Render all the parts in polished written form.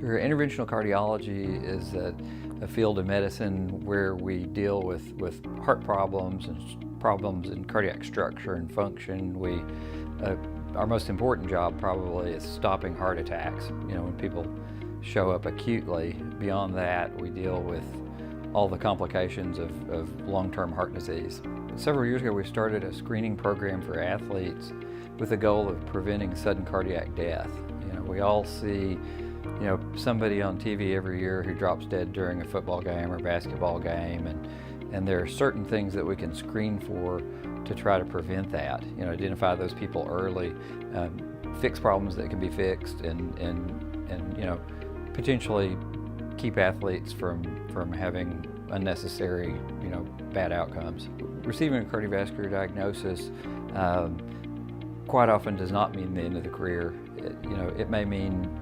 Sure. Interventional cardiology is a field of medicine where we deal with heart problems and problems in cardiac structure and function. Our most important job probably is stopping heart attacks. When people show up acutely. Beyond that, we deal with all the complications of long-term heart disease. Several years ago, we started a screening program for athletes with the goal of preventing sudden cardiac death. We all see somebody on TV every year who drops dead during a football game or basketball game, and there are certain things that we can screen for to try to prevent that. Identify those people early, fix problems that can be fixed, and potentially keep athletes from having unnecessary bad outcomes. Receiving a cardiovascular diagnosis quite often does not mean the end of the career. It may mean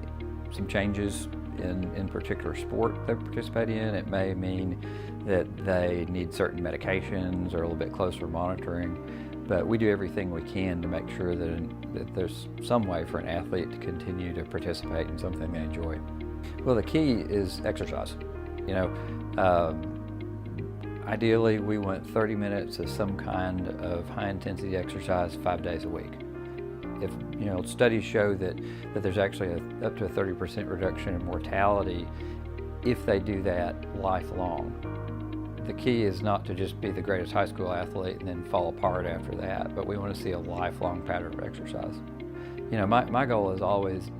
some changes in particular sport they participate in. It may mean that they need certain medications or a little bit closer monitoring, but we do everything we can to make sure that there's some way for an athlete to continue to participate in something they enjoy. Well, the key is exercise. Ideally we want 30 minutes of some kind of high intensity exercise 5 days a week. If studies show that there's actually up to a 30% reduction in mortality if they do that lifelong. The key is not to just be the greatest high school athlete and then fall apart after that, but we want to see a lifelong pattern of exercise. My goal is always,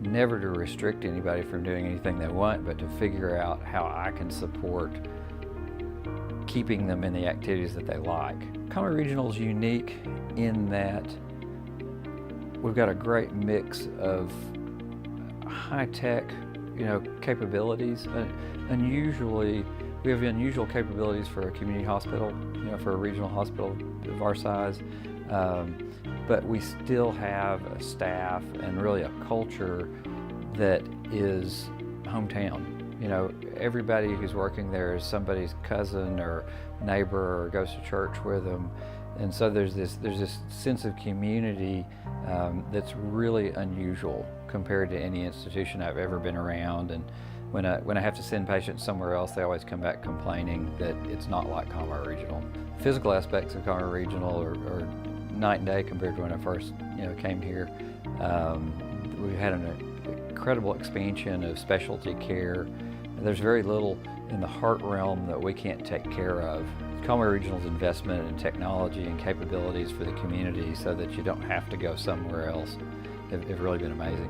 never to restrict anybody from doing anything they want, but to figure out how I can support keeping them in the activities that they like. Conway Regional is unique in that we've got a great mix of high-tech, capabilities. Unusually, we have unusual capabilities for a community hospital, for a regional hospital of our size. But we still have a staff and really a culture that is hometown. Everybody who's working there is somebody's cousin or neighbor or goes to church with them. And so there's this sense of community that's really unusual compared to any institution I've ever been around. And when I have to send patients somewhere else, they always come back complaining that it's not like Conway Regional. Physical aspects of Conway Regional are night and day compared to when I first came here. We've had an incredible expansion of specialty care. There's very little in the heart realm that we can't take care of. Conway Regional's investment in technology and capabilities for the community so that you don't have to go somewhere else have really been amazing.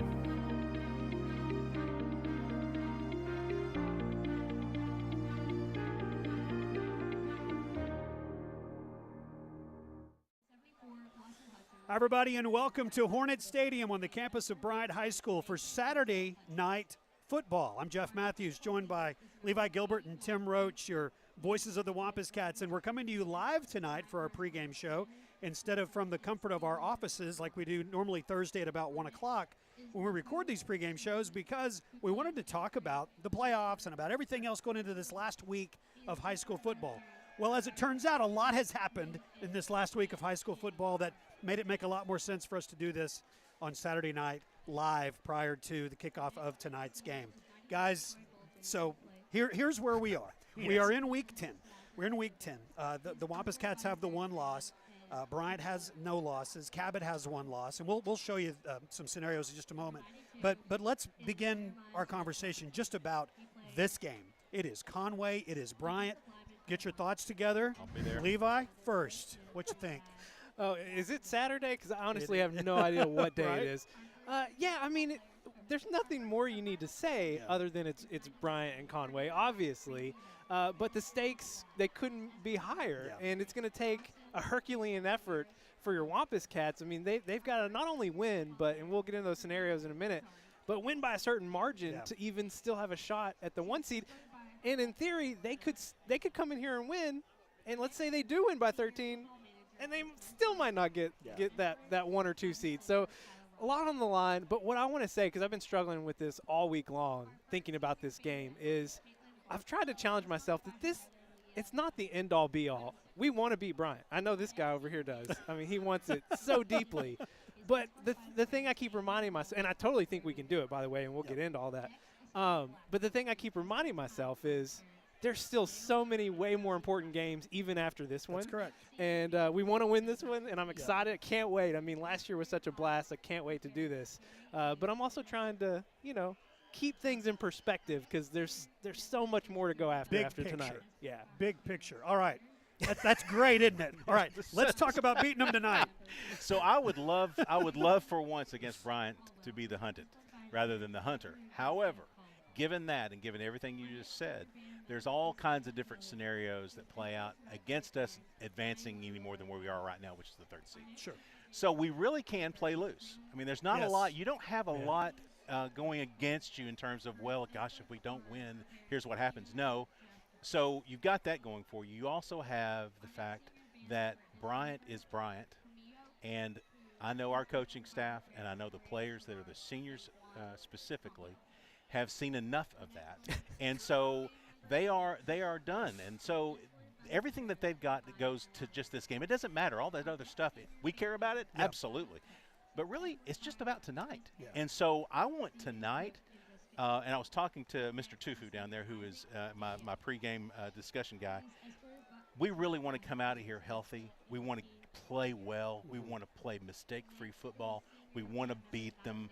Hi, everybody, and welcome to Hornets Stadium on the campus of Bryant High School for Saturday night football. I'm Jeff Matthews, joined by Levi Gilbert and Tim Roach, your voices of the Wampus Cats, and we're coming to you live tonight for our pregame show instead of from the comfort of our offices like we do normally Thursday at about 1 o'clock when we record these pregame shows, because we wanted to talk about the playoffs and about everything else going into this last week of high school football. Well, as it turns out, a lot has happened in this last week of high school football that made it make a lot more sense for us to do this on Saturday night live prior to the kickoff of tonight's game. Guys, so here's where we are. Yes. We are in Week 10. We're in Week 10. The Wampus Cats have the one loss. Bryant has no losses. Cabot has one loss. And we'll show you some scenarios in just a moment. But let's begin our conversation just about this game. It is Conway. It is Bryant. Get your thoughts together. I'll be there. Levi, first. What you think? Oh, is it Saturday? Because I honestly have no idea what day Right? it is. Yeah, I mean, there's nothing more you need to say other than it's Bryant and Conway, obviously. But the stakes, they couldn't be higher. Yeah. And it's going to take a Herculean effort for your Wampus Cats. I mean, they've got to not only win, and we'll get into those scenarios in a minute, but win by a certain margin to even still have a shot at the 1 seed. And in theory, they could come in here and win, and let's say they do win by 13, and they still might not get that 1 or 2 seed. So a lot on the line. But what I want to say, because I've been struggling with this all week long, thinking about this game, is I've tried to challenge myself that it's not the end-all, be-all. We want to beat Bryant. I know this guy over here does. I mean, he wants it so deeply. But the thing I keep reminding myself, and I totally think we can do it, by the way, and we'll get into all that. But the thing I keep reminding myself is there's still so many way more important games even after this one. That's correct. And we want to win this one, and I'm excited. I can't wait. I mean, last year was such a blast. I can't wait to do this. But I'm also trying to, keep things in perspective because there's so much more to go after tonight. Yeah. Big picture. All right. That's great, isn't it? All right, let's talk about beating them tonight. So I would love for once against Bryant to be the hunted rather than the hunter. However, given that and given everything you just said, there's all kinds of different scenarios that play out against us advancing any more than where we are right now, which is the 3rd seed. Sure. So we really can play loose. I mean, there's not a lot. You don't have a lot going against you in terms of, well, gosh, if we don't win, here's what happens. No. So you've got that going for you. You also have the fact that Bryant is Bryant, and I know our coaching staff and I know the players that are the seniors specifically have seen enough of that. And so they are done. And so everything that they've got that goes to just this game, it doesn't matter. All that other stuff, we care about it? Yep. Absolutely. But really, it's just about tonight. Yeah. And so I want tonight, and I was talking to Mr. Tufu down there, who is my pregame discussion guy. We really want to come out of here healthy. We want to play well. We want to play mistake-free football. We want to beat them.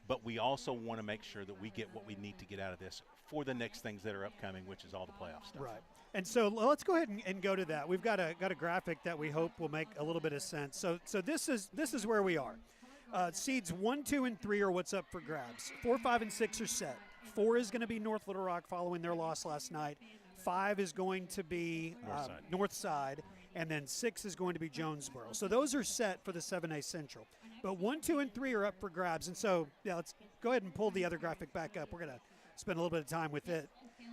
But we also want to make sure that we get what we need to get out of this for the next things that are upcoming, which is all the playoff stuff. Right. And so let's go ahead and go to that. We've got a graphic that we hope will make a little bit of sense. So this is where we are. Seeds 1, 2, and 3 are what's up for grabs. 4, 5, and 6 are set. 4 is going to be North Little Rock following their loss last night. 5 is going to be North Side. And then 6 is going to be Jonesboro. So those are set for the 7A Central. But 1, 2, and 3 are up for grabs. And so, let's go ahead and pull the other graphic back up. We're going to spend a little bit of time with it.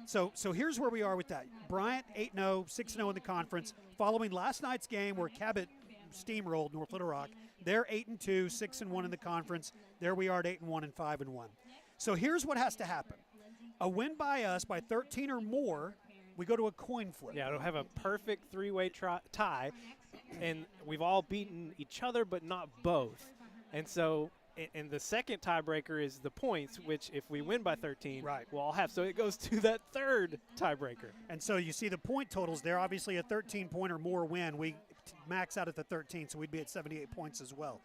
So here's where we are with that. Bryant 8-0, 6-0 in the conference. Following last night's game where Cabot steamrolled North Little Rock, they're 8-2, 6-1 in the conference. There we are at 8-1 and 5-1. So here's what has to happen. A win by us by 13 or more, we go to a coin flip. Yeah, it'll have a perfect three-way tie, and we've all beaten each other but not both. And so and the second tiebreaker is the points, which if we win by 13, we'll all have. So it goes to that third tiebreaker. And so you see the point totals there. Obviously a 13-point or more win, we max out at the 13, so we'd be at 78 points as well.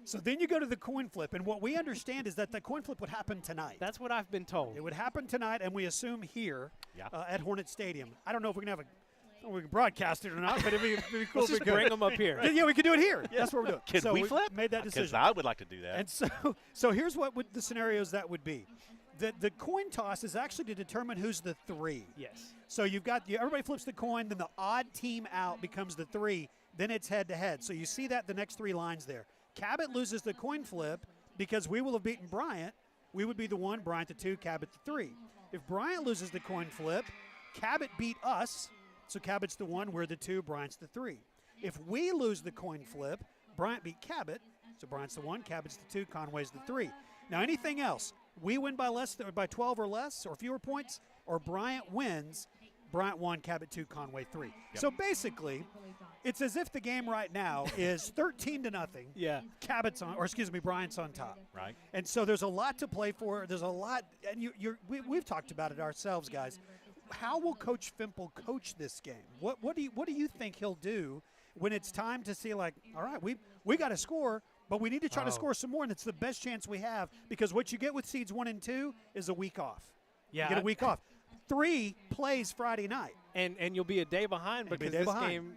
So then you go to the coin flip, and what we understand is that the coin flip would happen tonight. That's what I've been told. It would happen tonight, and we assume here at Hornet Stadium. I don't know if we can we can broadcast it or not, but it'd be cool. Let's just bring them up here. Yeah, we could do it here. That's what we're doing. Can we flip? Made that decision. Because I would like to do that. And so here's what the scenarios that would be. The coin toss is actually to determine who's the 3. Yes. So you've got everybody flips the coin, then the odd team out becomes the 3. Then it's head-to-head. So you see that the next 3 lines there. Cabot loses the coin flip because we will have beaten Bryant. We would be the 1, Bryant the 2, Cabot the 3. If Bryant loses the coin flip, Cabot beat us, so Cabot's the 1, we're the 2, Bryant's the 3. If we lose the coin flip, Bryant beat Cabot, so Bryant's the 1, Cabot's the 2, Conway's the 3. Now anything else, we win by 12 or less or fewer points, or Bryant wins, Bryant 1, Cabot 2, Conway 3. Yep. So basically, it's as if the game right now is 13-0. Yeah. Bryant's on top. Right. And so there's a lot to play for. There's a lot, and we've talked about it ourselves, guys. How will Coach Fimple coach this game? What do you think he'll do when it's time to see, like, all right, we got to score, but we need to try to score some more, and it's the best chance we have, because what you get with seeds 1 and 2 is a week off. Yeah. You get a week off. 3 plays Friday night. And you'll be a day behind because this game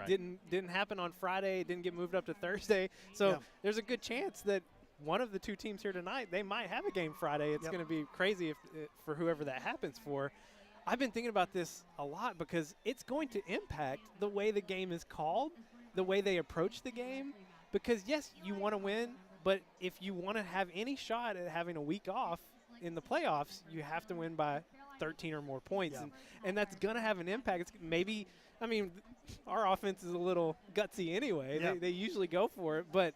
didn't happen on Friday, didn't get moved up to Thursday. So there's a good chance that one of the 2 teams here tonight, they might have a game Friday. It's going to be crazy for whoever that happens for. I've been thinking about this a lot because it's going to impact the way the game is called, the way they approach the game. Because, yes, you want to win, but if you want to have any shot at having a week off in the playoffs, you have to win by 13 or more points. Yeah. And that's going to have an impact. It's maybe, our offense is a little gutsy anyway. Yeah. They usually go for it, but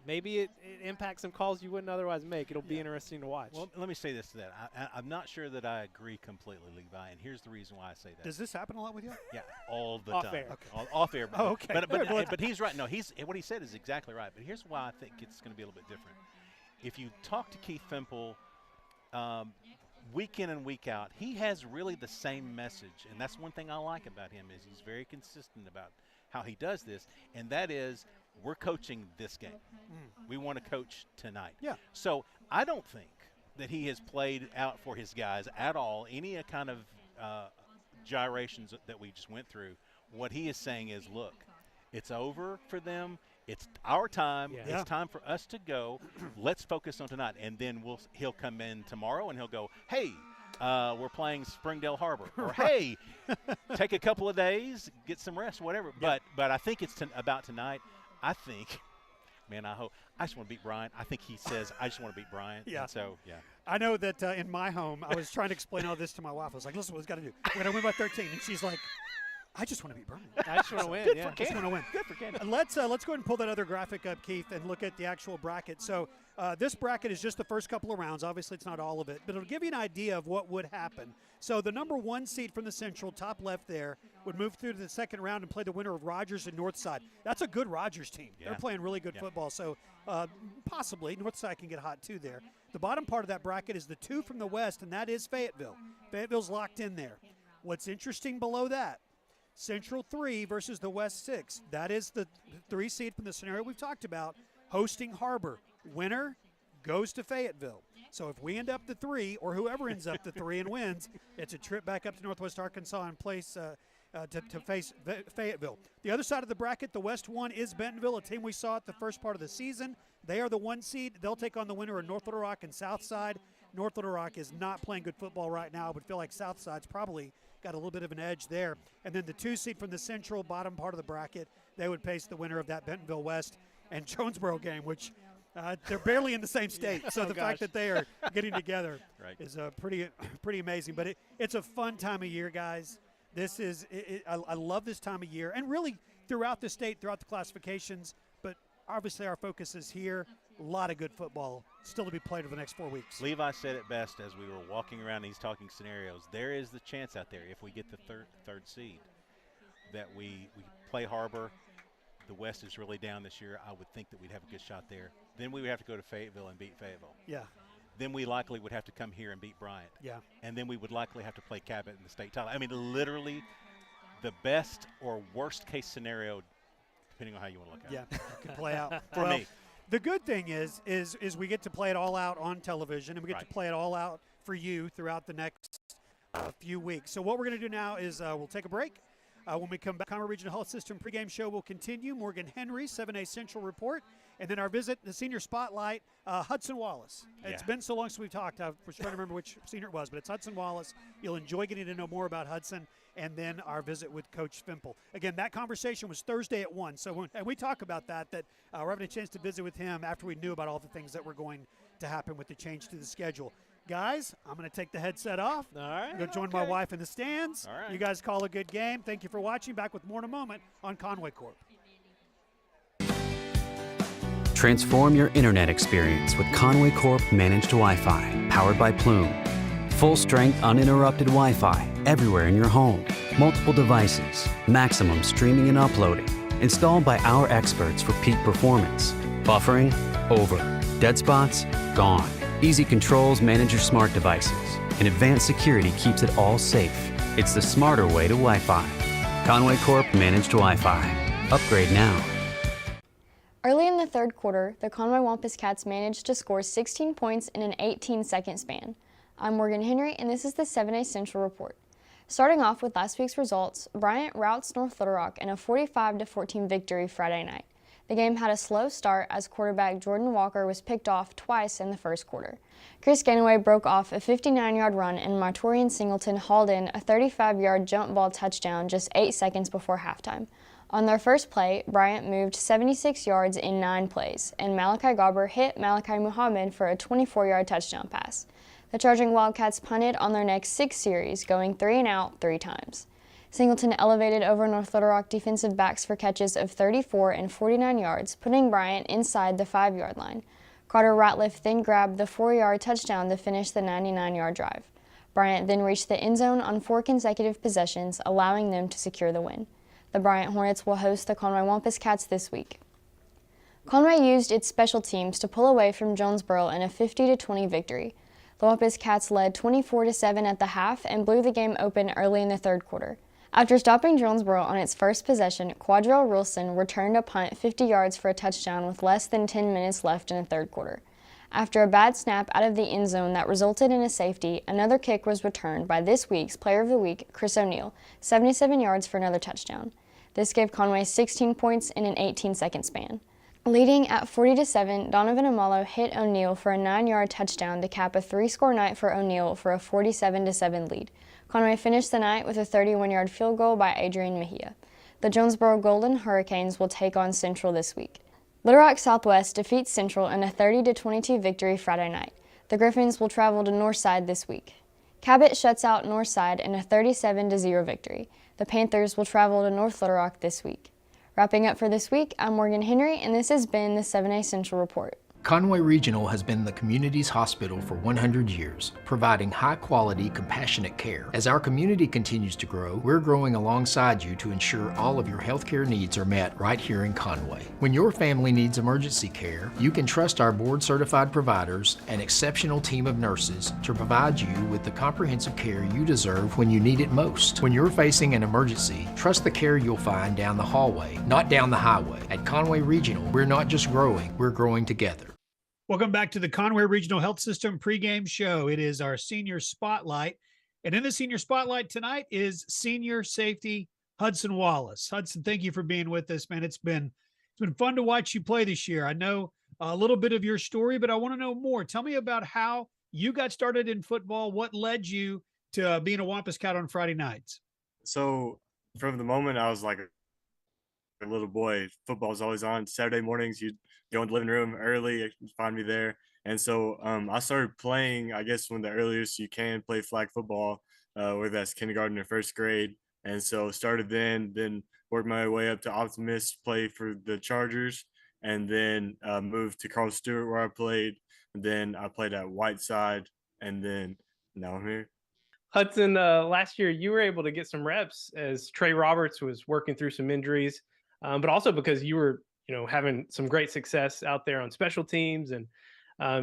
maybe it impacts some calls you wouldn't otherwise make. It'll be interesting to watch. Well, let me say this to that. I'm not sure that I agree completely, Levi, and here's the reason why I say that. Does this happen a lot with you? Yeah, all the Off time. air. Okay. Off air. Oh, okay. But he's right. No, what he said is exactly right. But here's why I think it's going to be a little bit different. If you talk to Keith Fimple, week in and week out, he has really the same message, and that's one thing I like about him is he's very consistent about how he does this, and that is we're coaching this game. We want to coach tonight. Yeah. So I don't think that he has played out for his guys at all, any kind of gyrations that we just went through. What he is saying is, look, it's over for them. It's our time. Yeah. It's time for us to go. Let's focus on tonight. And then he'll come in tomorrow and he'll go, hey, we're playing Springdale Harbor. Or, hey, take a couple of days, get some rest, whatever. Yeah. But I think it's about tonight. I think, man, I just want to beat Bryant. I think he says, I just want to beat Bryant. Yeah. And so, yeah. I know that in my home, I was trying to explain all this to my wife. I was like, listen, what we've got to do. We're going to win by 13. And she's like, I just want to beat Bryant. I just want to win. Good Yeah. for Just want to win. Good for Canada. Let's go ahead and pull that other graphic up, Keith, and look at the actual bracket. So this bracket is just the first couple of rounds. Obviously, it's not all of it, but it'll give you an idea of what would happen. So the number 1 seed from the Central, top left there, would move through to the second round and play the winner of Rogers and Northside. That's a good Rogers team. Yeah. They're playing really good football. So possibly Northside can get hot too there. The bottom part of that bracket is the 2 from the West, and that is Fayetteville. Fayetteville's locked in there. What's interesting below that, Central 3 versus the West 6. That is the 3 seed from the scenario we've talked about, hosting Harbor. Winner goes to Fayetteville. So if we end up the 3, or whoever ends up the 3 and wins, it's a trip back up to Northwest Arkansas and place to face Fayetteville. The other side of the bracket, the West 1 is Bentonville, a team we saw at the first part of the season. They are the 1 seed. They'll take on the winner of North Little Rock and Southside. North Little Rock is not playing good football right now, but feel like Southside's probably got a little bit of an edge there. And then the 2 seed from the Central, bottom part of the bracket, they would face the winner of that Bentonville West and Jonesboro game, which they're barely in the same state. So the fact that they are getting together is pretty amazing. But it's a fun time of year, guys. This is I love this time of year, and really throughout the state, throughout the classifications. But obviously our focus is here. A lot of good football still to be played over the next 4 weeks. Levi said it best as we were walking around these talking scenarios. There is the chance out there, if we get the third seed, that we play Harbor. The West is really down this year. I would think that we'd have a good shot there. Then we would have to go to Fayetteville and beat Fayetteville. Yeah. Then we likely would have to come here and beat Bryant. Yeah. And then we would likely have to play Cabot in the state title. I mean, literally the best or worst case scenario, depending on how you want to look at it. Yeah, it can play out. For me. The good thing is we get to play it all out on television, and we get to play it all out for you throughout the next few weeks. So what we're going to do now is we'll take a break. When we come back, Conway Regional Health System pregame show will continue. Morgan Henry, 7A Central Report. And then our visit, the senior spotlight, Hudson Wallace. Yeah. It's been so long since we've talked. I was trying to remember which senior it was, but it's Hudson Wallace. You'll enjoy getting to know more about Hudson. And then our visit with Coach Fimple. Again, that conversation was Thursday at 1. So when we talk about that we're having a chance to visit with him after we knew about all the things that were going to happen with the change to the schedule. Guys, I'm going to take the headset off. All right. I'm going to join my wife in the stands. All right. You guys call a good game. Thank you for watching. Back with more in a moment on Conway Corp. Transform your internet experience with Conway Corp Managed Wi-Fi, powered by Plume. Full-strength, uninterrupted Wi-Fi everywhere in your home. Multiple devices, maximum streaming and uploading. Installed by our experts for peak performance. Buffering? Over. Dead spots? Gone. Easy controls manage your smart devices. And advanced security keeps it all safe. It's the smarter way to Wi-Fi. Conway Corp Managed Wi-Fi. Upgrade now. Early in the third quarter, the Conway Wampus Cats managed to score 16 points in an 18-second span. I'm Morgan Henry, and this is the 7A Central Report. Starting off with last week's results, Bryant routs North Little Rock in a 45-14 victory Friday night. The game had a slow start as quarterback Jordan Walker was picked off twice in the first quarter. Chris Ganaway broke off a 59-yard run, and Martorian Singleton hauled in a 35-yard jump ball touchdown just 8 seconds before halftime. On their first play, Bryant moved 76 yards in 9 plays, and Malachi Gauber hit Malachi Muhammad for a 24-yard touchdown pass. The Charging Wildcats punted on their next 6 series, going 3 and out 3 times. Singleton elevated over North Little Rock defensive backs for catches of 34 and 49 yards, putting Bryant inside the 5-yard line. Carter Ratliff then grabbed the 4-yard touchdown to finish the 99-yard drive. Bryant then reached the end zone on 4 consecutive possessions, allowing them to secure the win. The Bryant Hornets will host the Conway Wampus Cats this week. Conway used its special teams to pull away from Jonesboro in a 50-20 victory. The Wampus Cats led 24-7 at the half and blew the game open early in the third quarter. After stopping Jonesboro on its first possession, Quadrell Wilson returned a punt 50 yards for a touchdown with less than 10 minutes left in the third quarter. After a bad snap out of the end zone that resulted in a safety, another kick was returned by this week's Player of the Week, Chris O'Neal, 77 yards for another touchdown. This gave Conway 16 points in an 18-second span. Leading at 40-7, Donovan Amalo hit O'Neal for a 9-yard touchdown to cap a 3-score night for O'Neal for a 47-7 lead. Conway finished the night with a 31-yard field goal by Adrian Mejia. The Jonesboro Golden Hurricanes will take on Central this week. Little Rock Southwest defeats Central in a 30-22 victory Friday night. The Griffins will travel to Northside this week. Cabot shuts out Northside in a 37-0 victory. The Panthers will travel to North Little Rock this week. Wrapping up for this week, I'm Morgan Henry, and this has been the 7A Central Report. Conway Regional has been the community's hospital for 100 years, providing high-quality, compassionate care. As our community continues to grow, we're growing alongside you to ensure all of your healthcare needs are met right here in Conway. When your family needs emergency care, you can trust our board-certified providers and exceptional team of nurses to provide you with the comprehensive care you deserve when you need it most. When you're facing an emergency, trust the care you'll find down the hallway, not down the highway. At Conway Regional, we're not just growing, we're growing together. Welcome back to the Conway Regional Health System pregame show. It is our senior spotlight. And in the senior spotlight tonight is senior safety Hudson Wallace. Hudson, thank you for being with us, man. It's been fun to watch you play this year. I know a little bit of your story, but I want to know more. Tell me about how you got started in football. What led you to being a Wampus Cat on Friday nights? So from the moment I was like a little boy, football was always on. Saturday mornings, you'd go in the living room early, you'd find me there. And so I started playing, I guess, when the earliest you can play flag football, whether that's kindergarten or first grade. And so started then worked my way up to Optimist, play for the Chargers, and then moved to Carl Stewart where I played. And then I played at Whiteside, and then now I'm here. Hudson, last year you were able to get some reps as Trey Roberts was working through some injuries, but also because you were, having some great success out there on special teams, and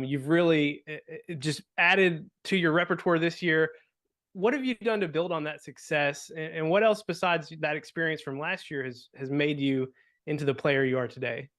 you've really just added to your repertoire this year. What have you done to build on that success, and what else besides that experience from last year has made you into the player you are today?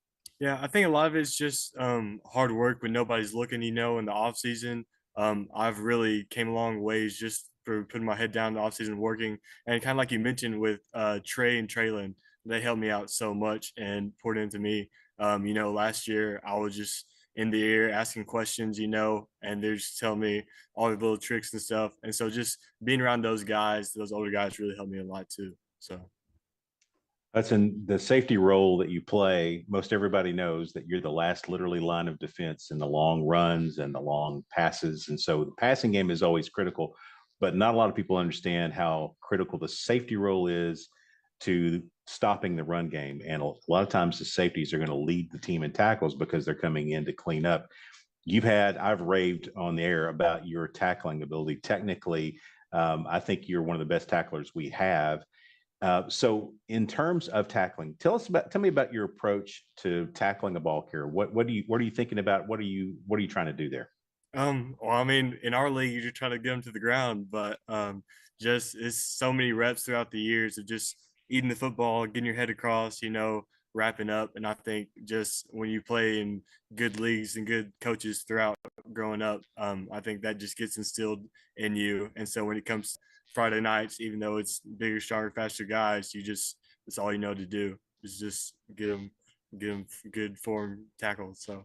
Yeah, I think a lot of it's just hard work when nobody's looking, in the off season. I've really came a long ways just for putting my head down in the off season, working, and kind of like you mentioned with Trey and Traylon, they helped me out so much and poured into me. Last year I was just in the air asking questions, and they're just telling me all the little tricks and stuff. And so just being around those guys, those older guys, really helped me a lot too. So that's in the safety role that you play. Most everybody knows that you're the last literally line of defense in the long runs and the long passes. And so the passing game is always critical, but not a lot of people understand how critical the safety role is to stopping the run game. And a lot of times the safeties are going to lead the team in tackles because they're coming in to clean up. I've raved on the air about your tackling ability. Technically, I think you're one of the best tacklers we have. So in terms of tackling, tell me about your approach to tackling a ball carrier. What are you thinking about? What are you trying to do there? Well, I mean, in our league, you're just trying to get them to the ground, but just it's so many reps throughout the years of just eating the football, getting your head across, wrapping up. And I think just when you play in good leagues and good coaches throughout growing up, I think that just gets instilled in you. And so when it comes Friday nights, even though it's bigger, stronger, faster guys, it's all you know to do is just get them good form tackles. So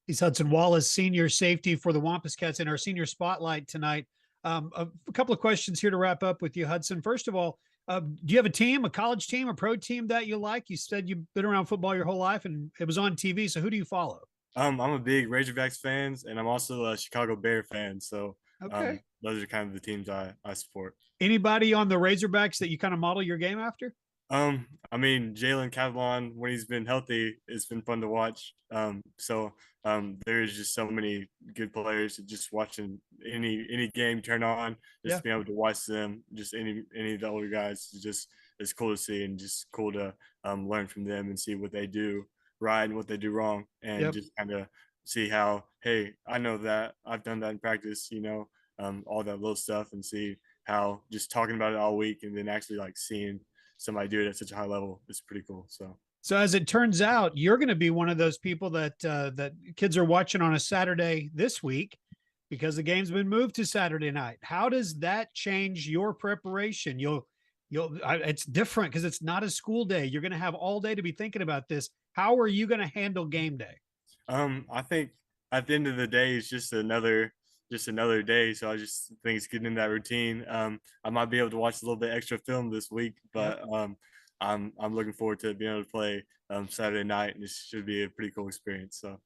He's Hudson Wallace, senior safety for the Wampus Cats in our senior spotlight tonight. A couple of questions here to wrap up with you, Hudson. First of all, do you have a team, a college team, a pro team that you like? You said you've been around football your whole life and it was on TV. So who do you follow? I'm a big Razorbacks fan, and I'm also a Chicago Bear fan. So okay. Those are kind of the teams I support. Anybody on the Razorbacks that you kind of model your game after? I mean, Jalen Cavallon, when he's been healthy, it's been fun to watch. There's just so many good players. Just watching any game turn on, just being able to watch them, just any of the older guys, it's cool to see, and just cool to learn from them and see what they do right and what they do wrong, and just kind of see how, hey, I know that, I've done that in practice, all that little stuff, and see how just talking about it all week and then actually like seeing somebody do it at such a high level is pretty cool. So as it turns out, you're going to be one of those people that that kids are watching on a Saturday this week because the game's been moved to Saturday night. How does that change your preparation? It's different because it's not a school day. You're going to have all day to be thinking about this. How are you going to handle game day? I think at the end of the day, it's just another day. So I just think it's getting in that routine. I might be able to watch a little bit extra film this week, but I'm looking forward to being able to play Saturday night, and this should be a pretty cool experience. So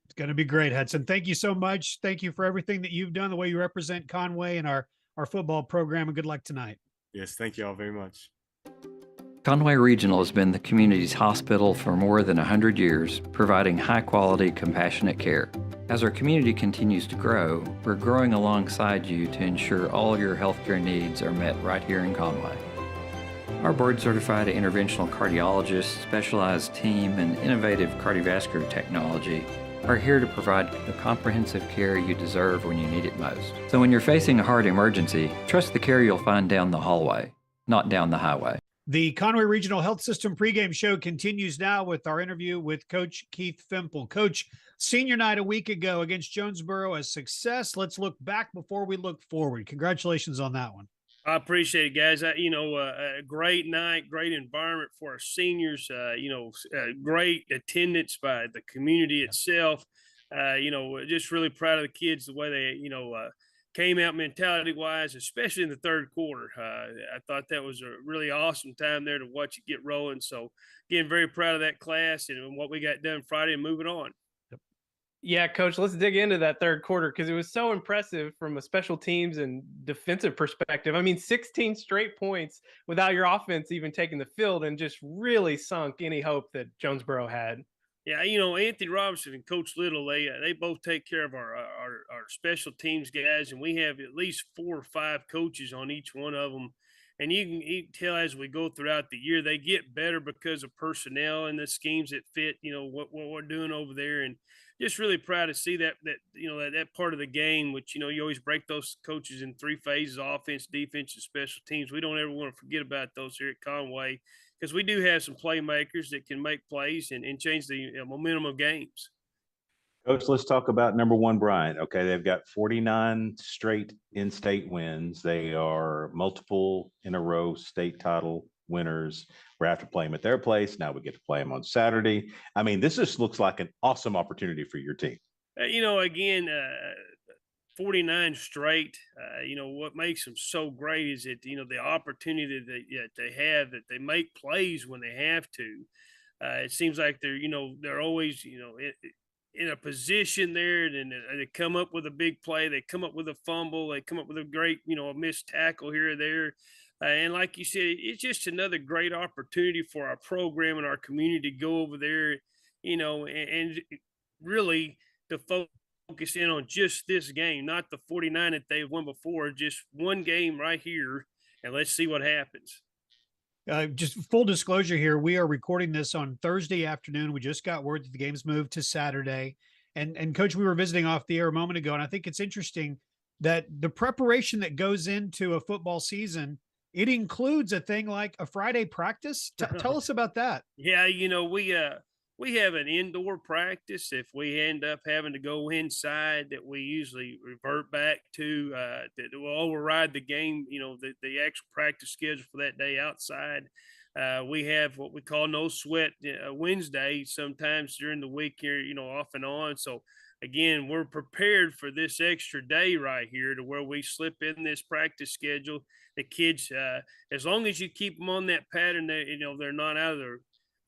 it's going to be great, Hudson. Thank you so much. Thank you for everything that you've done, the way you represent Conway and our football program, and good luck tonight. Yes, thank you all very much. Conway Regional has been the community's hospital for more than 100 years, providing high-quality, compassionate care. As our community continues to grow, we're growing alongside you to ensure all your healthcare needs are met right here in Conway. Our board-certified interventional cardiologists, specialized team, and innovative cardiovascular technology are here to provide the comprehensive care you deserve when you need it most. So when you're facing a heart emergency, trust the care you'll find down the hallway, not down the highway. The Conway Regional Health System pregame show continues now with our interview with Coach Keith Fimple. Coach, senior night a week ago against Jonesboro, a success. Let's look back before we look forward. Congratulations on that one. I appreciate it, guys. A great night, great environment for our seniors. Great attendance by the community itself. Just really proud of the kids, the way they, came out mentality-wise, especially in the third quarter. I thought that was a really awesome time there to watch it get rolling. So, again, very proud of that class and what we got done Friday and moving on. Yeah, Coach, let's dig into that third quarter because it was so impressive from a special teams and defensive perspective. I mean, 16 straight points without your offense even taking the field and just really sunk any hope that Jonesboro had. Yeah, Anthony Robinson and Coach Little, they both take care of our special teams guys, and we have at least 4 or 5 coaches on each one of them. And you can tell as we go throughout the year, they get better because of personnel and the schemes that fit, what we're doing over there. And just really proud to see that part of the game, which, you always break those coaches in 3 phases: offense, defense, and special teams. We don't ever want to forget about those here at Conway because we do have some playmakers that can make plays and change the momentum of games. Coach, let's talk about number 1, Bryant. Okay, they've got 49 straight in-state wins. They are multiple in a row state title winners. We have to play them at their place. Now we get to play them on Saturday. I mean, this just looks like an awesome opportunity for your team. 49 straight. What makes them so great is that, the opportunity that they have, that they make plays when they have to. It seems like they're always, in a position there, and they come up with a big play. They come up with a fumble. They come up with a great, a missed tackle here or there. And like you said, it's just another great opportunity for our program and our community to go over there, and really to focus in on just this game, not the 49 that they've won before, just one game right here, and let's see what happens. Just full disclosure here, we are recording this on Thursday afternoon. We just got word that the game's moved to Saturday. And Coach, we were visiting off the air a moment ago, and I think it's interesting that the preparation that goes into a football season, it includes a thing like a Friday practice. Tell us about that. Yeah, we have an indoor practice. If we end up having to go inside, that we usually revert back to, that will override the game, the actual practice schedule for that day outside. We have what we call no sweat Wednesday sometimes during the week here, off and on. So again, we're prepared for this extra day right here to where we slip in this practice schedule. The kids, as long as you keep them on that pattern, they're not out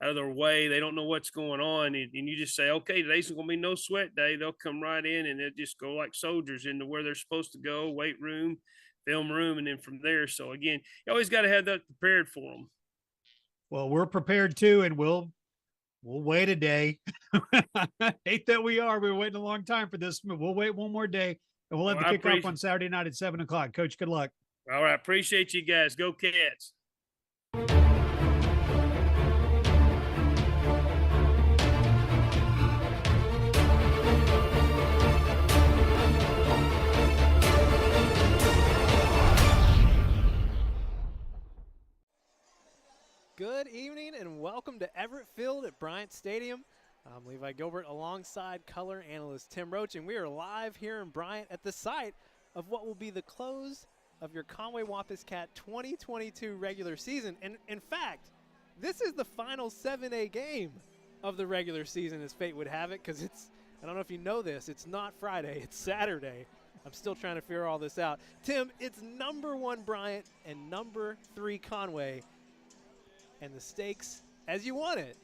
of their way. They don't know what's going on. And you just say, okay, today's going to be no sweat day. They'll come right in and they'll just go like soldiers into where they're supposed to go, weight room, film room, and then from there. So again, you always got to have that prepared for them. Well, we're prepared too, and we'll wait a day. I hate that we are. We're waiting a long time for this. We'll wait one more day, and we'll have the kickoff on Saturday night at 7:00. Coach, good luck. All right. Appreciate you guys. Go Cats. welcome to Everett Field at Bryant Stadium. I'm Levi Gilbert alongside color analyst Tim Roach, and we are live here in Bryant at the site of what will be the close of your Conway Wampus Cat 2022 regular season. And in fact, this is the final 7A game of the regular season, as fate would have it, because it's, I don't know if you know this, it's not Friday, it's Saturday. I'm still trying to figure all this out. Tim, it's number 1 Bryant and number 3 Conway, and the stakes, as you want it,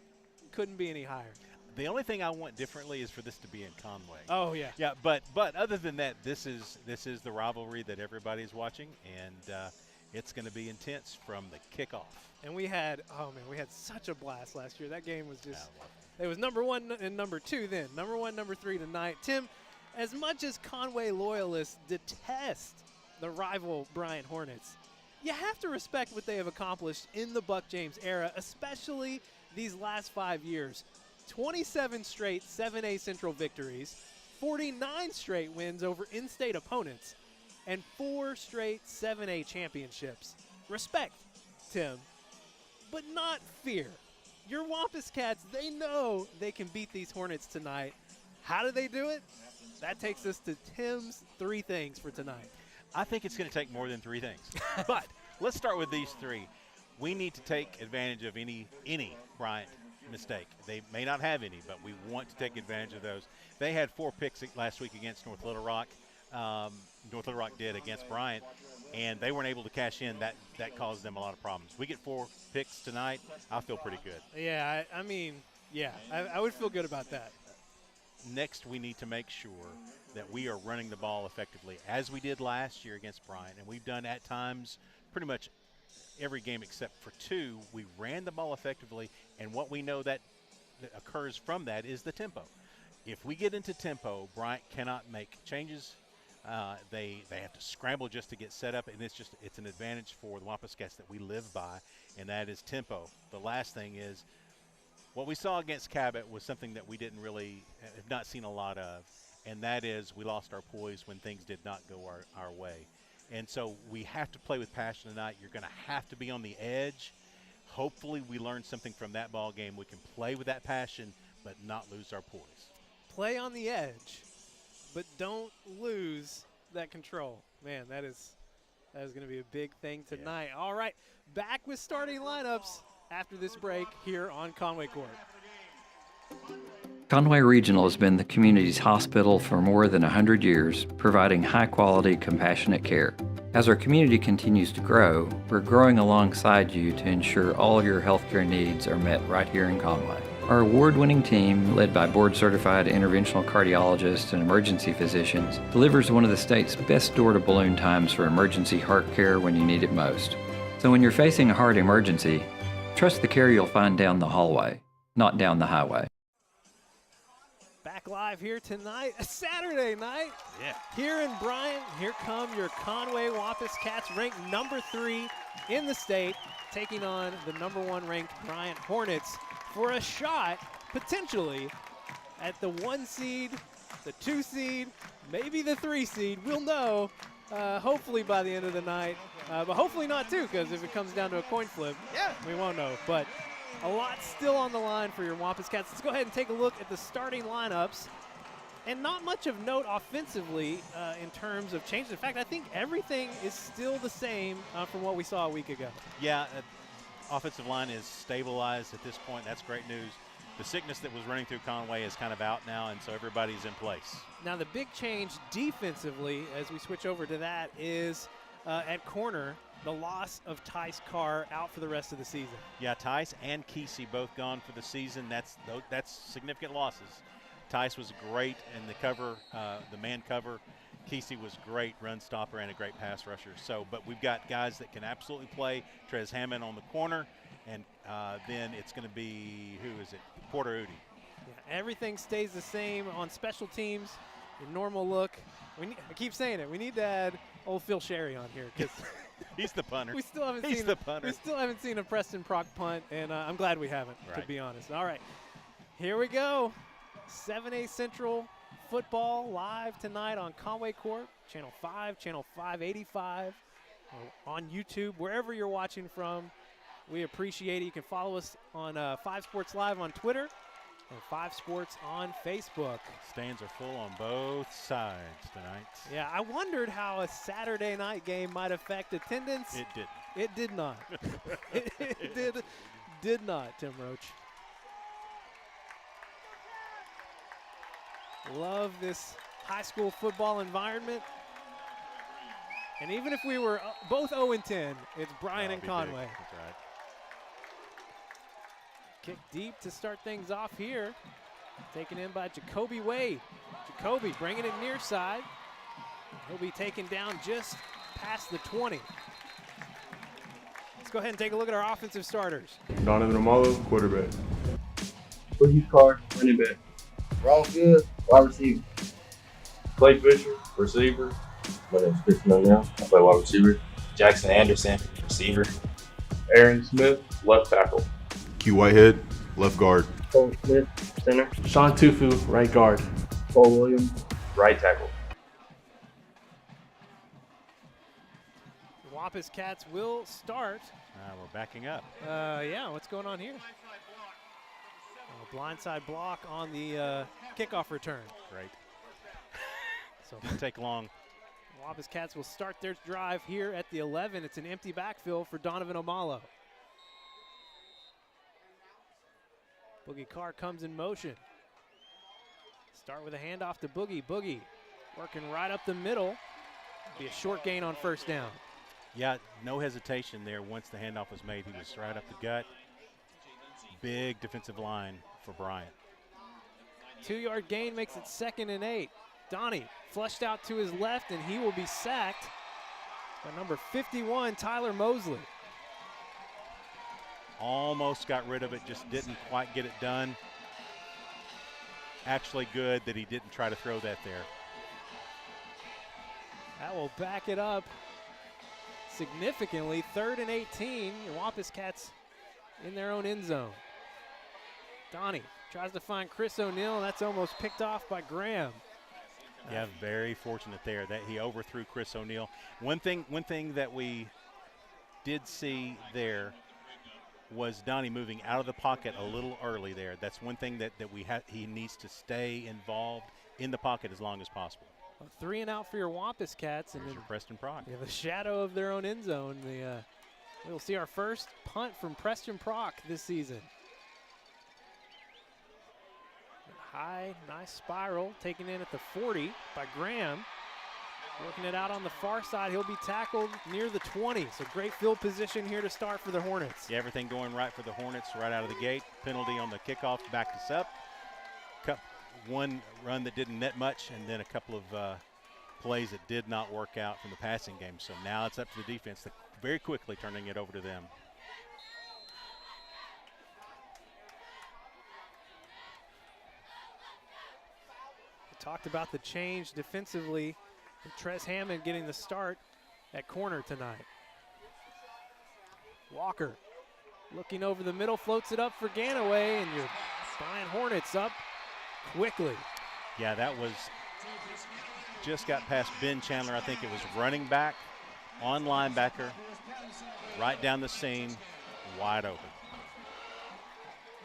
couldn't be any higher. The only thing I want differently is for this to be in Conway. Oh yeah. Yeah, but other than that, this is the rivalry that everybody's watching, and it's going to be intense from the kickoff. And we had such a blast last year. That game was just, it was number 1 and number 2 then. Number 1, number 3 tonight. Tim, as much as Conway loyalists detest the rival Bryant Hornets, you have to respect what they have accomplished in the Buck James era, especially these last 5 years. 27 straight 7A Central victories, 49 straight wins over in-state opponents, and 4 straight 7A championships. Respect, Tim, but not fear. Your Wampus Cats, they know they can beat these Hornets tonight. How do they do it? That takes us to Tim's 3 things for tonight. I think it's going to take more than 3 things. But let's start with these 3. We need to take advantage of any Bryant mistake. They may not have any, but we want to take advantage of those. They had 4 picks last week against North Little Rock. North Little Rock did against Bryant, and they weren't able to cash in. That caused them a lot of problems. We get 4 picks tonight, I feel pretty good. Yeah, I would feel good about that. Next, we need to make sure that we are running the ball effectively, as we did last year against Bryant, and we've done at times pretty much every game except for 2. We ran the ball effectively, and what we know that occurs from that is the tempo. If we get into tempo, Bryant cannot make changes. They have to scramble just to get set up, and it's an advantage for the Wampus Cats that we live by, and that is tempo. The last thing is, what we saw against Cabot was something that we didn't really have not seen a lot of, and that is we lost our poise when things did not go our way. And so we have to play with passion tonight. You're going to have to be on the edge. Hopefully we learn something from that ball game. We can play with that passion but not lose our poise. Play on the edge, but don't lose that control. Man, that is going to be a big thing tonight. Yeah. All right, back with starting lineups after this break here on Conway Corp. Conway Regional has been the community's hospital for more than 100 years, providing high-quality, compassionate care. As our community continues to grow, we're growing alongside you to ensure all your healthcare needs are met right here in Conway. Our award-winning team, led by board-certified interventional cardiologists and emergency physicians, delivers one of the state's best door-to-balloon times for emergency heart care when you need it most. So when you're facing a heart emergency, trust the care you'll find down the hallway, not down the highway. Back live here tonight, a Saturday night. Yeah. Here in Bryant, here come your Conway Wampus Cats, ranked number 3 in the state, taking on the number 1 ranked Bryant Hornets for a shot, potentially, at the 1 seed, the 2 seed, maybe the 3 seed. We'll know, hopefully by the end of the night, but hopefully not too, because if it comes down to a coin flip, we won't know. But a lot still on the line for your Wampus Cats. Let's go ahead and take a look at the starting lineups. And not much of note offensively in terms of changes. In fact, I think everything is still the same from what we saw a week ago. Yeah, offensive line is stabilized at this point. That's great news. The sickness that was running through Conway is kind of out now, and so everybody's in place. Now the big change defensively, as we switch over to that, is at corner, the loss of Tice Carr out for the rest of the season. Yeah, Tice and Kesey both gone for the season. That's significant losses. Tice was great in the cover, the man cover. Kesey was great run stopper and a great pass rusher. So, but we've got guys that can absolutely play. Trez Hammond on the corner, and then it's going to be, who is it? Porter Udi. Yeah, everything stays the same on special teams. Your normal look. I keep saying it. We need to add old Phil Sherry on here because he's the punter. We still haven't He's the punter. We still haven't seen a Preston Proc punt, and I'm glad we haven't, to be honest. All right, here we go. 7A Central football live tonight on Conway Corp, Channel 5, Channel 585, on YouTube, wherever you're watching from. We appreciate it. You can follow us on 5 Sports Live on Twitter and 5 Sports on Facebook. Stands are full on both sides tonight. Yeah, I wondered how a Saturday night game might affect attendance. It didn't. It did not. it did not, Tim Roach. Love this high school football environment. And even if we were both 0-10, it's Bryant and Conway. That's right. Kick deep to start things off here. Taken in by Jacoby Wade. Jacoby bringing it near side. He'll be taken down just past the 20. Let's go ahead and take a look at our offensive starters. Donovan Amalo, quarterback. Boogie Carr, running back. Ron Good, wide receiver. Clay Fisher, receiver. My name's Chris Monell. I play wide receiver. Jackson Anderson, receiver. Aaron Smith, left tackle. Q Whitehead, left guard. Cole Smith, center. Sean Tufu, right guard. Cole Williams, right tackle. The Wampus Cats will start. We're backing up. Yeah, what's going on here? Blindside block on the kickoff return. Great. So didn't take long. Wampus Cats will start their drive here at the 11. It's an empty backfield for Donovan Amalo. Boogie Carr comes in motion. Start with a handoff to Boogie. Boogie working right up the middle. Be a short gain on first down. Yeah, no hesitation there once the handoff was made. He was right up the gut. Big defensive line for Bryant. 2-yard gain makes it 2nd and 8. Donnie flushed out to his left, and he will be sacked by number 51, Tyler Mosley. Almost got rid of it, just didn't quite get it done. Actually good that he didn't try to throw that there. That will back it up significantly. 3rd and 18. The Wampus Cats in their own end zone. Donnie tries to find Chris O'Neill, and that's almost picked off by Graham. Yeah, very fortunate there that he overthrew Chris O'Neill. One thing that we did see there was Donnie moving out of the pocket a little early there. That's one thing that he needs to stay involved in the pocket as long as possible. A 3 and out for your Wampus Cats. And your Preston Proc. Yeah, the shadow of their own end zone. We'll see our first punt from Preston Proc this season. High, nice spiral, taken in at the 40 by Graham. Working it out on the far side. He'll be tackled near the 20. So great field position here to start for the Hornets. Yeah, everything going right for the Hornets right out of the gate. Penalty on the kickoff backed us up. One run that didn't net much, and then a couple of plays that did not work out from the passing game. So now it's up to the defense, very quickly turning it over to them. We talked about the change defensively. Trez Hammond getting the start at corner tonight. Walker looking over the middle, floats it up for Ganaway, and your Bryant Hornets up quickly. Yeah, that was just got past Ben Chandler. I think it was running back on linebacker, right down the seam, wide open.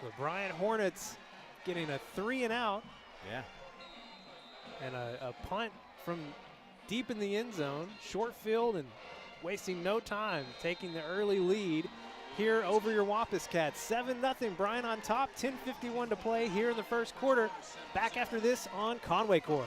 The Bryant Hornets getting a 3 and out. Yeah. And a punt from deep in the end zone, short field, and wasting no time, taking the early lead here over your Wampus Cats. 7-0, Bryant on top, 10:51 to play here in the first quarter. Back after this on Conway Corp.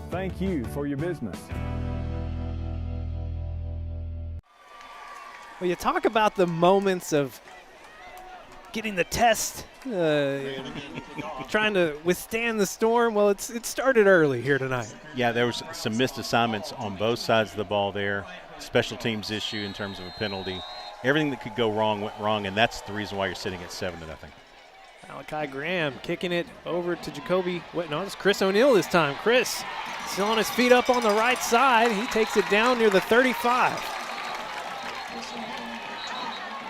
Thank you for your business. Well, you talk about the moments of getting the test, trying to withstand the storm. Well, it started early here tonight. Yeah, there was some missed assignments on both sides of the ball there. Special teams issue in terms of a penalty. Everything that could go wrong went wrong, and that's the reason why you're sitting at 7-0. Malachi Graham kicking it over to Jacoby. Wait, no, it's Chris O'Neill this time. Chris still on his feet up on the right side. He takes it down near the 35.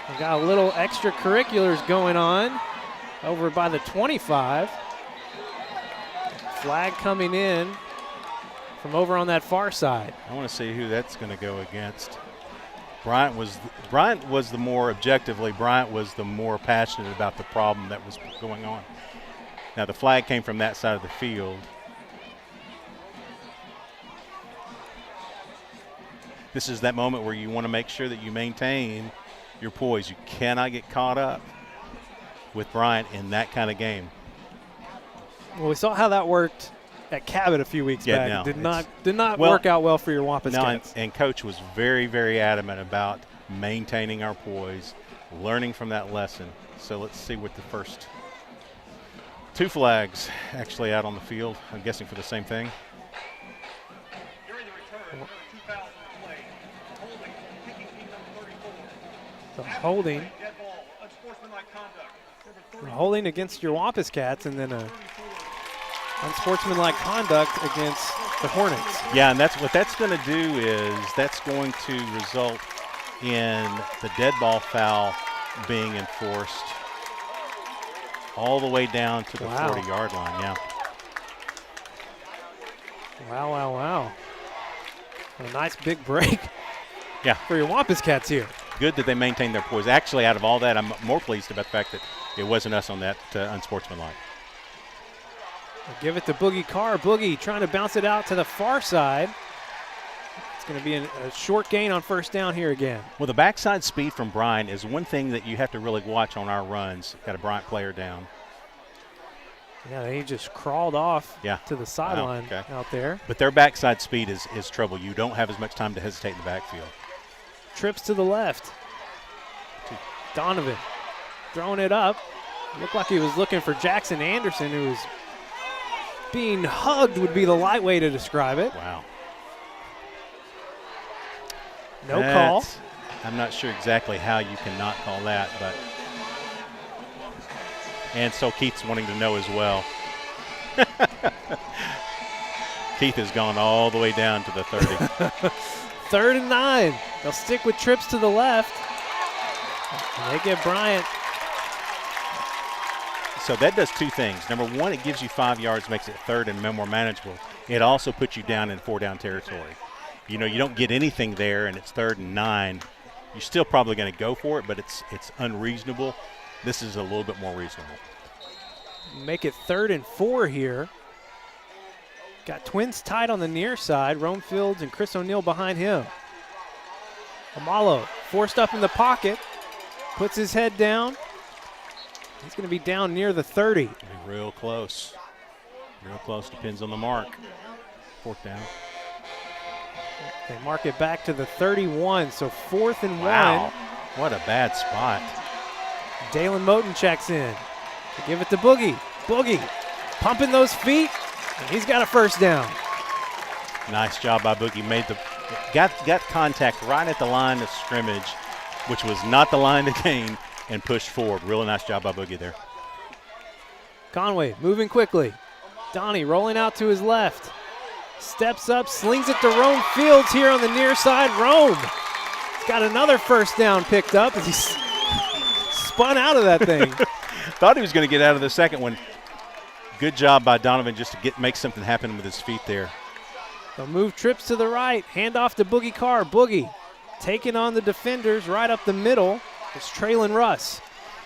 We got a little extracurriculars going on over by the 25. Flag coming in from over on that far side. I want to see who that's going to go against. Bryant was the more objectively, Bryant was the more passionate about the problem that was going on. Now the flag came from that side of the field. This is that moment where you want to make sure that you maintain your poise. You cannot get caught up with Bryant in that kind of game. Well, we saw how that worked at Cabot a few weeks back. No, did not work out well for your Wampus Cats. And Coach was very, very adamant about maintaining our poise, learning from that lesson. So let's see what the first two flags actually out on the field. I'm guessing for the same thing. So holding against your Wampus Cats, and then a unsportsmanlike conduct against the Hornets. Yeah, and what that's going to do is that's going to result in the dead ball foul being enforced all the way down to the 40-yard line. Yeah. Wow. A nice big break. Yeah. For your Wampus Cats here. Good that they maintained their poise. Actually, out of all that, I'm more pleased about the fact that it wasn't us on that unsportsmanlike. Give it to Boogie Carr. Boogie trying to bounce it out to the far side. It's going to be a short gain on first down here again. Well, the backside speed from Bryant is one thing that you have to really watch on our runs. Got a Bryant player down. Yeah, he just crawled off to the sideline out there. But their backside speed is trouble. You don't have as much time to hesitate in the backfield. Trips to the left. Donovan throwing it up. Looked like he was looking for Jackson Anderson, who was being hugged would be the light way to describe it. Wow. No call. I'm not sure exactly how you cannot call that, but. And so Keith's wanting to know as well. Keith has gone all the way down to the 30. 3rd and 9. They'll stick with trips to the left. And they get Bryant. So that does two things. Number one, it gives you 5 yards, makes it 3rd and more manageable. It also puts you down in 4-down territory. You know, you don't get anything there, and it's 3rd and 9. You're still probably going to go for it, but it's unreasonable. This is a little bit more reasonable. Make it 3rd and 4 here. Got twins tied on the near side. Rome Fields and Chris O'Neill behind him. Amalo forced up in the pocket. Puts his head down. He's going to be down near the 30. Real close. Real close. Depends on the mark. 4th down. They mark it back to the 31, so 4th and 1. Wow. What a bad spot. Dalen Moten checks in. They give it to Boogie. Boogie pumping those feet, and he's got a first down. Nice job by Boogie. Got contact right at the line of scrimmage, which was not the line to gain, and pushed forward. Really nice job by Boogie there. Conway moving quickly. Donnie rolling out to his left. Steps up, slings it to Rome Fields here on the near side. Rome has got another first down picked up as he spun out of that thing. Thought he was going to get out of the second one. Good job by Donovan just to make something happen with his feet there. They'll move trips to the right. Hand off to Boogie Carr. Boogie taking on the defenders right up the middle. It's Traylon Russ.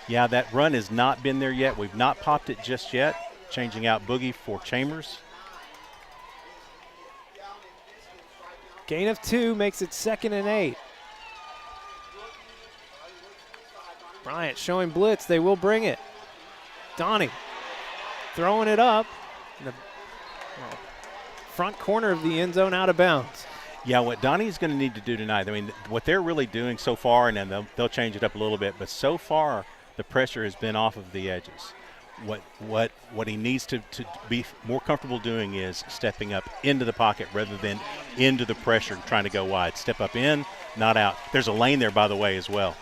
Yeah, that run has not been there yet. We've not popped it just yet. Changing out Boogie for Chambers. Gain of 2 makes it 2nd and 8. Bryant showing blitz. They will bring it. Donnie throwing it up in the front corner of the end zone, out of bounds. Yeah, what Donnie's going to need to do tonight, I mean, what they're really doing so far, and then they'll change it up a little bit, but so far the pressure has been off of the edges. What he needs to be more comfortable doing is stepping up into the pocket rather than into the pressure trying to go wide. Step up in, not out. There's a lane there, by the way, as well.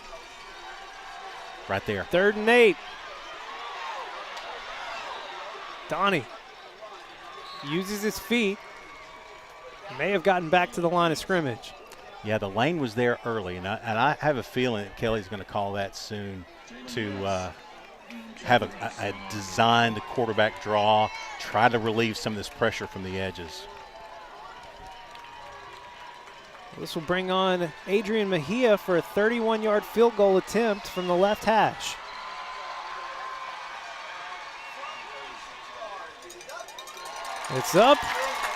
Right there. 3rd and 8. Donnie uses his feet. May have gotten back to the line of scrimmage. Yeah, the lane was there early, and I have a feeling that Kelly's going to call that soon to have a designed quarterback draw, try to relieve some of this pressure from the edges. This will bring on Adrian Mejia for a 31-yard field goal attempt from the left hash. It's up,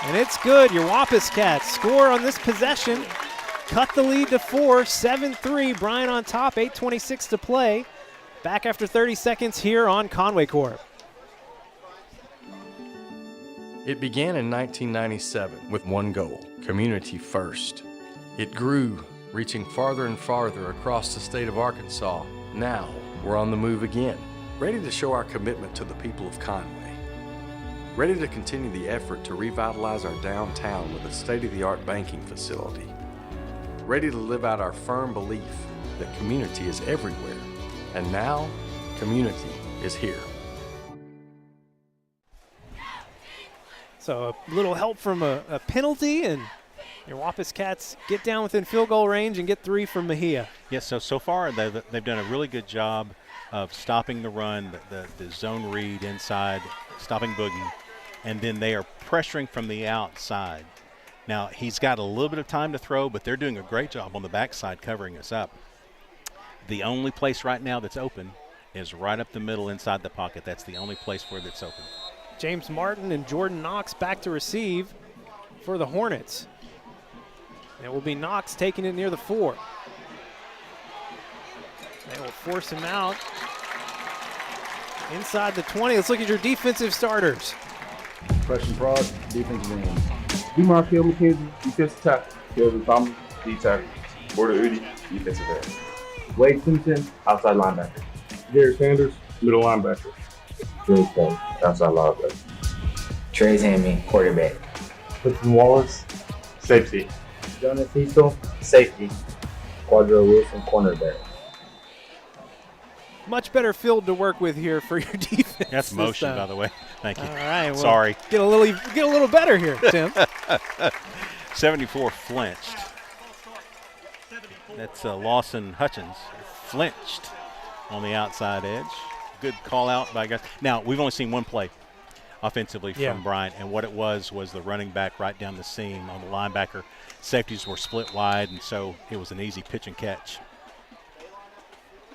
and it's good. Your Wampus Cats score on this possession. Cut the lead to 4, 7-3. Bryant on top, 8:26 to play. Back after 30 seconds here on Conway Corp. It began in 1997 with one goal, community first. It grew, reaching farther and farther across the state of Arkansas. Now, we're on the move again, ready to show our commitment to the people of Conway. Ready to continue the effort to revitalize our downtown with a state-of-the-art banking facility. Ready to live out our firm belief that community is everywhere. And now, community is here. So a little help from a penalty, and your Wampus Cats get down within field goal range and get 3 from Mejia. Yes, so far they've done a really good job of stopping the run, the zone read inside, stopping Boogie, and then they are pressuring from the outside. Now, he's got a little bit of time to throw, but they're doing a great job on the backside covering us up. The only place right now that's open is right up the middle inside the pocket. That's the only place where that's open. James Martin and Jordan Knox back to receive for the Hornets. It will be Knox taking it near the 4. They will force him out inside the 20. Let's look at your defensive starters. Russian Prod, defensive end. Demarkel McKenzie, defensive tackle. Kelvin Thomas, D tackle. Porter Udi, defensive end. Wade Simpson, outside linebacker. Jerry Sanders, middle linebacker. Jerry Sanders, outside linebacker. Trey Hammy, quarterback. Hudson Wallace, safety. Jonas Cecil, safety. Quadro Wilson, cornerback. Much better field to work with here for your defense. That's motion, by the way. Thank you. All right. Well, sorry. Get a little better here, Tim. 74 flinched. That's Lawson Hutchins flinched on the outside edge. Good call out by guys. Now, we've only seen one play offensively from Bryant, and what it was the running back right down the seam on the linebacker. Safeties were split wide, and so it was an easy pitch and catch.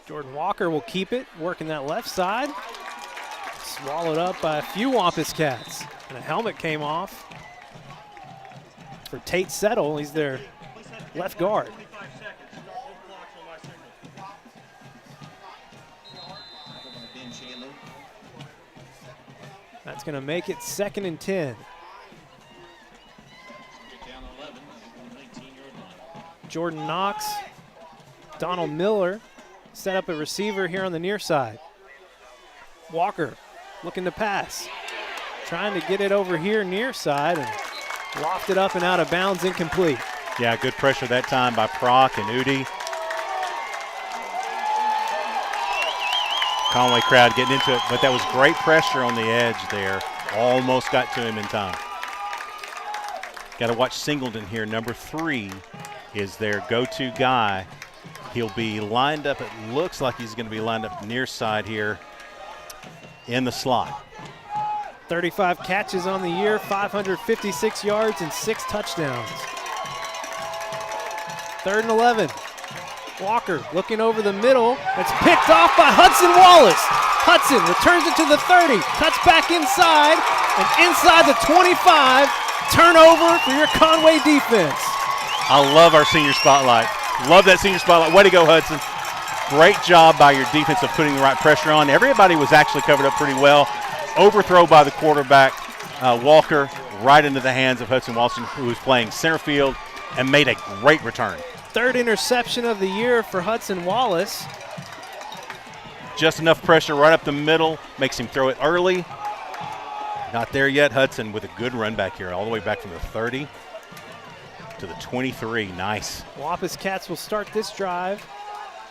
Jordan Walker will keep it, working that left side. Swallowed up by a few Wampus Cats, and a helmet came off for Tate Settle. He's their left guard. That's going to make it 2nd and 10. Jordan Knox, Donald Miller set up a receiver here on the near side. Walker looking to pass. Trying to get it over here near side and lofted up and out of bounds, incomplete. Yeah, good pressure that time by Proc and Udi. Conway crowd getting into it, but that was great pressure on the edge there. Almost got to him in time. Got to watch Singleton here. Number 3 is their go-to guy. He'll be lined up. It looks like he's going to be lined up near side here in the slot. 35 catches on the year, 556 yards, and 6 touchdowns. 3rd and 11. Walker looking over the middle. It's picked off by Hudson Wallace. Hudson returns it to the 30, cuts back inside, and inside the 25. Turnover for your Conway defense. I love our senior spotlight. Love that senior spotlight. Way to go, Hudson. Great job by your defense of putting the right pressure on. Everybody was actually covered up pretty well. Overthrow by the quarterback, Walker, right into the hands of Hudson Walson, who was playing center field and made a great return. 3rd interception of the year for Hudson Wallace. Just enough pressure right up the middle, makes him throw it early. Not there yet. Hudson with a good run back here, all the way back from the 30 to the 23. Nice. Wampus Cats will start this drive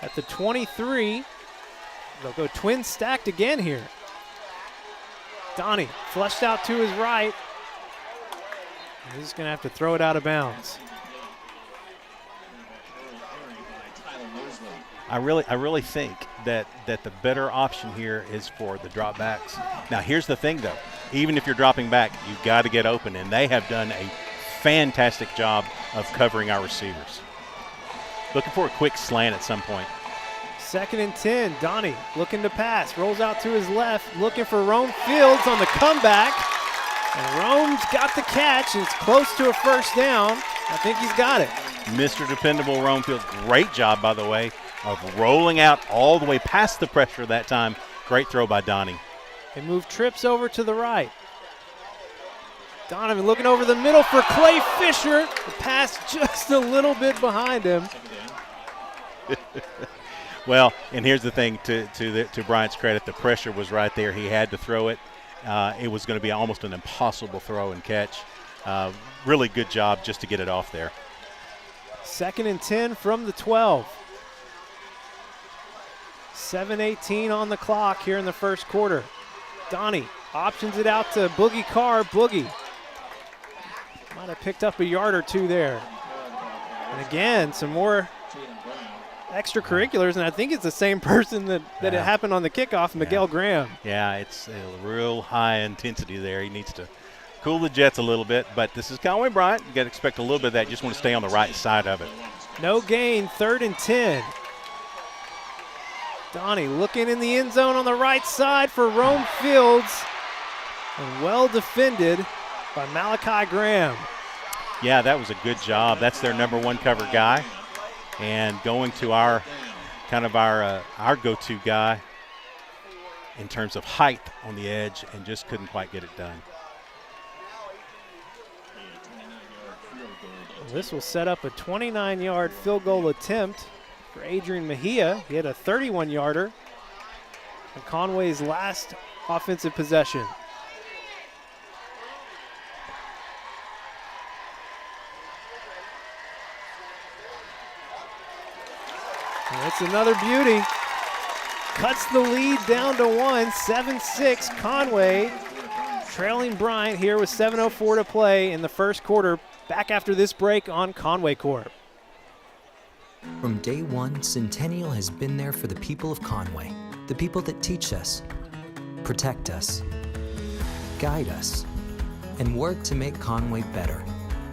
at the 23. They'll go twin stacked again here. Donnie flushed out to his right. He's going to have to throw it out of bounds. I really think that the better option here is for the drop backs. Now, here's the thing, though. Even if you're dropping back, you've got to get open, and they have done a fantastic job of covering our receivers. Looking for a quick slant at some point. 2nd and 10. Donnie looking to pass. Rolls out to his left, looking for Rome Fields on the comeback. And Rome's got the catch, and it's close to a first down. I think he's got it. Mr. Dependable Rome Fields. Great job, by the way, of rolling out all the way past the pressure that time. Great throw by Donnie. They move trips over to the right. Donovan looking over the middle for Clay Fisher. The pass just a little bit behind him. Well, and here's the thing, to Bryant's credit, the pressure was right there. He had to throw it. It was going to be almost an impossible throw and catch. Really good job just to get it off there. 2nd and 10 from the 12. 7:18 on the clock here in the first quarter. Donnie options it out to Boogie Carr. Boogie might have picked up a yard or two there. And again, some more extracurriculars, and I think it's the same person that it happened on the kickoff, Miguel Graham. Yeah, it's a real high intensity there. He needs to cool the jets a little bit, but this is Conway Bryant. You got to expect a little bit of that. You just want to stay on the right side of it. No gain, 3rd and 10. Donnie looking in the end zone on the right side for Rome Fields, and well defended by Malachi Graham. Yeah, that was a good job. That's their number 1 cover guy. And going to our go-to guy in terms of height on the edge, and just couldn't quite get it done. This will set up a 29-yard field goal attempt for Adrian Mejia. He had a 31-yarder on Conway's last offensive possession. And that's another beauty. Cuts the lead down to 1, 7-6. Conway trailing Bryant here with 7:04 to play in the first quarter. Back after this break on Conway Corp. From day one, Centennial has been there for the people of Conway, the people that teach us, protect us, guide us, and work to make Conway better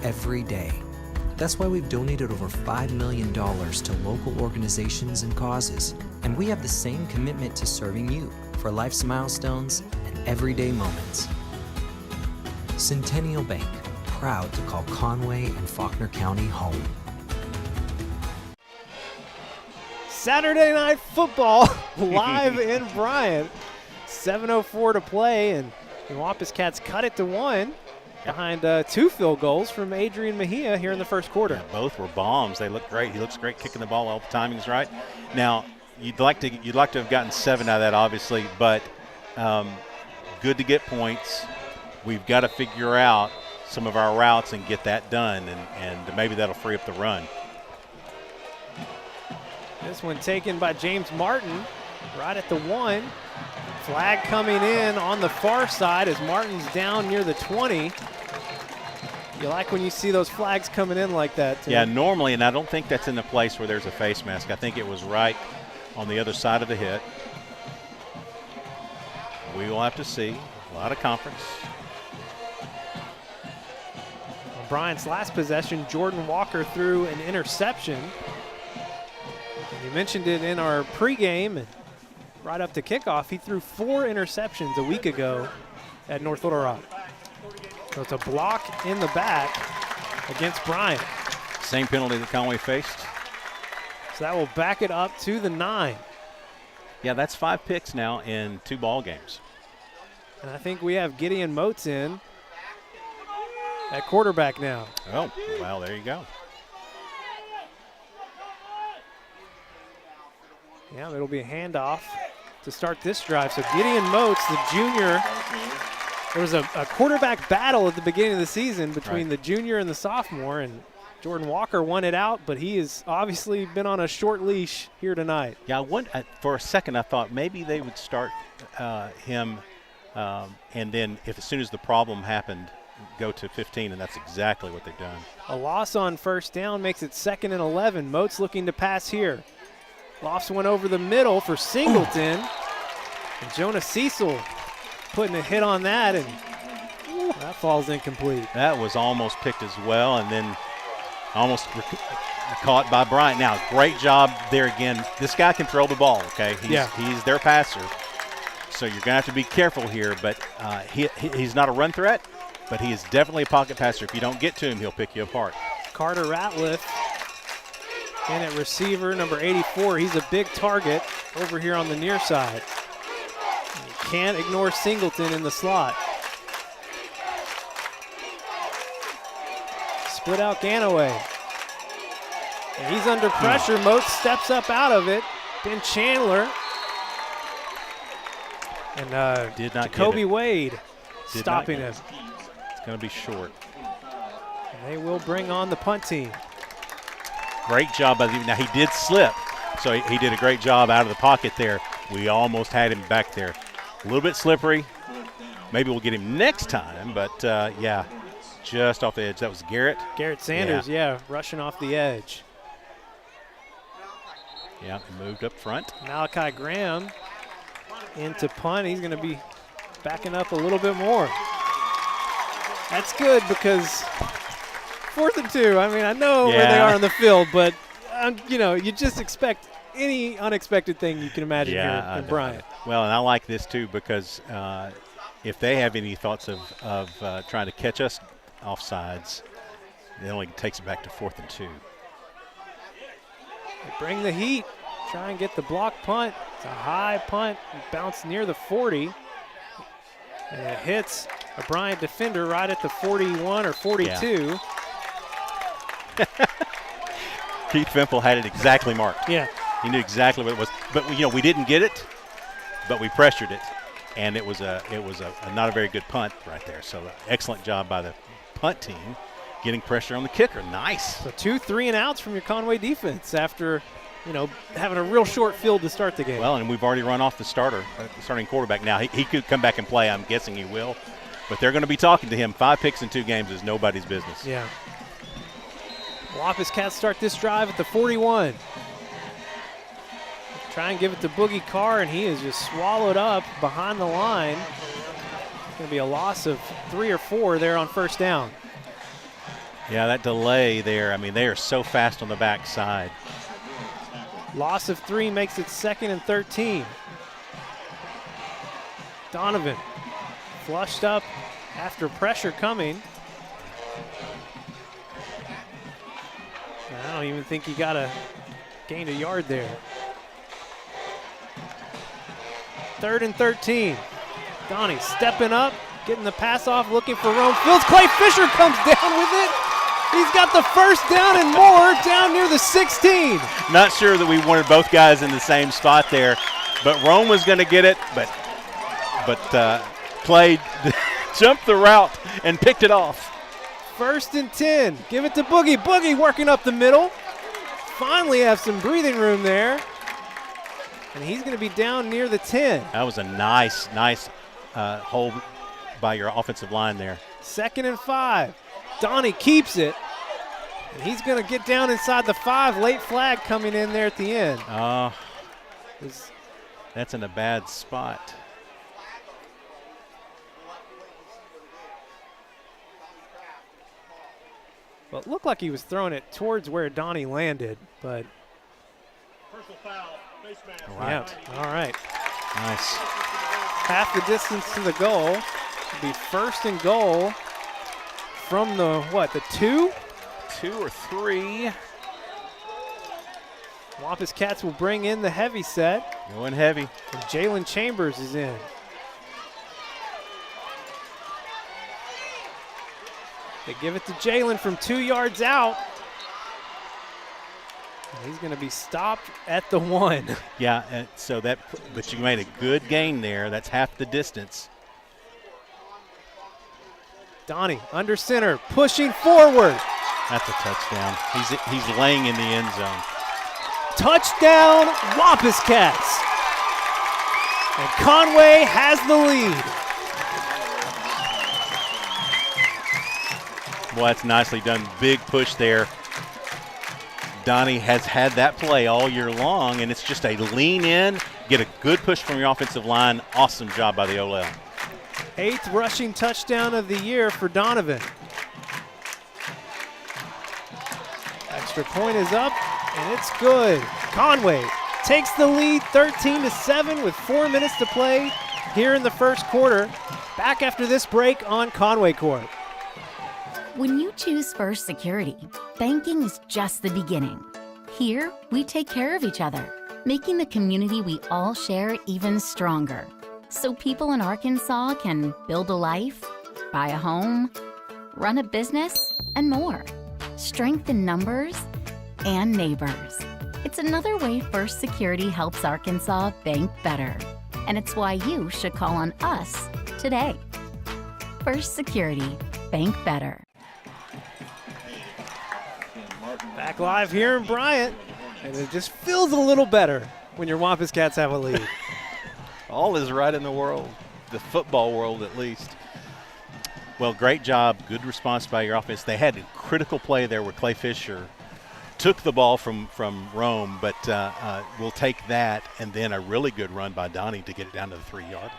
every day. That's why we've donated over $5 million to local organizations and causes, and we have the same commitment to serving you for life's milestones and everyday moments. Centennial Bank, proud to call Conway and Faulkner County home. Saturday Night Football live in Bryant. 7:04 to play, and the Wampus Cats cut it to 1 behind 2 field goals from Adrian Mejia here in the first quarter. Yeah, both were bombs. They look great. He looks great kicking the ball. All the timing's right. Now, you'd like to have gotten 7 out of that, obviously, but good to get points. We've got to figure out some of our routes and get that done, and maybe that'll free up the run. This one taken by James Martin right at the 1. Flag coming in on the far side as Martin's down near the 20. You like when you see those flags coming in like that, Tim? Yeah, normally, and I don't think that's in the place where there's a face mask. I think it was right on the other side of the hit. We will have to see. A lot of conference. On Bryant's last possession, Jordan Walker threw an interception. And you mentioned it in our pregame, and right up to kickoff, he threw 4 interceptions a week ago at North Little Rock. So it's a block in the back against Bryant. Same penalty that Conway faced. So that will back it up to the 9. Yeah, that's 5 picks now in 2 ball games. And I think we have Gideon Moats in at quarterback now. Oh, well, there you go. Yeah, it'll be a handoff to start this drive. So Gideon Moats, the junior, there was a quarterback battle at the beginning of the season between the junior and the sophomore, and Jordan Walker won it out, but he has obviously been on a short leash here tonight. Yeah, for a second I thought maybe they would start him and then as soon as the problem happened, go to 15, and that's exactly what they've done. A loss on first down makes it 2nd and 11. Moats looking to pass here. Lofts one over the middle for Singleton. And Jonah Cecil putting a hit on that, and that falls incomplete. That was almost picked as well, and then almost caught by Bryant. Now, great job there again. This guy can throw the ball, okay? He's their passer. So you're going to have to be careful here, but he's not a run threat, but he is definitely a pocket passer. If you don't get to him, he'll pick you apart. Carter Ratliff in at receiver, number 84. He's a big target over here on the near side. You can't ignore Singleton in the slot. Split out Ganaway. And he's under pressure. Moats steps up out of it. Ben Chandler. And did not Jacoby Wade stopping him. It's going to be short. And they will bring on the punt team. Great job by now he did slip, so he did a great job out of the pocket there. We almost had him back there. A little bit slippery. Maybe we'll get him next time, but yeah, just off the edge. That was Garrett. Garrett Sanders, yeah, rushing off the edge. Yeah, he moved up front. Malachi Graham into punt. He's going to be backing up a little bit more. That's good because 4th and 2. I mean, I know where they are on the field, but you know, you just expect any unexpected thing you can imagine here in Bryant. Well, and I like this too because if they have any thoughts of trying to catch us offsides, it only takes it back to 4th and 2. They bring the heat, try and get the block punt. It's a high punt, bounce near the 40, and it hits a Bryant defender right at the 41 or 42. Yeah. Keith Fimple had it exactly marked. Yeah. He knew exactly what it was. But, you know, we didn't get it, but we pressured it, and it was a not a very good punt right there. So excellent job by the punt team getting pressure on the kicker. Nice. So 2 3-and-outs from your Conway defense after, you know, having a real short field to start the game. Well, and we've already run off the starting quarterback. Now, he could come back and play. I'm guessing he will. But they're going to be talking to him. 5 picks in 2 games is nobody's business. Yeah. Wampus Cats start this drive at the 41. Try and give it to Boogie Carr, and he is just swallowed up behind the line. It's going to be a loss of 3 or 4 there on first down. Yeah, that delay there, I mean, they are so fast on the backside. Loss of 3 makes it 2nd and 13. Donovan flushed up after pressure coming. I don't even think he gained a yard there. 3rd and 13. Donnie stepping up, getting the pass off, looking for Rome Fields. Clay Fisher comes down with it. He's got the first down and more down near the 16. Not sure that we wanted both guys in the same spot there, but Rome was going to get it, but Clay jumped the route and picked it off. 1st and 10. Give it to Boogie. Boogie working up the middle. Finally have some breathing room there. And he's going to be down near the 10. That was a nice hold by your offensive line there. 2nd and 5. Donnie keeps it. And he's going to get down inside the 5. Late flag coming in there at the end. Oh, that's in a bad spot. Well, it looked like he was throwing it towards where Donnie landed, but. Personal foul, face mask. Yeah, all right. Nice. Half the distance to the goal. It'll be 1st and goal from the, the 2? 2 or 3. Wampus Cats will bring in the heavy set. Going heavy. And Jalen Chambers is in. They give it to Jalen from 2 yards out. And he's going to be stopped at the 1. Yeah, but you made a good gain there. That's half the distance. Donnie under center, pushing forward. That's a touchdown. He's laying in the end zone. Touchdown, Wampus Cats. And Conway has the lead. Well, that's nicely done. Big push there. Donnie has had that play all year long, and it's just a lean in, get a good push from your offensive line. Awesome job by the O-line. 8th rushing touchdown of the year for Donovan. Extra point is up, and it's good. Conway takes the lead 13-7 with 4 minutes to play here in the first quarter. Back after this break on Conway Corp. When you choose First Security, banking is just the beginning. Here, we take care of each other, making the community we all share even stronger. So people in Arkansas can build a life, buy a home, run a business, and more. Strength in numbers and neighbors. It's another way First Security helps Arkansas bank better. And it's why you should call on us today. First Security, bank better. Back live here in Bryant, and it just feels a little better when your Wampus Cats have a lead. All is right in the world, the football world at least. Well, great job, good response by your offense. They had a critical play there where Clay Fisher took the ball from Rome, but we'll take that, and then a really good run by Donnie to get it down to the 3-yard.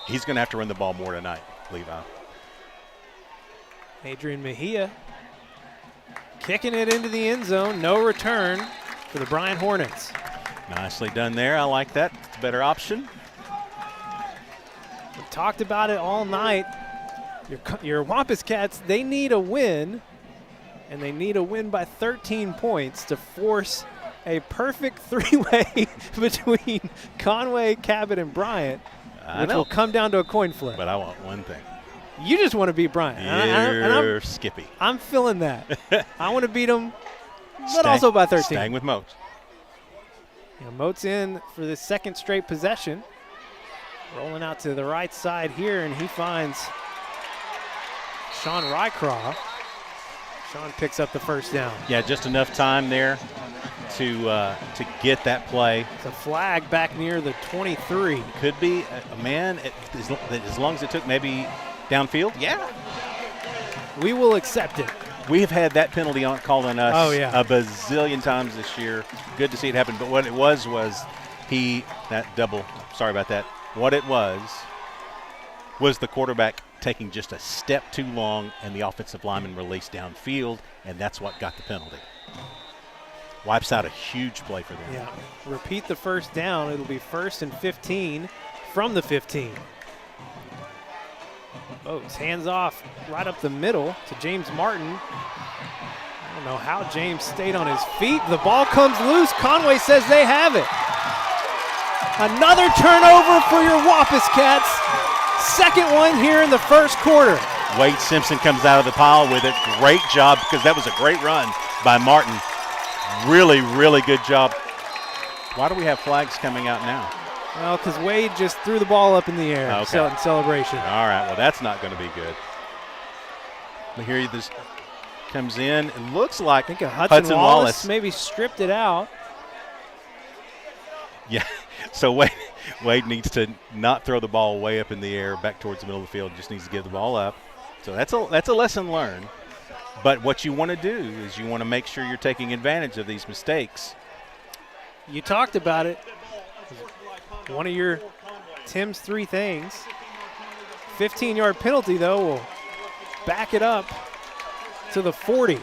He's going to have to run the ball more tonight, Levi. Adrian Mejia kicking it into the end zone. No return for the Bryant Hornets. Nicely done there. I like that. It's a better option. We talked about it all night. Your Wampus Cats, they need a win, and they need a win by 13 points to force a perfect three-way between Conway, Cabot, and Bryant, which will come down to a coin flip. But I want one thing. You just want to beat Bryant. You're Skippy. I'm feeling that. I want to beat him, but also by 13. Staying with Moat. Moat's in for the second straight possession. Rolling out to the right side here, and he finds Sean Rycraw. Sean picks up the first down. Yeah, just enough time there to get that play. It's a flag back near the 23. Could be a man, as long as it took maybe downfield. Yeah. We will accept it. We have had that penalty called on us a bazillion times this year. Good to see it happen. But what it was sorry about that. What it was the quarterback taking just a step too long and the offensive lineman released downfield, and that's what got the penalty. Wipes out a huge play for them. Yeah. Repeat the first down. It'll be 1st and 15 from the 15. Oates hands off right up the middle to James Martin. I don't know how James stayed on his feet. The ball comes loose. Conway says they have it. Another turnover for your Wampus Cats. Second one here in the first quarter. Wade Simpson comes out of the pile with it. Great job, because that was a great run by Martin. Really, really good job. Why do we have flags coming out now? Well, because Wade just threw the ball up in the air in celebration. All right, well, that's not going to be good. But here this comes in. It looks like Hudson Wallace maybe stripped it out. Yeah, so Wade needs to not throw the ball way up in the air back towards the middle of the field. Just needs to give the ball up. So that's a lesson learned. But what you want to do is you want to make sure you're taking advantage of these mistakes. You talked about it. One of Tim's 3 things. 15-yard penalty, though, will back it up to the 40.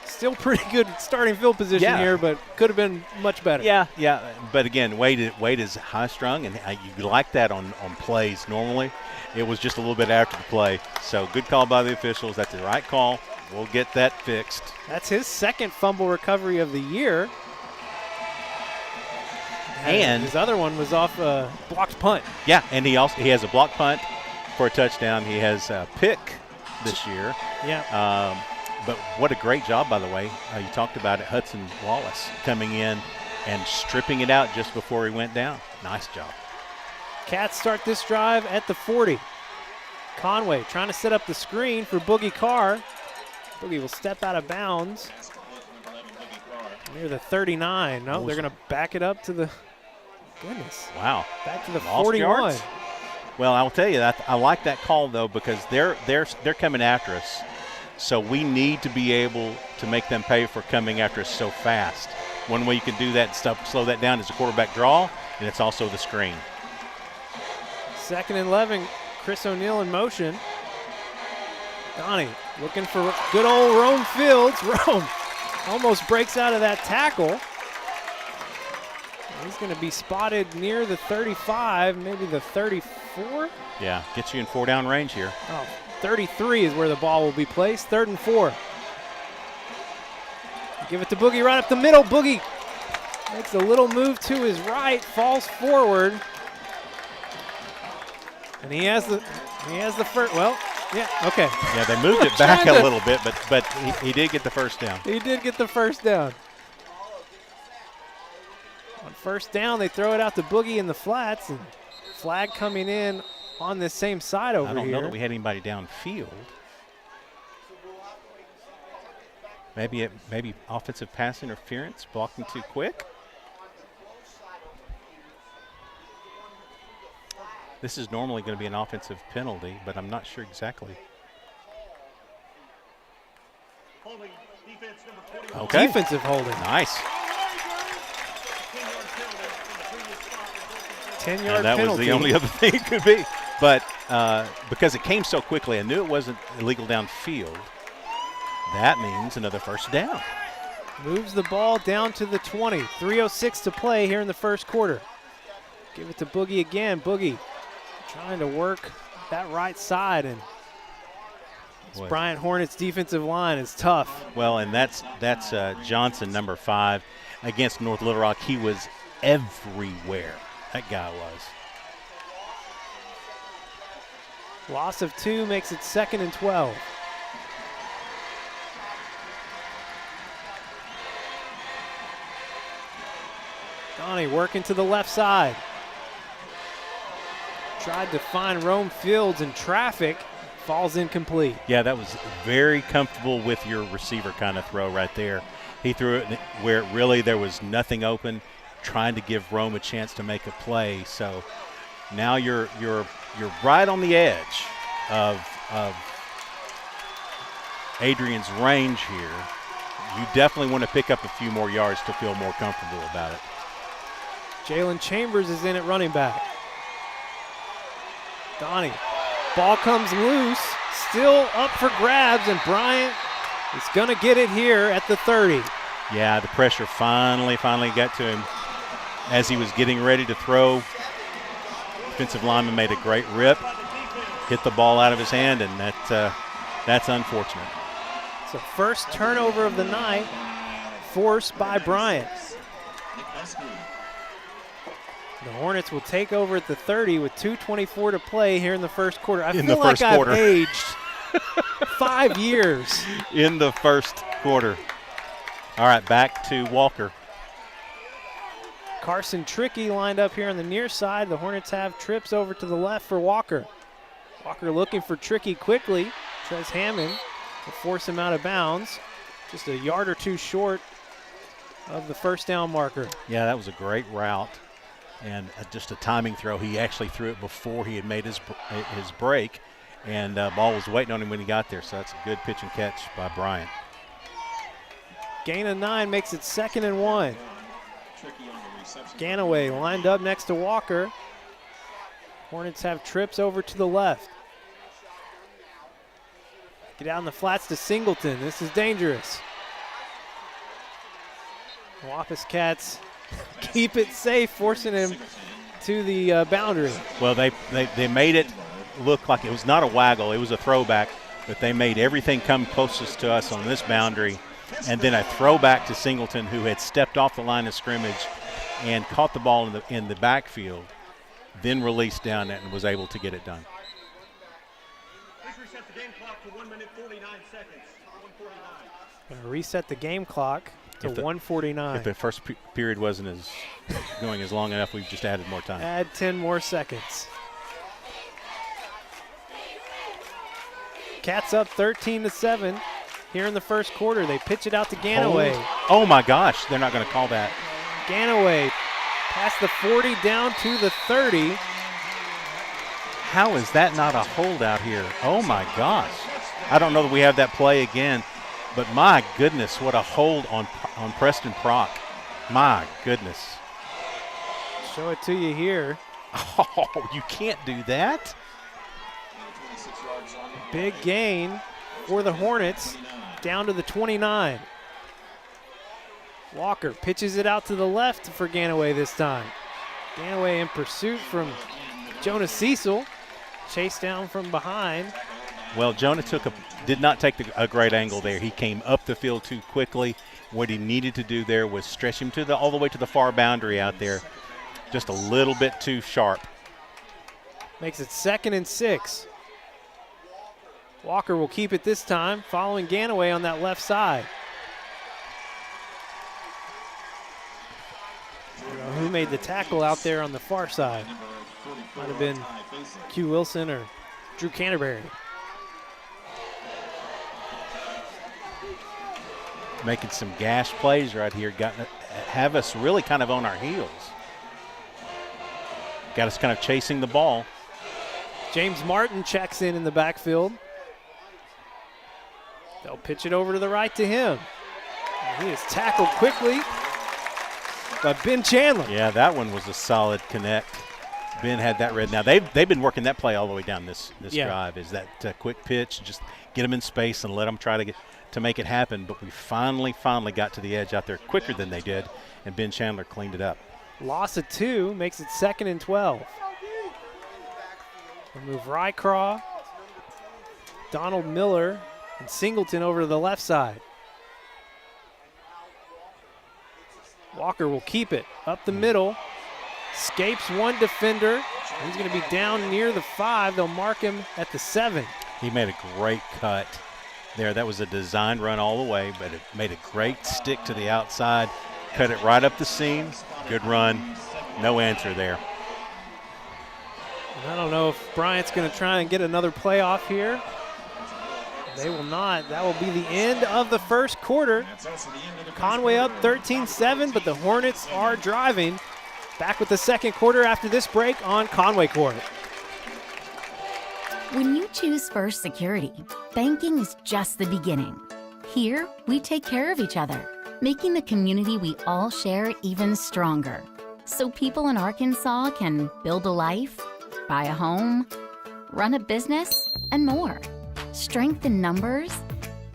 Still pretty good starting field position here, but could have been much better. Yeah. But again, Wade is high-strung, and you like that on plays normally. It was just a little bit after the play. So good call by the officials. That's the right call. We'll get that fixed. That's his second fumble recovery of the year. And his other one was off a blocked punt. Yeah, and he has a blocked punt for a touchdown. He has a pick this year. Yeah. But what a great job, by the way. You talked about it, Hudson Wallace coming in and stripping it out just before he went down. Nice job. Cats start this drive at the 40. Conway trying to set up the screen for Boogie Carr. Boogie will step out of bounds near the 39. No, they're going to back it up to the – goodness. Wow. Back to the Lost 41. yards. Well, I will tell you that I like that call though, because they're coming after us, so we need to be able to make them pay for coming after us so fast. One way you can do that and slow that down is a quarterback draw, and it's also the screen. 2nd and 11, Chris O'Neill in motion. Donnie looking for good old Rome Fields. Rome almost breaks out of that tackle. He's going to be spotted near the 35, maybe the 34. Yeah, gets you in 4-down range here. 33 is where the ball will be placed. 3rd and 4. Give it to Boogie right up the middle. Boogie makes a little move to his right, falls forward. And he has the first, well, yeah, okay. Yeah, they moved it back a little bit, but he did get the first down. He did get the first down. On 1st down, they throw it out to Boogie in the flats, and flag coming in on this same side over here. I don't know that we had anybody downfield. Maybe offensive pass interference, blocking too quick. This is normally going to be an offensive penalty, but I'm not sure exactly. Okay. Defensive holding. Nice. 10-yard and that penalty. Was the only other thing it could be. But because it came so quickly, I knew it wasn't illegal downfield. That means another first down. Moves the ball down to the 20. 3:06 to play here in the first quarter. Give it to Boogie again. Boogie trying to work that right side, and this Bryant Hornets defensive line is tough. Well, and that's Johnson, number 5, against North Little Rock. He was everywhere. That guy was. Loss of 2 makes it 2nd and 12. Donnie working to the left side. Tried to find Rome Fields in traffic. Falls incomplete. Yeah, that was very comfortable with your receiver kind of throw right there. He threw it where really there was nothing open, trying to give Rome a chance to make a play. So now you're right on the edge of Adrian's range here. You definitely want to pick up a few more yards to feel more comfortable about it. Jalen Chambers is in at running back. Donnie, ball comes loose, still up for grabs, and Bryant is going to get it here at the 30. Yeah, the pressure finally got to him as he was getting ready to throw. Defensive lineman made a great rip, hit the ball out of his hand, and that's unfortunate. It's the first turnover of the night forced by Bryant. The Hornets will take over at the 30 with 2:24 to play here in the first quarter. I feel like I've aged 5 years. In the first quarter. All right, back to Walker. Carson Trickey lined up here on the near side. The Hornets have trips over to the left for Walker. Walker looking for Trickey quickly. Trez Hammond to force him out of bounds. Just a yard or two short of the first down marker. Yeah, that was a great route. And just a timing throw. He actually threw it before he had made his break, and ball was waiting on him when he got there. So that's a good pitch and catch by Bryant. Gain of 9 makes it 2nd and 1. Ganaway lined up next to Walker. Hornets have trips over to the left. Get out in the flats to Singleton. This is dangerous. Wampus Cats keep it safe, forcing him to the boundary. Well, they made it look like it was not a waggle, it was a throwback, but they made everything come closest to us on this boundary, and then a throwback to Singleton, who had stepped off the line of scrimmage and caught the ball in the backfield, then released down and was able to get it done. Please reset the game clock to 1 minute 49 seconds. 1:49. Gonna reset the game clock to 1:49. If the first period wasn't going as long enough, we've just added more time. Add 10 more seconds. Cats up 13-7 here in the first quarter. They pitch it out to Ganaway. Oh my gosh, they're not going to call that. Ganaway past the 40 down to the 30. How is that not a holdout here? Oh, my gosh. I don't know that we have that play again, but my goodness, what a hold on Preston Prock. My goodness. Show it to you here. Oh, you can't do that. Big gain for the Hornets, down to the 29. Walker pitches it out to the left for Ganaway this time. Ganaway in pursuit from Jonas Cecil, chased down from behind. Well, Jonah did not take a great angle there. He came up the field too quickly. What he needed to do there was stretch him all the way to the far boundary out there. Just a little bit too sharp. Makes it 2nd and 6. Walker will keep it this time, following Ganaway on that left side. Who made the tackle out there on the far side? Might have been Q Wilson or Drew Canterbury. Making some gash plays right here. Have us really kind of on our heels. Got us kind of chasing the ball. James Martin checks in the backfield. They'll pitch it over to the right to him. He is tackled quickly by Ben Chandler. Yeah, that one was a solid connect. Ben had that read. Now, they've been working that play all the way down this drive. Is that quick pitch, just get them in space and let them try to make it happen. But we finally got to the edge out there quicker than they did, and Ben Chandler cleaned it up. Loss of 2 makes it 2nd and 12. We'll move Rycraw, Donald Miller, and Singleton over to the left side. Walker will keep it up the middle. Escapes one defender. He's going to be down near the 5. They'll mark him at the 7. He made a great cut there. That was a designed run all the way, but it made a great stick to the outside. Cut it right up the seam. Good run. No answer there. I don't know if Bryant's going to try and get another playoff here. They will not. That will be the end of the first quarter. Conway up 13-7, but the Hornets are driving. Back with the second quarter after this break on Conway Corp. When you choose First Security, banking is just the beginning. Here, we take care of each other, making the community we all share even stronger. So people in Arkansas can build a life, buy a home, run a business, and more. Strength in numbers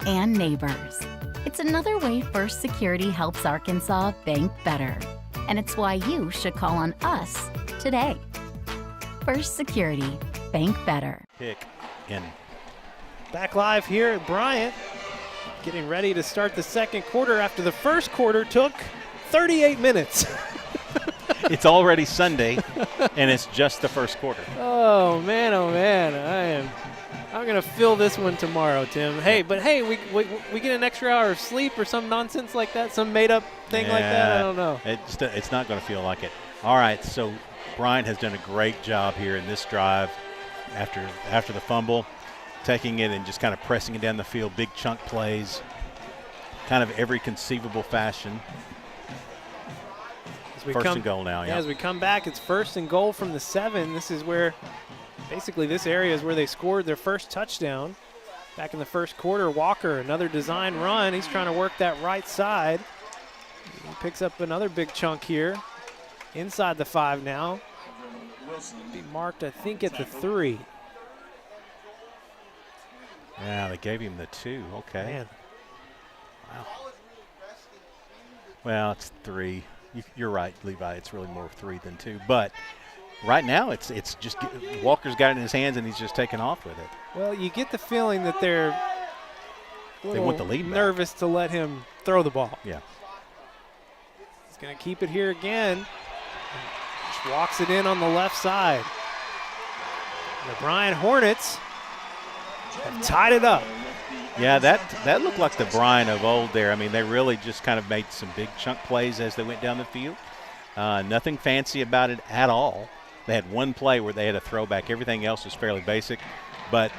and neighbors. It's another way First Security helps Arkansas bank better. And it's why you should call on us today. First Security, bank better. Pick in. Back live here at Bryant, getting ready to start the second quarter after the first quarter took 38 minutes. It's already Sunday, and it's just the first quarter. Oh man, I'm gonna fill this one tomorrow, Tim. Hey, we get an extra hour of sleep or some nonsense like that, some made-up thing like that. I don't know. It's not going to feel like it. All right, so Bryant has done a great job here in this drive after the fumble, taking it and just kind of pressing it down the field, big chunk plays, kind of every conceivable fashion. First and goal now. Yeah, as we come back, it's 1st and goal from the 7. This is where, basically this area is where they scored their first touchdown. Back in the first quarter, Walker, another design run. He's trying to work that right side. He picks up another big chunk here. Inside the 5 now. Be marked, I think, at the 3. Yeah, they gave him the 2. Okay. Man. Wow. Well, it's 3. You're right, Levi. It's really more 3 than 2. But right now, it's just Walker's got it in his hands and he's just taking off with it. Well, you get the feeling that they're they want the lead nervous to let him throw the ball. Yeah. He's going to keep it here again. Just walks it in on the left side. The Bryant Hornets have tied it up. Yeah, that looked like the Bryant of old there. I mean, they really just kind of made some big chunk plays as they went down the field. Nothing fancy about it at all. They had one play where they had a throwback. Everything else was fairly basic. But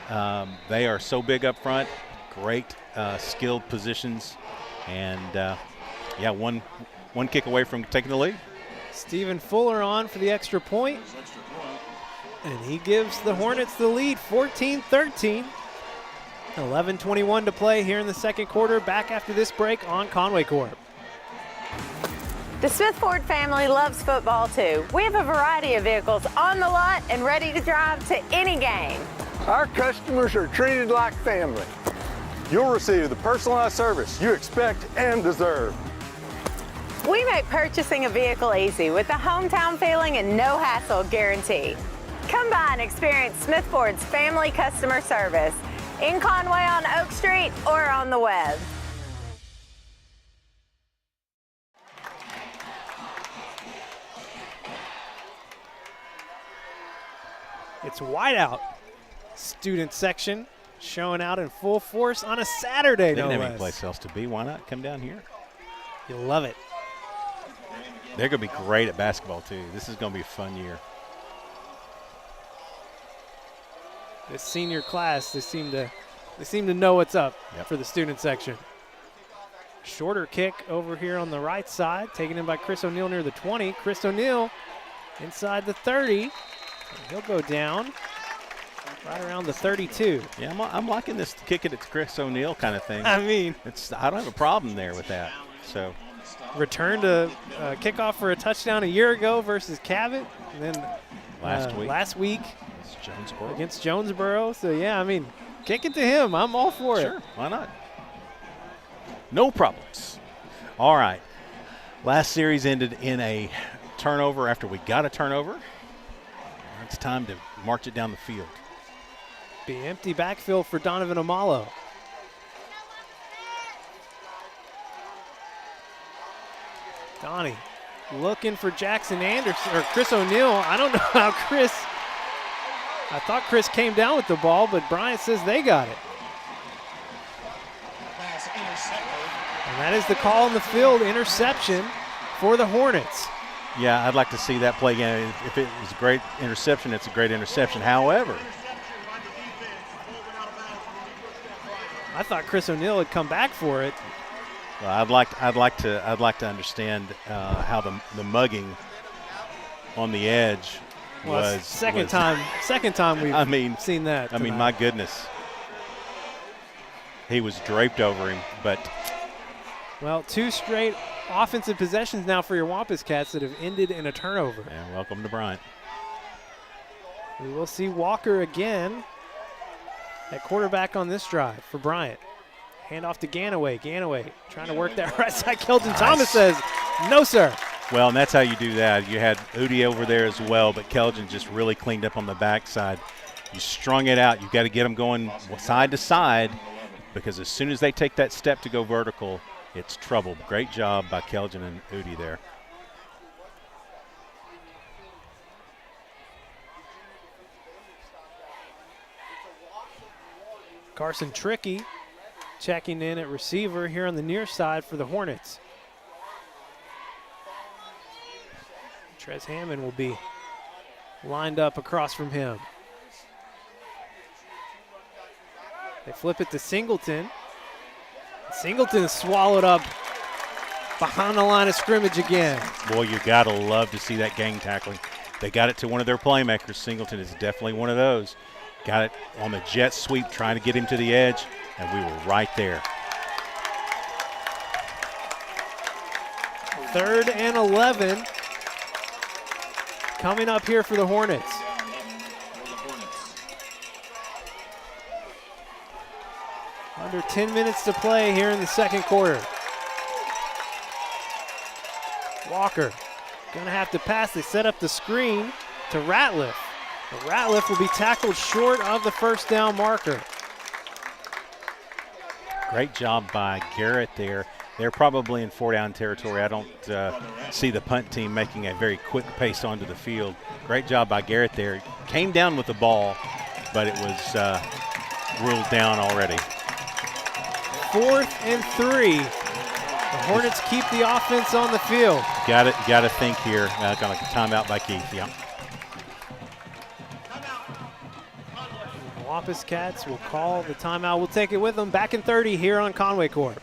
they are so big up front, great skilled positions. And, one kick away from taking the lead. Stephen Fuller on for the extra point. And he gives the Hornets the lead, 14-13. 11:21 to play here in the second quarter. Back after this break on Conway Corp. The Smith Ford family loves football too. We have a variety of vehicles on the lot and ready to drive to any game. Our customers are treated like family. You'll receive the personalized service you expect and deserve. We make purchasing a vehicle easy with a hometown feeling and no hassle guarantee. Come by and experience Smith Ford's family customer service in Conway on Oak Street or on the web. It's whiteout. Student section showing out in full force on a Saturday, They no didn't have less. any place else to be. Why not come down here? You'll love it. They're going to be great at basketball, too. This is going to be a fun year. This senior class, they seem to know what's up for the student section. Shorter kick over here on the right side, taken in by Chris O'Neal near the 20. Chris O'Neal inside the 30. He'll go down right around the 32. Yeah, I'm liking this kick it at Chris O'Neal kind of thing. I mean, I don't have a problem there with that. So, return to kickoff for a touchdown a year ago versus Cabot, and then last week against Jonesboro. So yeah, I mean, kick it to him. I'm all for it. Sure, why not? No problems. All right. Last series ended in a turnover after we got a turnover. It's time to march it down the field. Be empty backfield for Donovan Amalo. Donnie looking for Jackson Anderson or Chris O'Neal. I don't know how I thought Chris came down with the ball, but Bryant says they got it. And that is the call on the field, interception for the Hornets. Yeah, I'd like to see that play again. If it was a great interception, it's a great interception. However, I thought Chris O'Neal had come back for it. well, I'd like to understand how the mugging on the edge was. Second time we've seen that. I mean, my goodness, he was draped over him, but. Well, 2 straight offensive possessions now for your Wampus Cats that have ended in a turnover. Yeah, welcome to Bryant. We will see Walker again at quarterback on this drive for Bryant. Hand off to Ganaway. Ganaway trying to work that right side. Kelton Thomas says, no, sir. Well, and that's how you do that. You had Udi over there as well, but Kelton just really cleaned up on the backside. You strung it out. You've got to get them going side to side because as soon as they take that step to go vertical, it's trouble. Great job by Kelton and Udi there. Carson Trickey checking in at receiver here on the near side for the Hornets. Trez Hammond will be lined up across from him. They flip it to Singleton. Singleton swallowed up behind the line of scrimmage again. Boy, you got to love to see that gang tackling. They got it to one of their playmakers. Singleton is definitely one of those. Got it on the jet sweep, trying to get him to the edge, and we were right there. 3rd and 11 coming up here for the Hornets. Under 10 minutes to play here in the second quarter. Walker gonna have to pass. They set up the screen to Ratliff. But Ratliff will be tackled short of the first down marker. Great job by Garrett there. They're probably in 4-down territory. I don't see the punt team making a very quick pace onto the field. Great job by Garrett there. Came down with the ball, but it was ruled down already. 4th and 3. The Hornets keep the offense on the field. Got to think here. Got a timeout by Keith. Yeah. Wampus Cats will call the timeout. We'll take it with them. Back in 30 here on Conway Corp.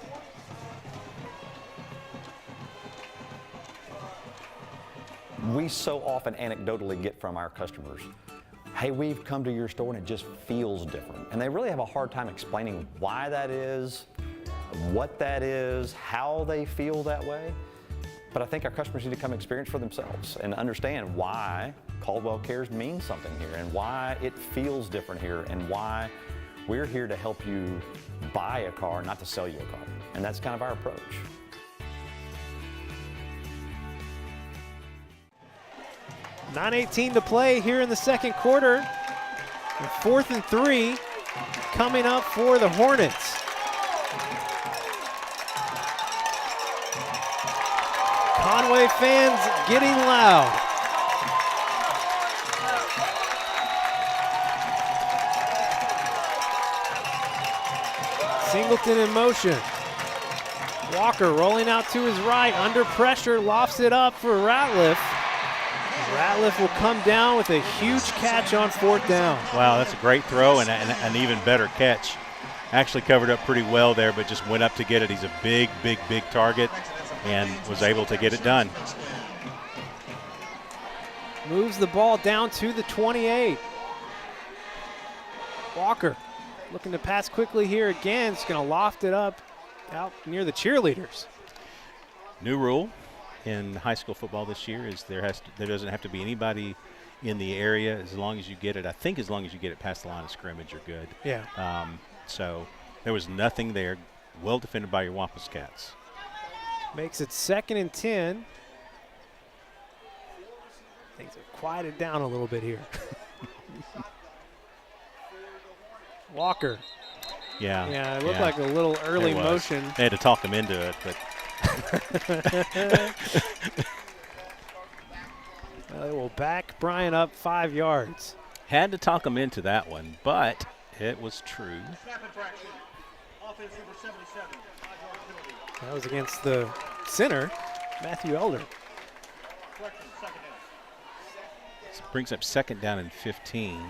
We so often anecdotally get from our customers hey, we've come to your store and it just feels different. And they really have a hard time explaining why that is, what that is, how they feel that way. But I think our customers need to come experience for themselves and understand why Caldwell Cares means something here and why it feels different here and why we're here to help you buy a car, not to sell you a car. And that's kind of our approach. .9:18 to play here in the second quarter. And 4th and 3 coming up for the Hornets. Conway fans getting loud. Singleton in motion. Walker rolling out to his right, under pressure, lofts it up for Ratliff. Ratliff will come down with a huge catch on 4th down. Wow, that's a great throw and an even better catch. Actually covered up pretty well there, but just went up to get it. He's a big, big, big target and was able to get it done. Moves the ball down to the 28. Walker looking to pass quickly here again. It's going to loft it up out near the cheerleaders. New rule in high school football this year is there doesn't have to be anybody in the area as long as you get it. I think as long as you get it past the line of scrimmage, you're good. Yeah. So there was nothing there. Well defended by your Wampus Cats. Makes it 2nd and 10. Things have quieted down a little bit here. Walker. Yeah. Yeah, it looked like a little early motion. They had to talk him into it, but. Well, they will back Bryant up 5 yards. Had to talk him into that one, but it was true. That was against the center, Matthew Elder. This brings up 2nd down and 15.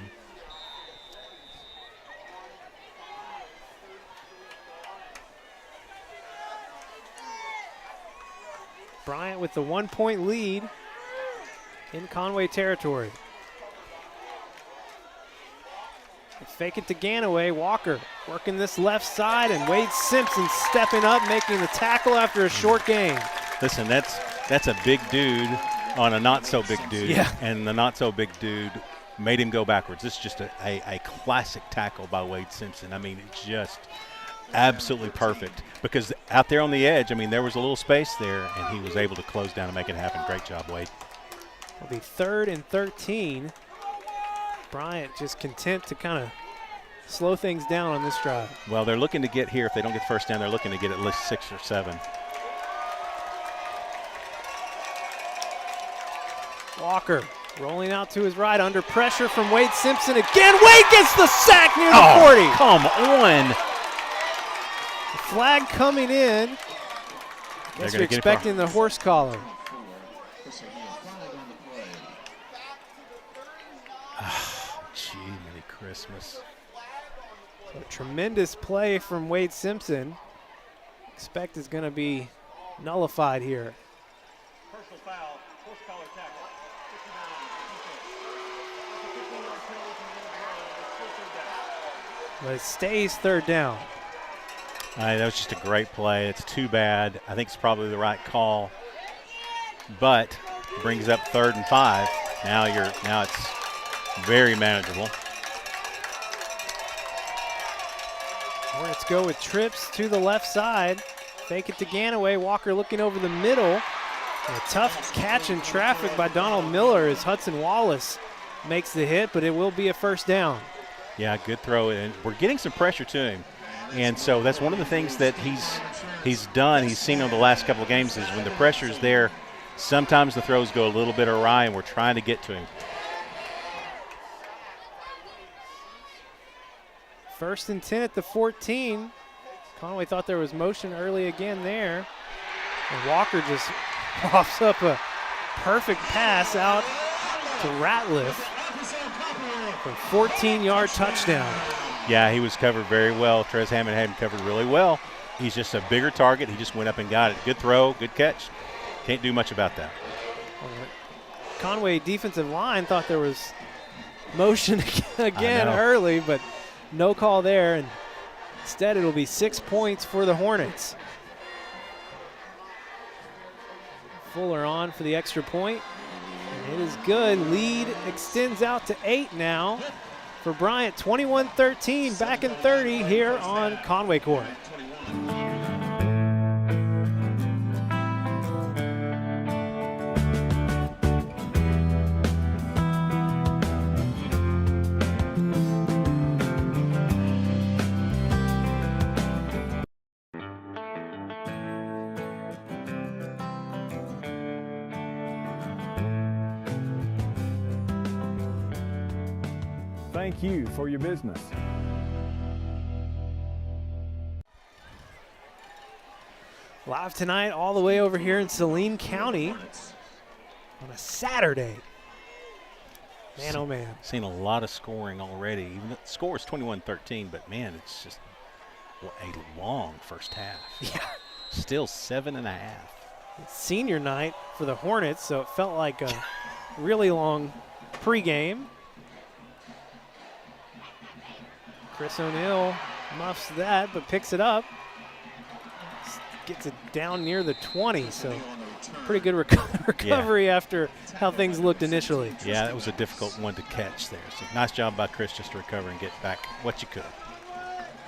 Bryant with the 1-point lead in Conway territory. They fake it to Ganaway. Walker working this left side, and Wade Simpson stepping up, making the tackle after a short gain. Listen, that's a big dude on a not so big dude, and the not so big dude made him go backwards. This is just a classic tackle by Wade Simpson. I mean, it's just absolutely perfect because out there on the edge, I mean, there was a little space there, and he was able to close down and make it happen. Great job, Wade. It'll be 3rd and 13. Bryant just content to kind of slow things down on this drive. Well, they're looking to get here. If they don't get first down, they're looking to get at least 6 or 7. Walker rolling out to his right, under pressure from Wade Simpson again. Wade gets the sack near the 40. Come on. The flag coming in. Guess you're expecting the horse collar. Gee, Merry Christmas. So a tremendous play from Wade Simpson. Expect is going to be nullified here. Personal foul, horse collar tackle. 59, But it stays 3rd down. That was just a great play. It's too bad. I think it's probably the right call, but it brings up 3rd and 5. Now it's very manageable. Hornets go with trips to the left side. Fake it to Ganaway. Walker looking over the middle. And a tough catch in traffic by Donald Miller as Hudson Wallace makes the hit, but it will be a 1st down. Yeah, good throw. And we're getting some pressure to him. And so that's one of the things that he's done, he's seen over the last couple of games, is when the pressure's there, sometimes the throws go a little bit awry, and we're trying to get to him. 1st and 10 at the 14. Conway thought there was motion early again there. And Walker just pops up a perfect pass out to Ratliff for a 14-yard touchdown. Yeah, he was covered very well. Trez Hammond had him covered really well. He's just a bigger target. He just went up and got it. Good throw, good catch. Can't do much about that. Conway defensive line thought there was motion again early, but no call there. And instead, it'll be 6 points for the Hornets. Fuller on for the extra point. And it is good. Lead extends out to 8 now for Bryant. 21-13, back in 30 here on Conway Corp. Thank you for your business. Live tonight all the way over here in Saline County on a Saturday. Man, oh man. Seen a lot of scoring already. Even the score is 21-13, but man, it's just a long first half. Yeah. Still 7.5. It's senior night for the Hornets, so it felt like a really long pregame. Chris O'Neill muffs that, but picks it up. Gets it down near the 20, so pretty good recovery after how things looked initially. Yeah, that was a difficult one to catch there. So nice job by Chris just to recover and get back what you could.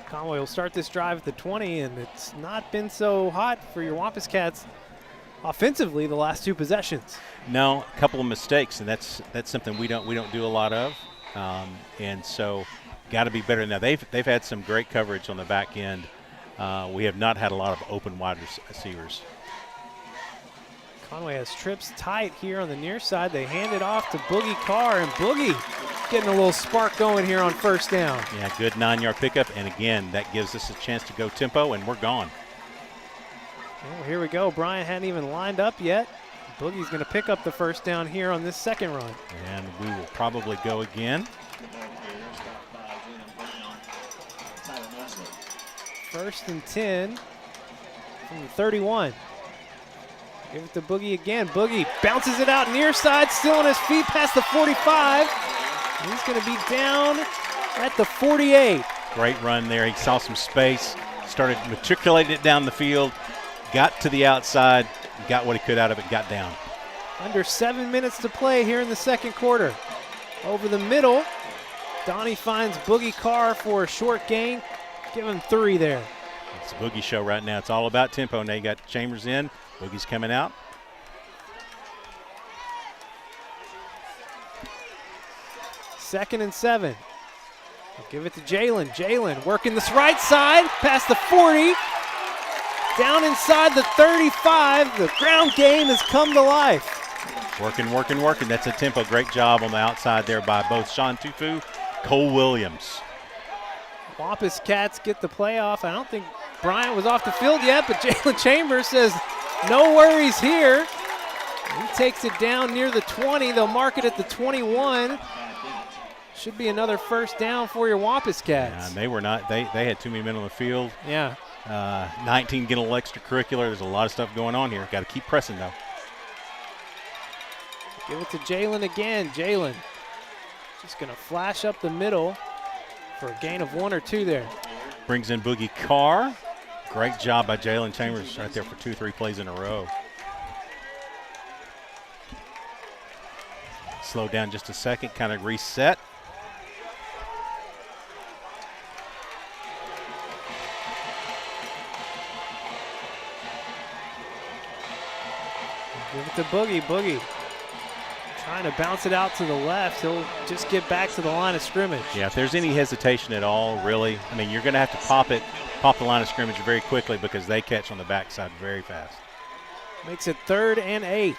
Conway will start this drive at the 20, and it's not been so hot for your Wampus Cats offensively the last 2 possessions. No, a couple of mistakes, and that's something we don't do a lot of, and so got to be better. Now they've had some great coverage on the back end. We have not had a lot of open wide receivers. Conway has trips tight here on the near side. They hand it off to Boogie Carr, and Boogie getting a little spark going here on first down. Yeah, good 9-yard pickup, and again, that gives us a chance to go tempo, and we're gone. Well, here we go. Bryant hadn't even lined up yet. Boogie's going to pick up the first down here on this second run. And we will probably go again. First and 10 from the 31. Give it to Boogie again. Boogie bounces it out near side, still on his feet past the 45. He's going to be down at the 48. Great run there. He saw some space, started matriculating it down the field, got to the outside, got what he could out of it, got down. Under 7 minutes to play here in the second quarter. Over the middle, Donnie finds Boogie Carr for a short gain. Give him 3 there. It's a Boogie show right now. It's all about tempo. Now you got Chambers in. Boogie's coming out. Second and 7. We'll give it to Jalen. Jalen working this right side past the 40. Down inside the 35. The ground game has come to life. Working, working, working. That's a tempo. Great job on the outside there by both Sean Tufu, Cole Williams. Wampus Cats get the playoff. I don't think Bryant was off the field yet, but Jalen Chambers says no worries here. He takes it down near the 20. They'll mark it at the 21. Should be another first down for your Wampus Cats. Yeah, and they were not. They had too many men on the field. Yeah. 19 get a little extracurricular. There's a lot of stuff going on here. Got to keep pressing though. Give it to Jalen again. Jalen just going to flash up the middle for a gain of 1 or 2 there. Brings in Boogie Carr. Great job by Jalen Chambers right there for 2-3 plays in a row. Slow down just a second, kind of reset. Give it to Boogie. Boogie trying to bounce it out to the left. He'll just get back to the line of scrimmage. Yeah, if there's any hesitation at all, really, I mean, you're going to have to pop the line of scrimmage very quickly because they catch on the backside very fast. Makes it 3rd and 8.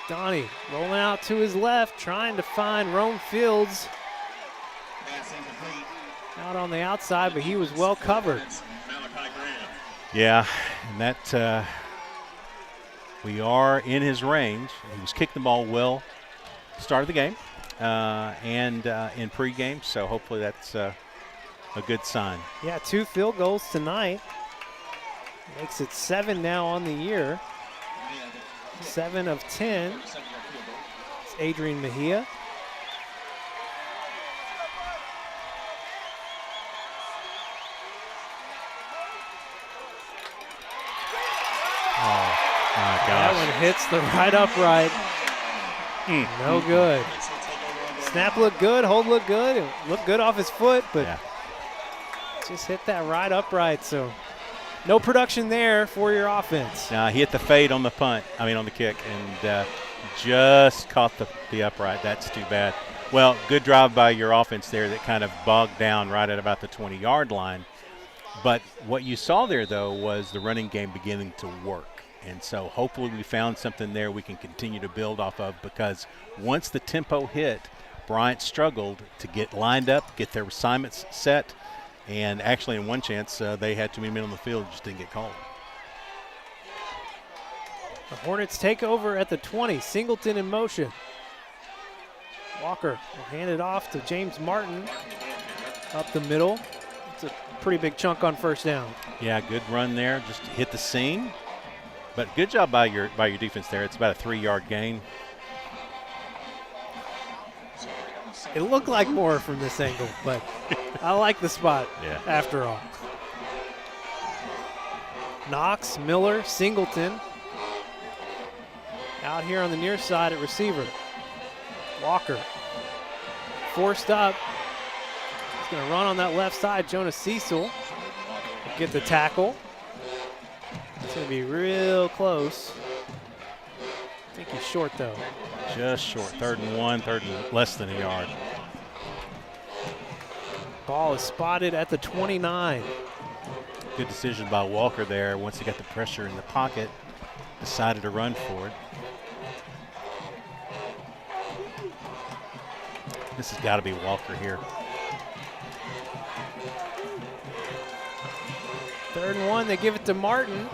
Donnie rolling out to his left, trying to find Rome Fields out on the outside, but he was well covered. Yeah, and that we are in his range. He was kicking the ball well start of the game and in pregame, so hopefully that's a good sign. Yeah, 2 field goals tonight. Makes it 7 now on the year. 7 of 10. It's Adrian Mejia. hits the right upright. No good. Snap looked good, hold looked good. It looked good off his foot, but just hit that right upright. So no production there for your offense. Now he hit the fade on the on the kick, and just caught the upright. That's too bad. Well, good drive by your offense there that kind of bogged down right at about the 20-yard line. But what you saw there, though, was the running game beginning to work. And so hopefully we found something there we can continue to build off of, because once the tempo hit, Bryant struggled to get lined up, get their assignments set, and actually in one chance they had too many men on the field, just didn't get called. The Hornets take over at the 20. Singleton in motion. Walker will hand it off to James Martin up the middle. It's a pretty big chunk on first down. Yeah, good run there. Just hit the seam. But good job by your defense there. It's about a 3-yard gain. It looked like more from this angle, but I like the spot after all. Knox, Miller, Singleton. Out here on the near side at receiver. Walker forced up. He's going to run on that left side. Jonas Cecil will get the tackle. It's going to be real close. I think he's short, though. Just short. 3rd and 1, less than a yard. Ball is spotted at the 29. Good decision by Walker there. Once he got the pressure in the pocket, decided to run for it. This has got to be Walker here. 3rd and 1, they give it to Martin.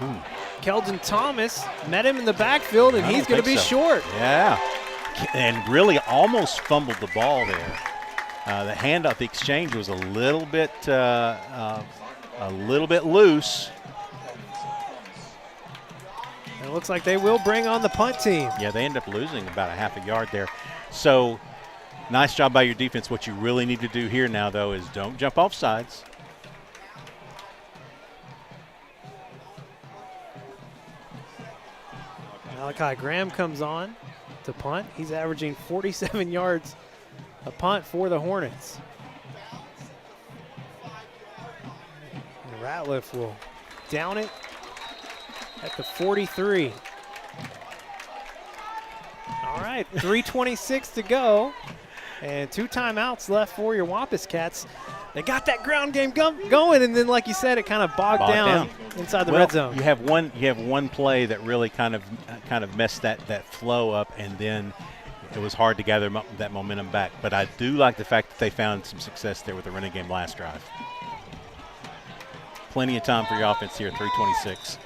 Keldon Thomas met him in the backfield, and he's going to be short. Yeah, and really almost fumbled the ball there. The handoff, the exchange was a little bit loose. And it looks like they will bring on the punt team. Yeah, they end up losing about a half a yard there. So nice job by your defense. What you really need to do here now, though, is don't jump off sides. Malachi Graham comes on to punt. He's averaging 47 yards a punt for the Hornets. And Ratliff will down it at the 43. All right, 3:26 to go, and 2 timeouts left for your Wampus Cats. They got that ground game going, and then, like you said, it kind of bogged down inside the red zone. You have one play that really kind of messed that flow up, and then it was hard to gather that momentum back. But I do like the fact that they found some success there with the running game last drive. Plenty of time for your offense here, 3:26.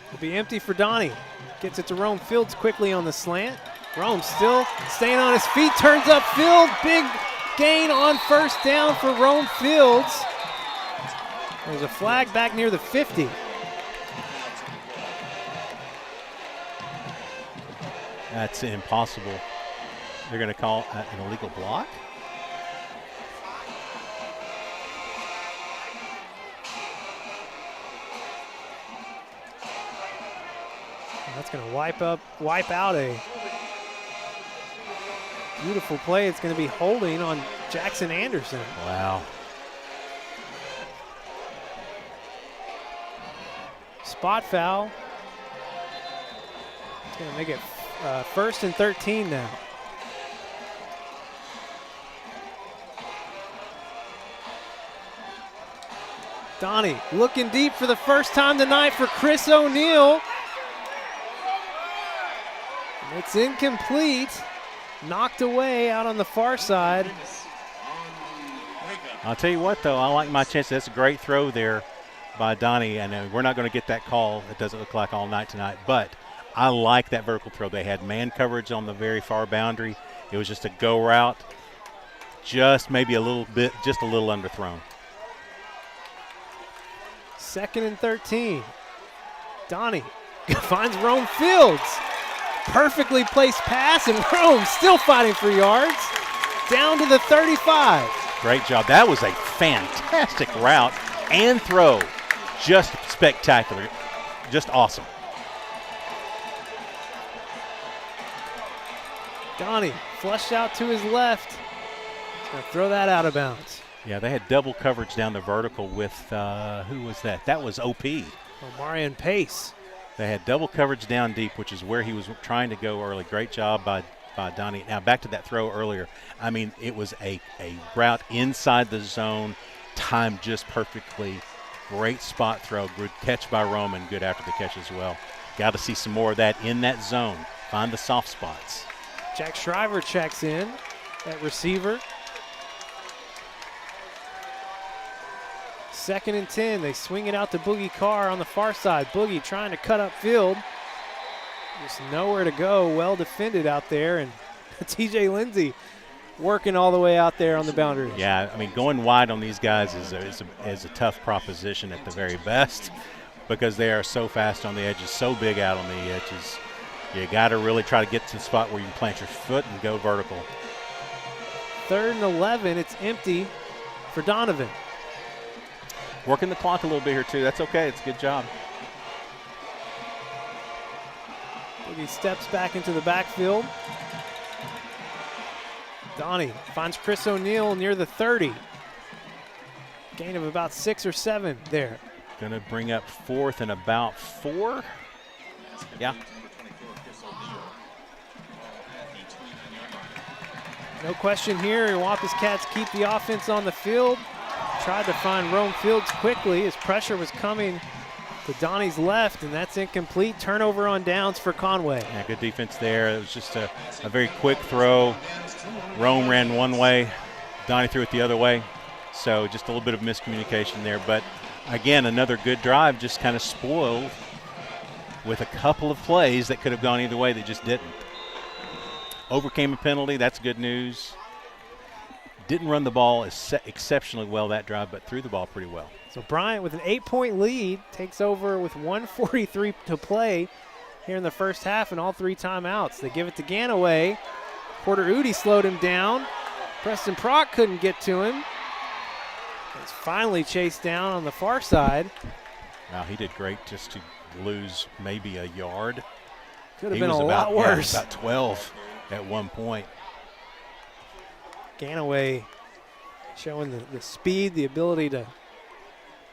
It'll be empty for Donnie. Gets it to Rome Fields quickly on the slant. Rome still staying on his feet, turns upfield, big gain on first down for Rome Fields. There's a flag back near the 50. That's impossible. They're going to call an illegal block. That's going to wipe out a beautiful play. It's going to be holding on Jackson Anderson. Wow. Spot foul. It's going to make it 1st and 13 now. Donnie looking deep for the first time tonight for Chris O'Neal. It's incomplete. Knocked away out on the far side. I'll tell you what, though, I like my chances. That's a great throw there by Donnie, and we're not going to get that call. It doesn't look like all night tonight, but I like that vertical throw. They had man coverage on the very far boundary. It was just a go route, just maybe a little underthrown. 2nd and 13. Donnie finds Rome Fields. Perfectly placed pass, and Rome still fighting for yards. Down to the 35. Great job. That was a fantastic route and throw. Just spectacular. Just awesome. Donnie flushed out to his left. He's going to throw that out of bounds. Yeah, they had double coverage down the vertical with, who was that? That was OP. Omarion Pace. They had double coverage down deep, which is where he was trying to go early. Great job by Donnie. Now, back to that throw earlier. I mean, it was a route inside the zone, timed just perfectly. Great spot throw. Good catch by Roman. Good after the catch as well. Got to see some more of that in that zone. Find the soft spots. Jack Shriver checks in at receiver. 2nd and 10. They swing it out to Boogie Carr on the far side. Boogie trying to cut up field. Just nowhere to go. Well defended out there. And TJ Lindsey working all the way out there on the boundary. Yeah, I mean, going wide on these guys is a tough proposition at the very best because they are so fast on the edges, so big out on the edges. You got to really try to get to the spot where you can plant your foot and go vertical. 3rd and 11. It's empty for Donovan. Working the clock a little bit here, too. That's okay. It's a good job. He steps back into the backfield. Donnie finds Chris O'Neal near the 30. Gain of about 6 or 7 there. Going to bring up 4th and about 4. Yeah. No question here. Wampus Cats keep the offense on the field. Tried to find Rome Fields quickly as pressure was coming to Donnie's left, and that's incomplete. Turnover on downs for Conway. Yeah, good defense there. It was just a very quick throw. Rome ran one way. Donnie threw it the other way. So just a little bit of miscommunication there. But, again, another good drive just kind of spoiled with a couple of plays that could have gone either way that just didn't. Overcame a penalty. That's good news. Didn't run the ball exceptionally well that drive, but threw the ball pretty well. So Bryant with an 8-point lead takes over with 1:43 to play here in the first half and all 3 timeouts. They give it to Ganaway. Porter Udi slowed him down. Preston Prock couldn't get to him. He's finally chased down on the far side. Wow, he did great just to lose maybe a yard. Could have been a lot worse. Yeah, about 12 at one point. Ganaway showing the speed, the ability to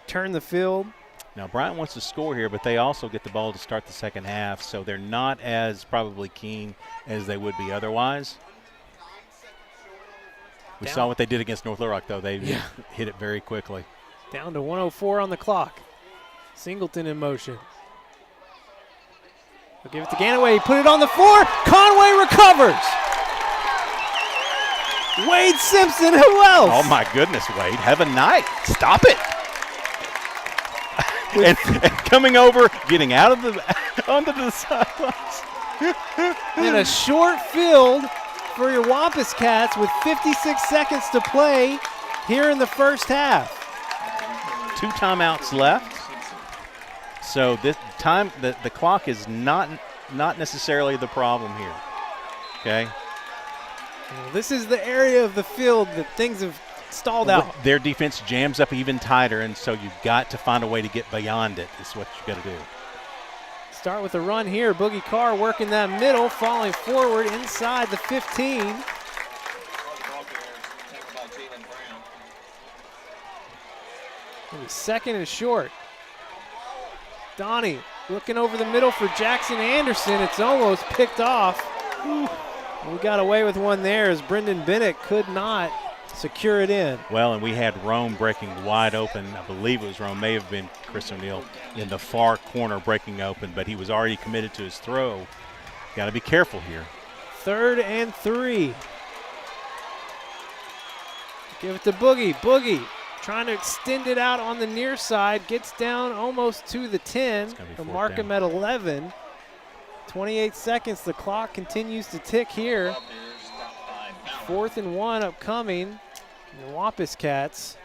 turn the field. Now, Bryant wants to score here, but they also get the ball to start the second half, so they're not as probably keen as they would be otherwise. We saw what they did against North Little Rock, though. They hit it very quickly. Down to 1:04 on the clock. Singleton in motion. They'll give it to Ganaway. He put it on the floor. Conway recovers. Wade Simpson, who else? Oh, my goodness, Wade. Have a night. Stop it. and coming over, getting out of onto the sidelines. In a short field for your Wampus Cats with 56 seconds to play here in the first half. 2 timeouts left. So this time, the clock is not necessarily the problem here. Okay. Well, this is the area of the field that things have stalled out. Their defense jams up even tighter, and so you've got to find a way to get beyond it. Is what you've got to do. Start with a run here. Boogie Carr working that middle, falling forward inside the 15. Maybe 2nd and short. Donnie looking over the middle for Jackson Anderson. It's almost picked off. We got away with one there as Brendan Bennett could not secure it in. Well, and we had Rome breaking wide open. I believe it was Rome, may have been Chris O'Neal in the far corner breaking open, but he was already committed to his throw. Got to be careful here. 3rd and 3. Give it to Boogie. Boogie trying to extend it out on the near side. Gets down almost to the 10. They'll mark him at 11. 28 seconds. The clock continues to tick here. 4th and 1 upcoming. The Wampus Cats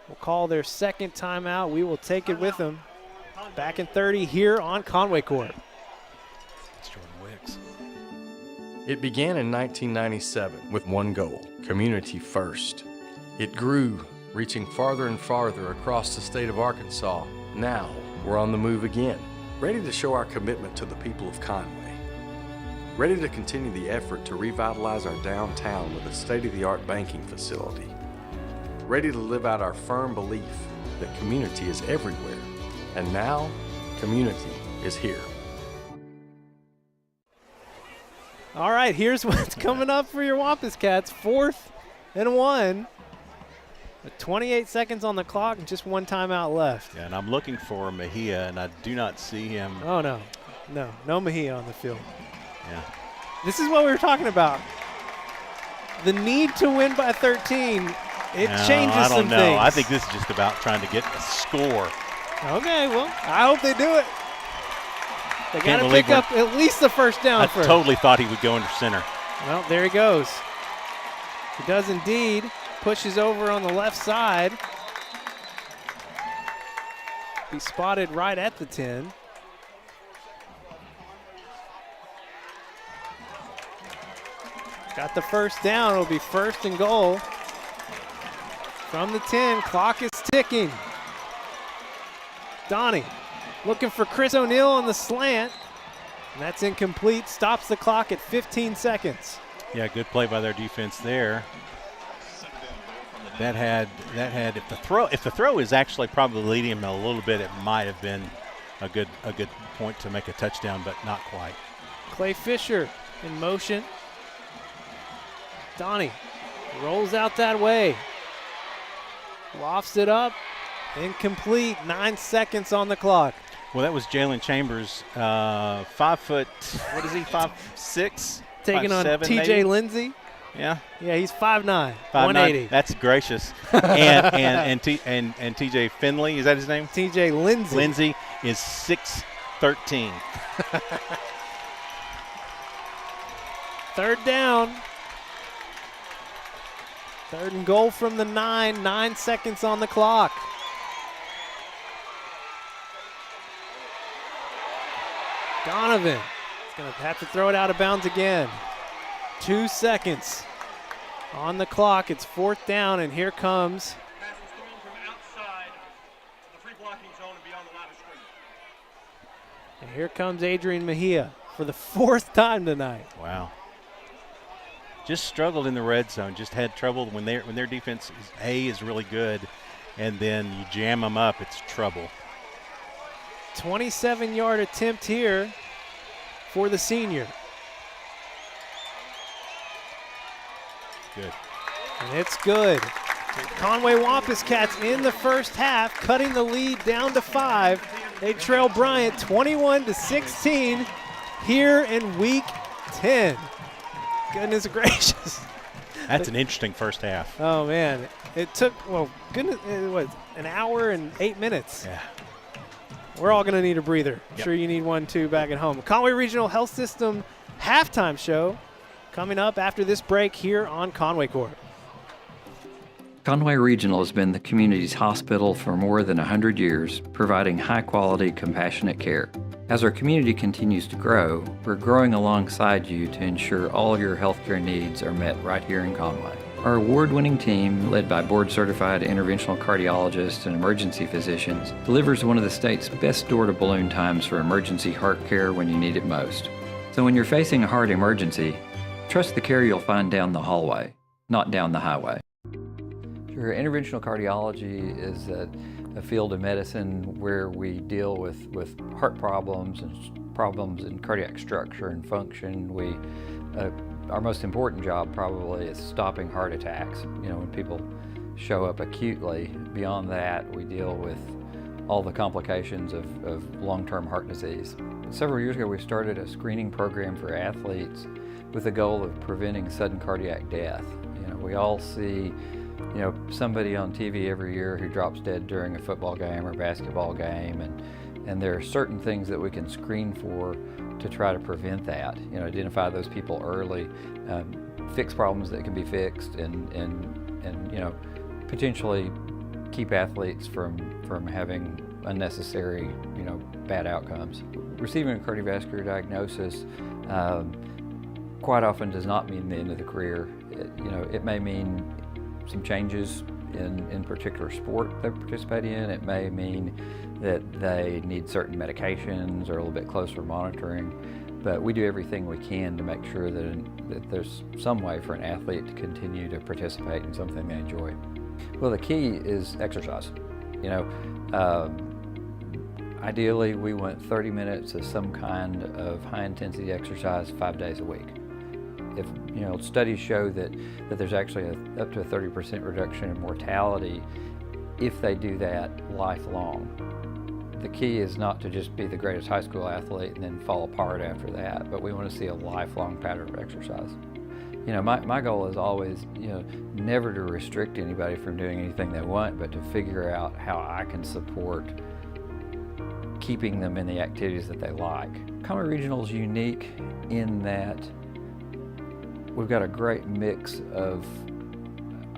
will call their second timeout. We will take it with them. Back in 30 here on Conway Corp. It began in 1997 with one goal, community first. It grew, reaching farther and farther across the state of Arkansas. Now we're on the move again, ready to show our commitment to the people of Conway. Ready to continue the effort to revitalize our downtown with a state-of-the-art banking facility. Ready to live out our firm belief that community is everywhere. And now, community is here. All right, here's what's coming up for your Wampus Cats. 4th and 1. With 28 seconds on the clock and just one timeout left. Yeah, and I'm looking for Mejia, and I do not see him. Oh, no. No Mejia on the field. Yeah. This is what we were talking about. The need to win by 13, it changes I don't some know. things. I think this is just about trying to get a score. Okay, well, I hope they do it. They got Can't to believe pick up at least the first down I first. totally thought he would go under center. Well, there he goes. He does indeed. Pushes over on the left side. Be spotted right at the 10. Got the first down. It'll be 1st and goal. From the 10, clock is ticking. Donnie looking for Chris O'Neal on the slant. And that's incomplete. Stops the clock at 15 seconds. Yeah, good play by their defense there. That had if the throw is actually probably leading him a little bit, it might have been a good point to make a touchdown, but not quite. Clay Fisher in motion. Donnie rolls out that way. Lofts it up. Incomplete. 9 seconds on the clock. Well, that was Jalen Chambers, 5 foot, what is he, 5'6"? Taking on 5'7", TJ maybe? Lindsay. Yeah. Yeah, he's 5'9", 5'9". 180. That's gracious. and TJ Finley, is that his name? TJ Lindsay. Lindsay is 6'13". 3rd down. 3rd and goal from the 9. 9 seconds on the clock. Donovan is going to have to throw it out of bounds again. 2 seconds on the clock. It's 4th down, and here comes. Pass was thrown from outside the free blocking zone and beyond the line of scrimmage. And here comes Adrian Mejia for the 4th time tonight. Wow. Just struggled in the red zone. Just had trouble when their defense is really good, and then you jam them up, it's trouble. 27-yard attempt here for the senior. Good. And it's good. Conway Wampus Cats in the first half, cutting the lead down to 5. They trail Bryant 21-16 here in week 10. Goodness gracious. That's an interesting first half. Oh, man. It took, it was an hour and 8 minutes. Yeah. We're all going to need a breather. Yep. Sure you need one, too, back at home. Conway Regional Health System halftime show coming up after this break here on Conway Corp. Conway Regional has been the community's hospital for more than 100 years, providing high-quality, compassionate care. As our community continues to grow, we're growing alongside you to ensure all your healthcare needs are met right here in Conway. Our award-winning team, led by board-certified interventional cardiologists and emergency physicians, delivers one of the state's best door-to-balloon times for emergency heart care when you need it most. So when you're facing a heart emergency, trust the care you'll find down the hallway, not down the highway. Sure, interventional cardiology is a field of medicine where we deal with heart problems and problems in cardiac structure and function. Our most important job probably is stopping heart attacks. You know, when people show up acutely. Beyond that, we deal with all the complications of long-term heart disease. Several years ago, we started a screening program for athletes with the goal of preventing sudden cardiac death. You know, we all see, you know, somebody on TV every year who drops dead during a football game or basketball game, and there are certain things that we can screen for to try to prevent that. You know, identify those people early, fix problems that can be fixed, and you know, potentially keep athletes from having unnecessary, you know, bad outcomes. Receiving a cardiovascular diagnosis quite often does not mean the end of the career. You know, it may mean some changes in particular sport they participate in. It may mean that they need certain medications or a little bit closer monitoring. But we do everything we can to make sure that there's some way for an athlete to continue to participate in something they enjoy. Well, the key is exercise. You know, ideally we want 30 minutes of some kind of high-intensity exercise 5 days a week. If, you know, studies show that there's actually up to a 30% reduction in mortality if they do that lifelong. The key is not to just be the greatest high school athlete and then fall apart after that, but we want to see a lifelong pattern of exercise. You know, my goal is always, you know, never to restrict anybody from doing anything they want, but to figure out how I can support keeping them in the activities that they like. Conway Regional is unique in that we've got a great mix of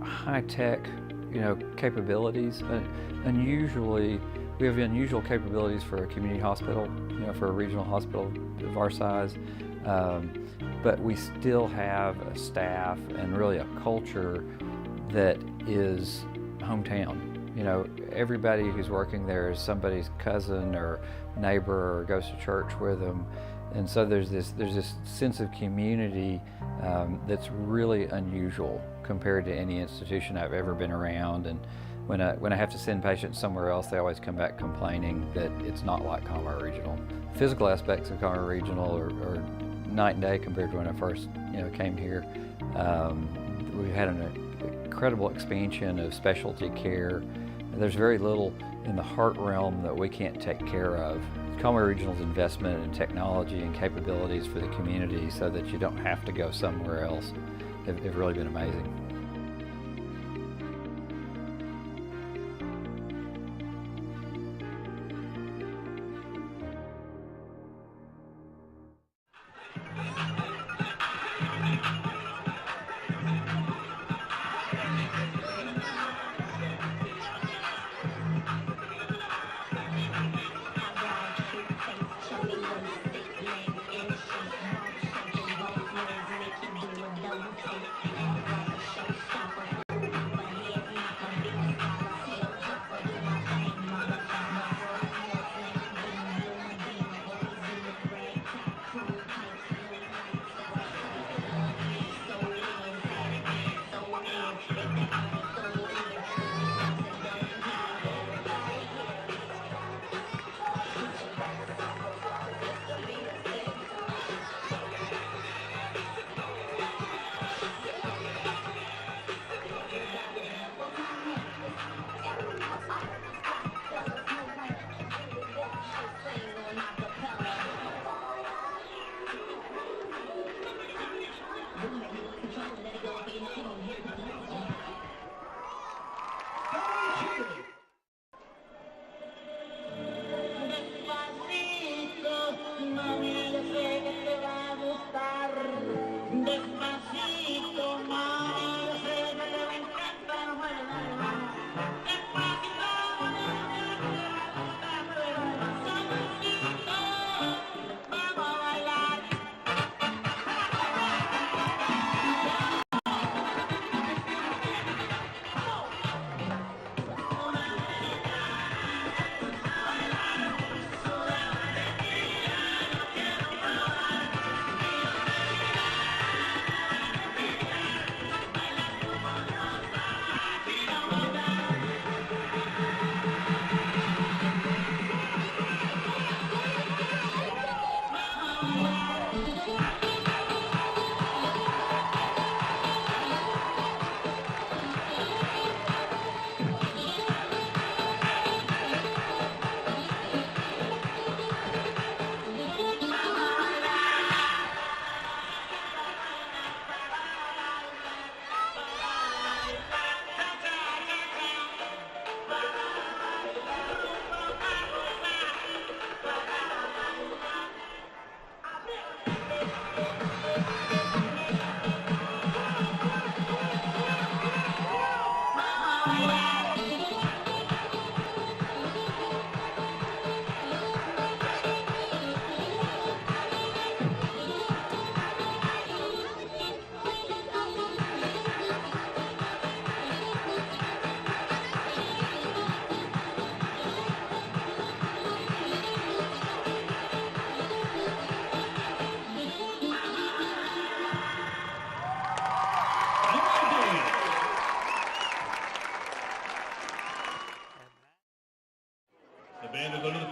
high-tech, you know, capabilities. We have unusual capabilities for a community hospital, you know, for a regional hospital of our size, but we still have a staff and really a culture that is hometown. You know, everybody who's working there is somebody's cousin or neighbor or goes to church with them, and so there's this sense of community that's really unusual compared to any institution I've ever been around. And when I have to send patients somewhere else, they always come back complaining that it's not like Conway Regional. Physical aspects of Conway Regional are night and day compared to when I first, you know, came here. We've had an incredible expansion of specialty care. There's very little in the heart realm that we can't take care of. Conway Regional's investment in technology and capabilities for the community so that you don't have to go somewhere else have really been amazing.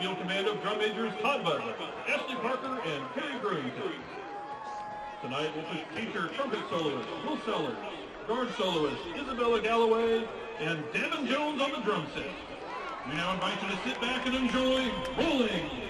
field command of drum majors Todd Butler, Ashley Parker, and Kerry Brewington. Tonight we'll feature trumpet soloist Will Sellers, guard soloist Isabella Galloway, and Devin Jones on the drum set. We now invite you to sit back and enjoy Rolling.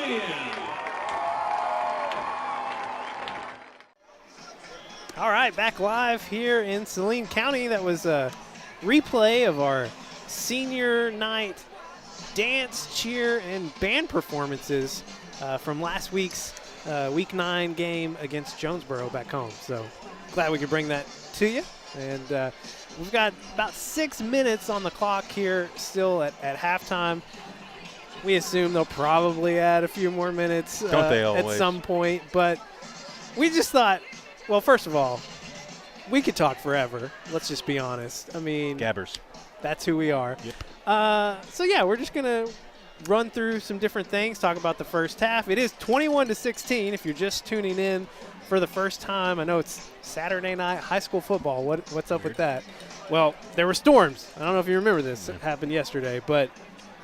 Bryant. All right, back live here in Saline County. That was a replay of our senior night dance, cheer, and band performances from last week's Week 9 game against Jonesboro back home. So glad we could bring that to you. And we've got about 6 minutes on the clock here still at halftime. We assume they'll probably add a few more minutes at some point. But we just thought, well, first of all, we could talk forever. Let's just be honest. I mean, Gabbers. That's who we are. Yep. So, yeah, we're just going to run through some different things, talk about the first half. It is 21-16 if you're just tuning in for the first time. I know it's Saturday night high school football. What's up with that? Well, there were storms. I don't know if you remember this. It happened yesterday. But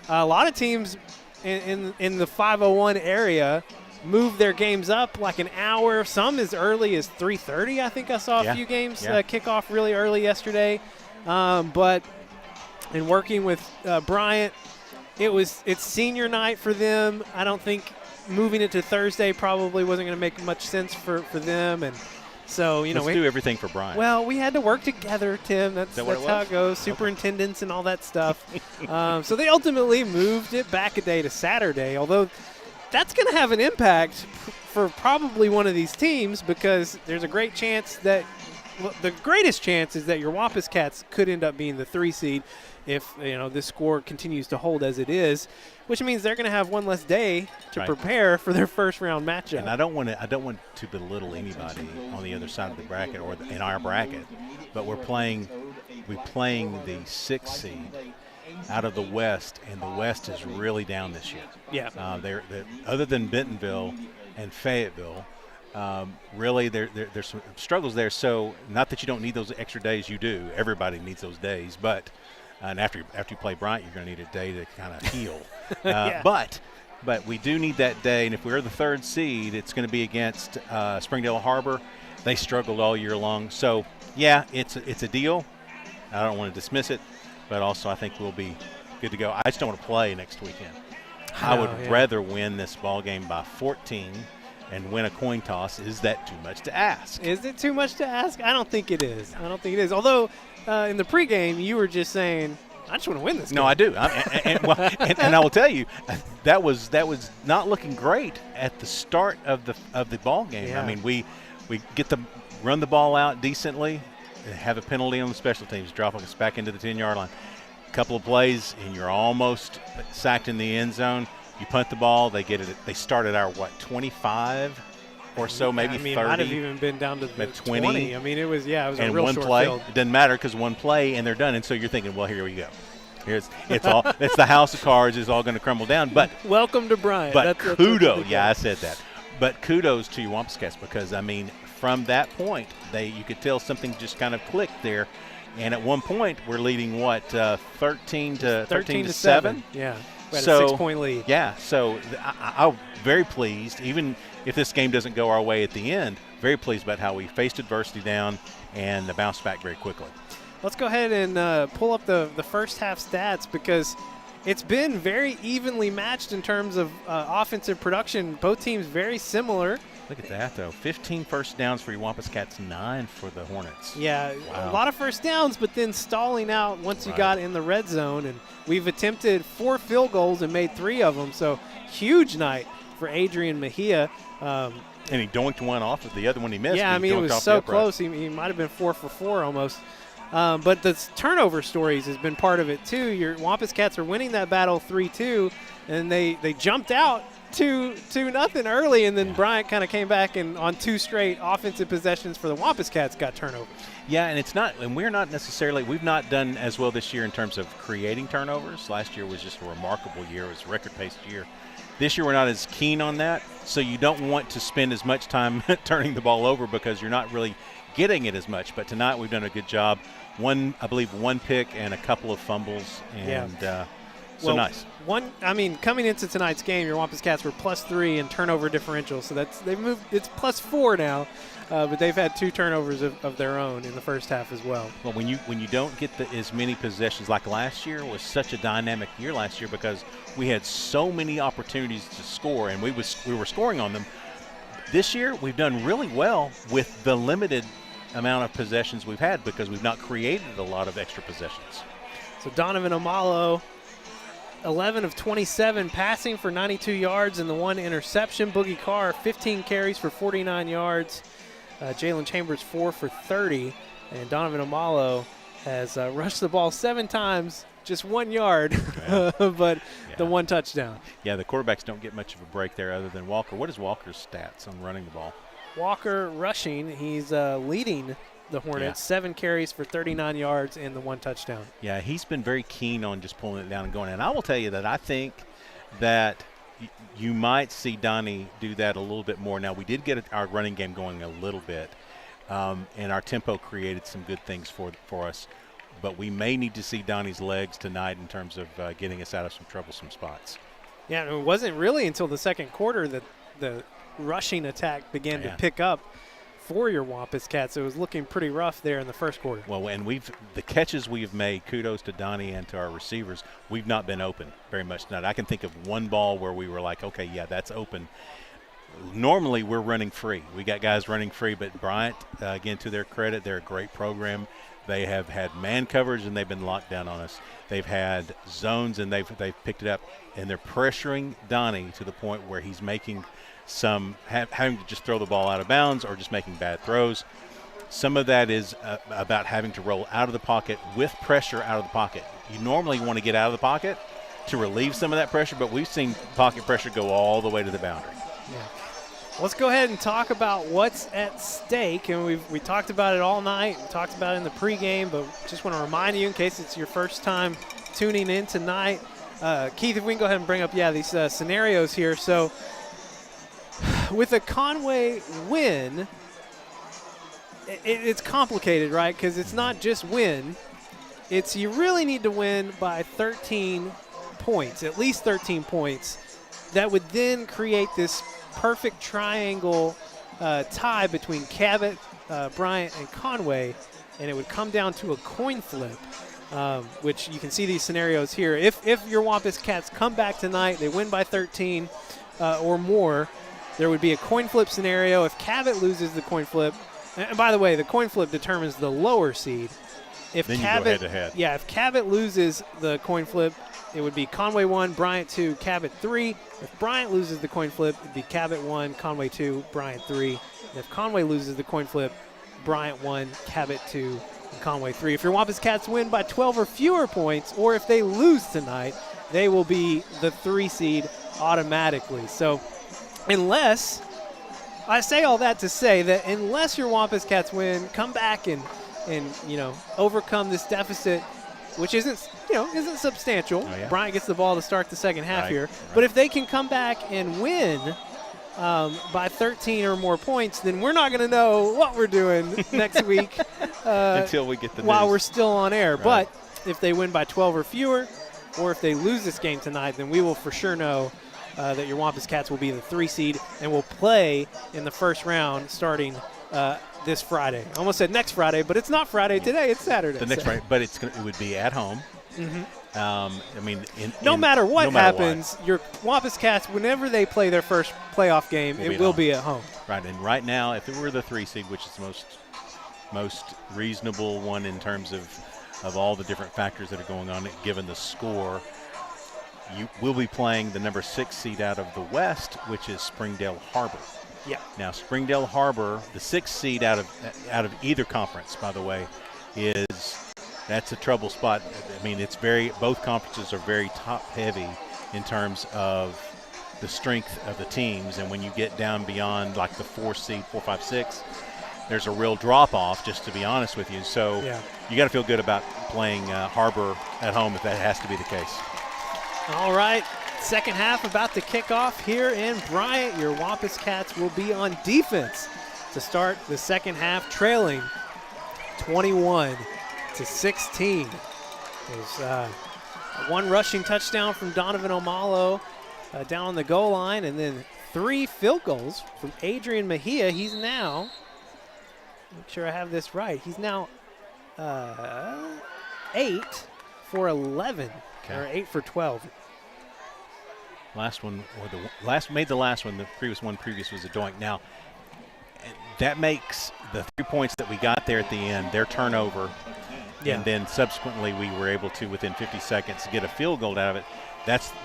a lot of teams in the 501 area moved their games up like an hour. Some as early as 3:30. I think I saw a few games kick off really early yesterday. But in working with Bryant, it's senior night for them. I don't think moving it to Thursday probably wasn't going to make much sense for them. And so, let's do everything for Bryant. Well, we had to work together, Tim. That's how it goes. Superintendents and all that stuff. So they ultimately moved it back a day to Saturday, although that's going to have an impact for probably one of these teams because there's a great chance that the greatest chance is that your Wampus Cats could end up being the 3 seed if this score continues to hold as it is, which means they're going to have one less day to prepare for their first round matchup. And I don't want to belittle anybody on the other side of the bracket or in our bracket, but we're playing the 6th seed out of the West, and the West is really down this year. Yeah. They're other than Bentonville and Fayetteville. Really, there's some struggles there. So, not that you don't need those extra days, you do. Everybody needs those days, but and after you play Bryant, you're going to need a day to kind of heal. But we do need that day, and if we're the 3rd seed, it's going to be against Springdale Harbor. They struggled all year long, so yeah, it's a deal. I don't want to dismiss it, but also I think we'll be good to go. I just don't want to play next weekend. I would rather win this ball game by 14. And win a coin toss. Is that too much to ask? Is it too much to ask? I don't think it is. Although in the pregame you were just saying, I just want to win this game. No, I do. And I will tell you, that was not looking great at the start of the ball game. Yeah. I mean, we get to run the ball out decently, have a penalty on the special teams, dropping us back into the 10-yard line. A couple of plays, and you're almost sacked in the end zone. You punt the ball, they get it. They start at our 25 or so, maybe 30. It might have even been down to the 20. I mean, it was a and real one short play. field. It doesn't matter because one play and they're done. And so you're thinking, well, here we go. It's the house of cards is all going to crumble down. But welcome to Bryant. But kudos, I said that. But kudos to your Wampus Cats because I mean, from that point, you could tell something just kind of clicked there. And at one point, we're leading 13 to 7. Yeah. We had a 6-point lead. Yeah, so I'm very pleased, even if this game doesn't go our way at the end, very pleased about how we faced adversity down and bounced back very quickly. Let's go ahead and pull up the first half stats because it's been very evenly matched in terms of offensive production. Both teams very similar. Look at that, though. 15 first downs for your Wampus Cats, 9 for the Hornets. Yeah, wow. A lot of first downs, but then stalling out once you got in the red zone. And we've attempted 4 field goals and made 3 of them. So huge night for Adrian Mejia. And he doinked one off of the other one he missed. Yeah, I mean, it was so close. He might have been 4 for 4 almost. But the turnover stories has been part of it, too. Your Wampus Cats are winning that battle 3-2, and they jumped out 2-0 early, and then Bryant kind of came back and on 2 straight offensive possessions for the Wampus Cats got turnovers. Yeah, and we've not done as well this year in terms of creating turnovers. Last year was just a remarkable year. It was a record-paced year. This year we're not as keen on that, so you don't want to spend as much time turning the ball over because you're not really getting it as much. But tonight we've done a good job. I believe one pick and a couple of fumbles, and nice. Coming into tonight's game, your Wampus Cats were +3 in turnover differential, so they've moved. It's +4 now, but they've had 2 turnovers of their own in the first half as well. Well, when you don't get as many possessions like last year was such a dynamic year last year because we had so many opportunities to score, and we were scoring on them. This year, we've done really well with the limited amount of possessions we've had because we've not created a lot of extra possessions. So Donovan Amalo, 11 of 27 passing for 92 yards and the 1 interception. Boogie Carr, 15 carries for 49 yards. Jalen Chambers, 4 for 30. And Donovan Amalo has rushed the ball 7 times, just 1 yard, but the 1 touchdown. Yeah, the quarterbacks don't get much of a break there other than Walker. What is Walker's stats on running the ball? Walker rushing, he's leading the Hornets, 7 carries for 39 yards and the 1 touchdown. Yeah, he's been very keen on just pulling it down and going. And I will tell you that I think that you might see Donnie do that a little bit more. Now, we did get our running game going a little bit, and our tempo created some good things for us. But we may need to see Donnie's legs tonight in terms of getting us out of some troublesome spots. Yeah, and it wasn't really until the second quarter that the rushing attack began to pick up for your Wampus Cats. It was looking pretty rough there in the first quarter. Well, and the catches we've made, kudos to Donnie and to our receivers, we've not been open very much tonight. I can think of one ball where we were like, okay, yeah, that's open. Normally we're running free. We got guys running free, but Bryant, again, to their credit, they're a great program. They have had man coverage, and they've been locked down on us. They've had zones, and they've picked it up, and they're pressuring Donnie to the point where he's making having to just throw the ball out of bounds or just making bad throws. Some of that is about having to roll out of the pocket with pressure out of the pocket. You normally want to get out of the pocket to relieve some of that pressure, but we've seen pocket pressure go all the way to the boundary. Yeah. Let's go ahead and talk about what's at stake, and we talked about it all night. We talked about it in the pregame, but just want to remind you in case it's your first time tuning in tonight. Keith, if we can go ahead and bring up, these scenarios here. So with a Conway win, it's complicated, right? Because it's not just win. It's you really need to win by 13 points, at least 13 points. That would then create this perfect triangle tie between Cabot, Bryant, and Conway, and it would come down to a coin flip, which you can see these scenarios here. If your Wampus Cats come back tonight, they win by 13 or more, there would be a coin flip scenario. If Cabot loses the coin flip, and by the way, the coin flip determines the lower seed. If then Cabot, you go head-to-head. Yeah, if Cabot loses the coin flip, it would be Conway 1, Bryant 2, Cabot 3. If Bryant loses the coin flip, it would be Cabot 1, Conway 2, Bryant 3. And if Conway loses the coin flip, Bryant 1, Cabot 2, and Conway 3. If your Wampus Cats win by 12 or fewer points, or if they lose tonight, they will be the 3 seed automatically. So unless, I say all that to say that unless your Wampus Cats win, come back and overcome this deficit, which isn't substantial. Oh, yeah. Bryant gets the ball to start the second half here. Right. But if they can come back and win by 13 or more points, then we're not going to know what we're doing next week until we get the while news. we're still on air. Right. But if they win by 12 or fewer, or if they lose this game tonight, then we will for sure know that your Wampus Cats will be the 3 seed and will play in the first round starting this Friday. I almost said next Friday, but it's not Friday today. It's Saturday. The next Friday, but it would be at home. Mm-hmm. No matter what happens, your Wampus Cats, whenever they play their first playoff game, it will be at home. Right, and right now, if it were the 3 seed, which is the most reasonable one in terms of all the different factors that are going on, given the score, you will be playing the number 6 seed out of the West, which is Springdale Harbor. Yeah. Now, Springdale Harbor, the 6th seed out of either conference, by the way, that's a trouble spot. I mean, both conferences are very top-heavy in terms of the strength of the teams, and when you get down beyond like the 4 seed, 4, 5, 6, there's a real drop-off, just to be honest with you. So you got to feel good about playing Harbor at home if that has to be the case. All right. Second half about to kick off here in Bryant. Your Wampus Cats will be on defense to start the second half, trailing 21-16. There's one rushing touchdown from Donovan Amalo down on the goal line, and then 3 field goals from Adrian Mejia. He's now, make sure I have this right, he's now 8 for 11, or 8 for 12. Last one, or made the last one. The previous was a doink. Now, that makes the 3 points that we got there at the end, their turnover, and then subsequently we were able to, within 50 seconds, get a field goal out of it.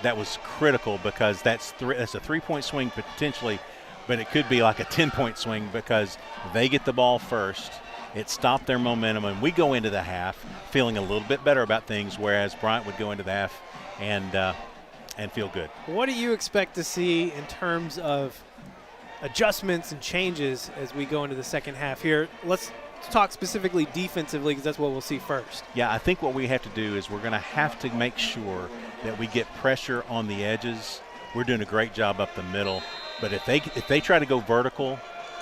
That was critical because that's a 3-point swing potentially, but it could be like a 10-point swing because they get the ball first. It stopped their momentum, and we go into the half feeling a little bit better about things, whereas Bryant would go into the half and feel good. What do you expect to see in terms of adjustments and changes as we go into the second half here? Let's talk specifically defensively because that's what we'll see first. Yeah, I think what we have to do is we're going to have to make sure that we get pressure on the edges. We're doing a great job up the middle, but if they try to go vertical,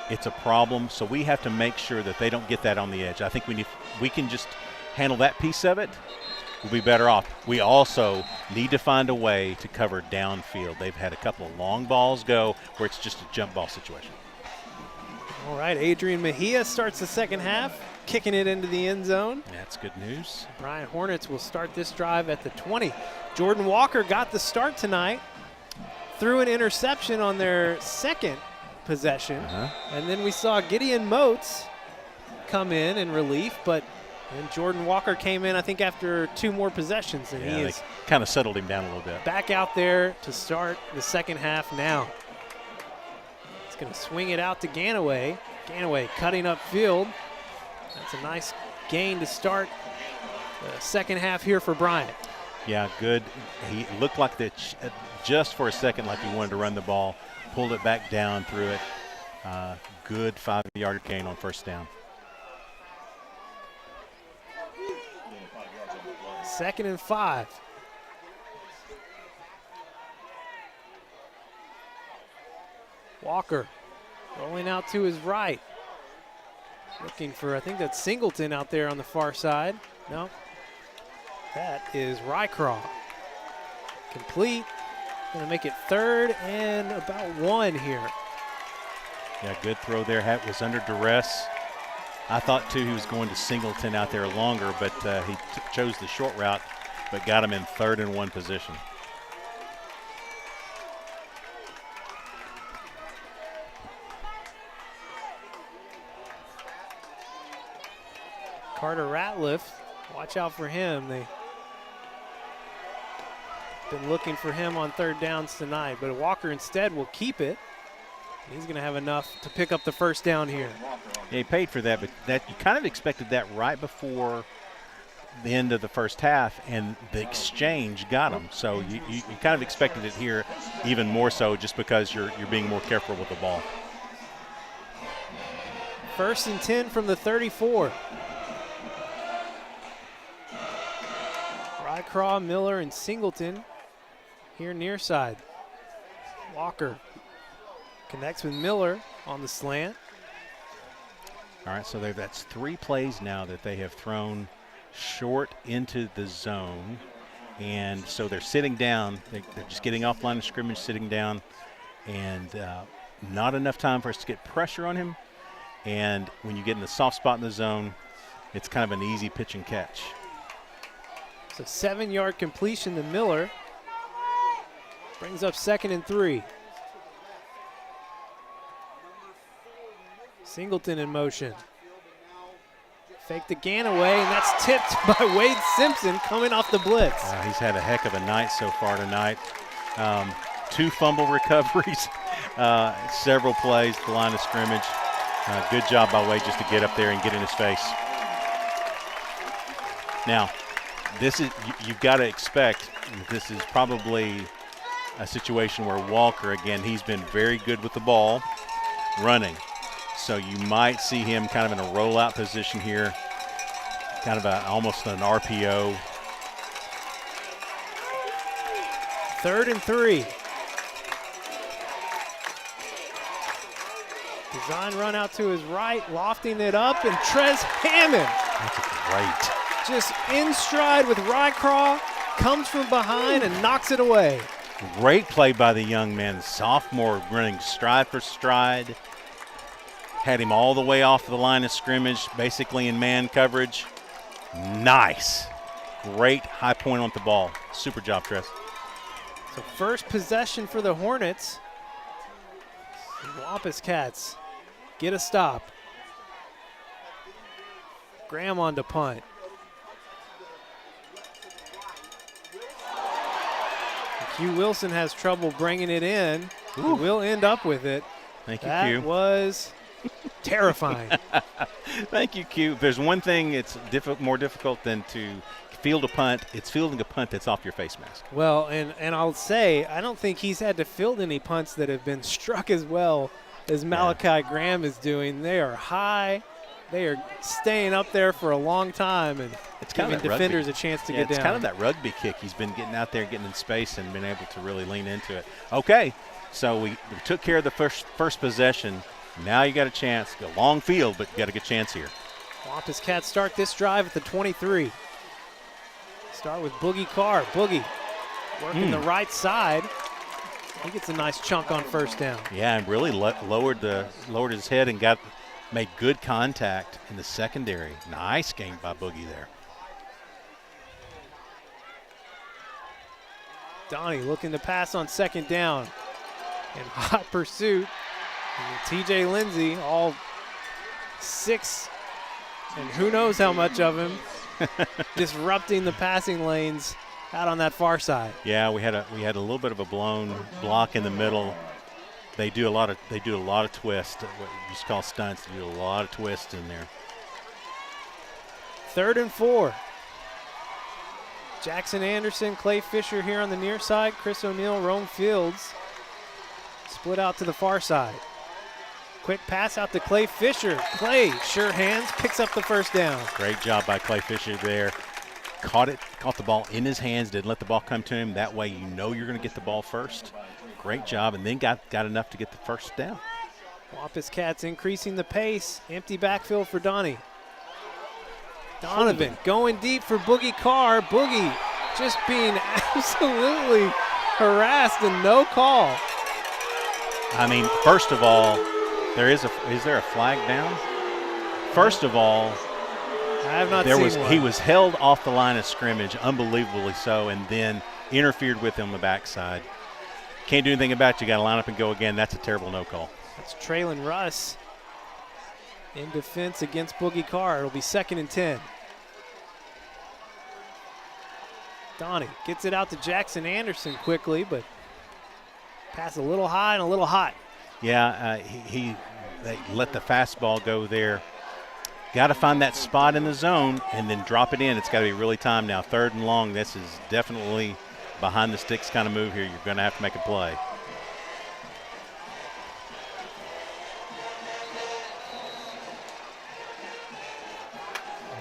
it's a problem. So we have to make sure that they don't get that on the edge. I think we can just handle that piece of it, we'll be better off. We also need to find a way to cover downfield. They've had a couple of long balls go where it's just a jump ball situation. All right, Adrian Mejia starts the second half, kicking it into the end zone. That's good news. Bryant Hornets will start this drive at the 20. Jordan Walker got the start tonight, threw an interception on their second possession. And then we saw Gideon Moats come in relief, but and Jordan Walker came in, I think, after 2 more possessions, and he is kind of settled him down a little bit. Back out there to start the second half now. He's going to swing it out to Ganaway. Ganaway cutting up field. That's a nice gain to start the second half here for Bryant. Yeah, good. He looked like just for a second like he wanted to run the ball, pulled it back down through it. Good 5-yard gain on first down. 2nd and 5. Walker rolling out to his right. Looking for, I think that's Singleton out there on the far side. No, that is Rycraw. Complete. Going to make it 3rd and about 1 here. Yeah, good throw there. Hat was under duress. I thought, too, he was going to Singleton out there longer, but he chose the short route, but got him in 3rd and 1 position. Carter Ratliff, watch out for him. They've been looking for him on 3rd downs tonight, but Walker instead will keep it. He's going to have enough to pick up the first down here. Yeah, he paid for that, but you kind of expected that right before the end of the first half, and the exchange got him. So you kind of expected it here even more so just because you're being more careful with the ball. 1st and 10 from the 34. Rycraw, Miller, and Singleton here near side. Walker connects with Miller on the slant. All right, so that's 3 plays now that they have thrown short into the zone. And so they're sitting down. They're just getting off line of scrimmage, sitting down. And not enough time for us to get pressure on him. And when you get in the soft spot in the zone, it's kind of an easy pitch and catch. So 7-yard completion to Miller. Brings up 2nd and 3. Singleton in motion. Fake the Ganaway, and that's tipped by Wade Simpson coming off the blitz. He's had a heck of a night so far tonight. 2 fumble recoveries, several plays at the line of scrimmage. Good job by Wade just to get up there and get in his face. Now, you've got to expect this is probably a situation where Walker, again, he's been very good with the ball, running. So you might see him kind of in a rollout position here, kind of almost an RPO. 3rd and 3. Design run out to his right, lofting it up, and Trez Hammond. That's great. Just in stride with Rycraw, comes from behind and knocks it away. Great play by the young man. Sophomore running stride for stride. Had him all the way off the line of scrimmage, basically in man coverage. Nice. Great high point on the ball. Super job, Tress. So first possession for the Hornets. The Wampus Cats get a stop. Graham on to punt. Q Wilson has trouble bringing it in. We'll end up with it. Thank you, that Q. That was terrifying. Thank you, Q. If there's one thing it's more difficult than to field a punt, it's fielding a punt that's off your face mask. Well, and I'll say, I don't think he's had to field any punts that have been struck as well as Malachi Graham is doing. They are high. They are staying up there for a long time and it's giving defenders a chance to get down. It's kind of that rugby kick. He's been getting out there, getting in space, and been able to really lean into it. Okay, so we took care of the first possession. Now you got a chance. Go long field, but you got a good chance here. Wampus Cats start this drive at the 23. Start with Boogie Carr. Boogie working the right side. He gets a nice chunk on first down. Yeah, and really lowered his head and made good contact in the secondary. Nice game by Boogie there. Donnie looking to pass on second down. In hot pursuit. And TJ Lindsay, all 6, and who knows how much of him, disrupting the passing lanes out on that far side. Yeah, we had a little bit of a blown block in the middle. They do a lot of twists, what you just call stunts. They do a lot of twists in there. 3rd and 4. Jackson Anderson, Clay Fisher here on the near side. Chris O'Neill, Rome Fields. Split out to the far side. Quick pass out to Clay Fisher. Clay, sure hands, picks up the first down. Great job by Clay Fisher there. Caught the ball in his hands, didn't let the ball come to him. That way you know you're going to get the ball first. Great job, and then got enough to get the first down. Wampus Cats increasing the pace. Empty backfield for Donnie. Donovan going deep for Boogie Carr. Boogie just being absolutely harassed and no call. I mean, first of all, is there a flag down? First of all, I have not seen one. He was held off the line of scrimmage, unbelievably so, and then interfered with him on the backside. Can't do anything about it. You got to line up and go again. That's a terrible no call. That's Traylon Russ in defense against Boogie Carr. It'll be 2nd and 10. Donnie gets it out to Jackson Anderson quickly, but pass a little high and a little hot. Yeah, they let the fastball go there. Got to find that spot in the zone and then drop it in. It's got to be really timed now. 3rd and long. This is definitely behind the sticks kind of move here. You're going to have to make a play.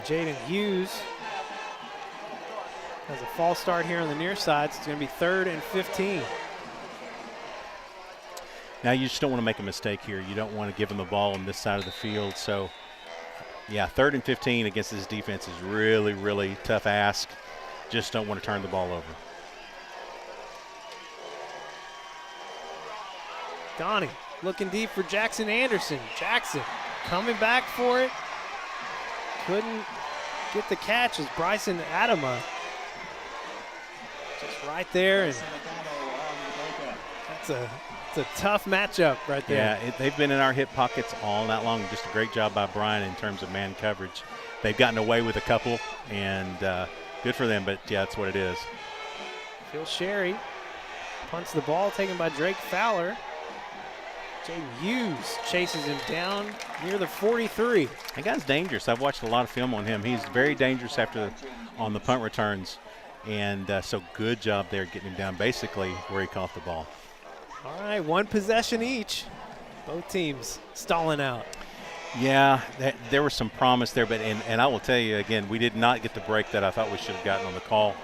Jaden Hughes has a false start here on the near side. So it's going to be 3rd and 15. Now you just don't want to make a mistake here. You don't want to give him the ball on this side of the field. So, yeah, 3rd and 15 against this defense is really, really tough ask. Just don't want to turn the ball over. Donnie looking deep for Jackson Anderson. Jackson coming back for it. Couldn't get the catch as Bryson Adama just right there. And it's a tough matchup right there. Yeah, they've been in our hip pockets all night long. Just a great job by Bryant in terms of man coverage. They've gotten away with a couple, and good for them, but, yeah, that's what it is. Phil Sherry punts the ball, taken by Drake Fowler. Jaden Hughes chases him down near the 43. That guy's dangerous. I've watched a lot of film on him. He's very dangerous on the punt returns, and so good job there getting him down basically where he caught the ball. All right, 1 possession each. Both teams stalling out. Yeah, there was some promise there, but and I will tell you again, we did not get the break that I thought we should have gotten on the call.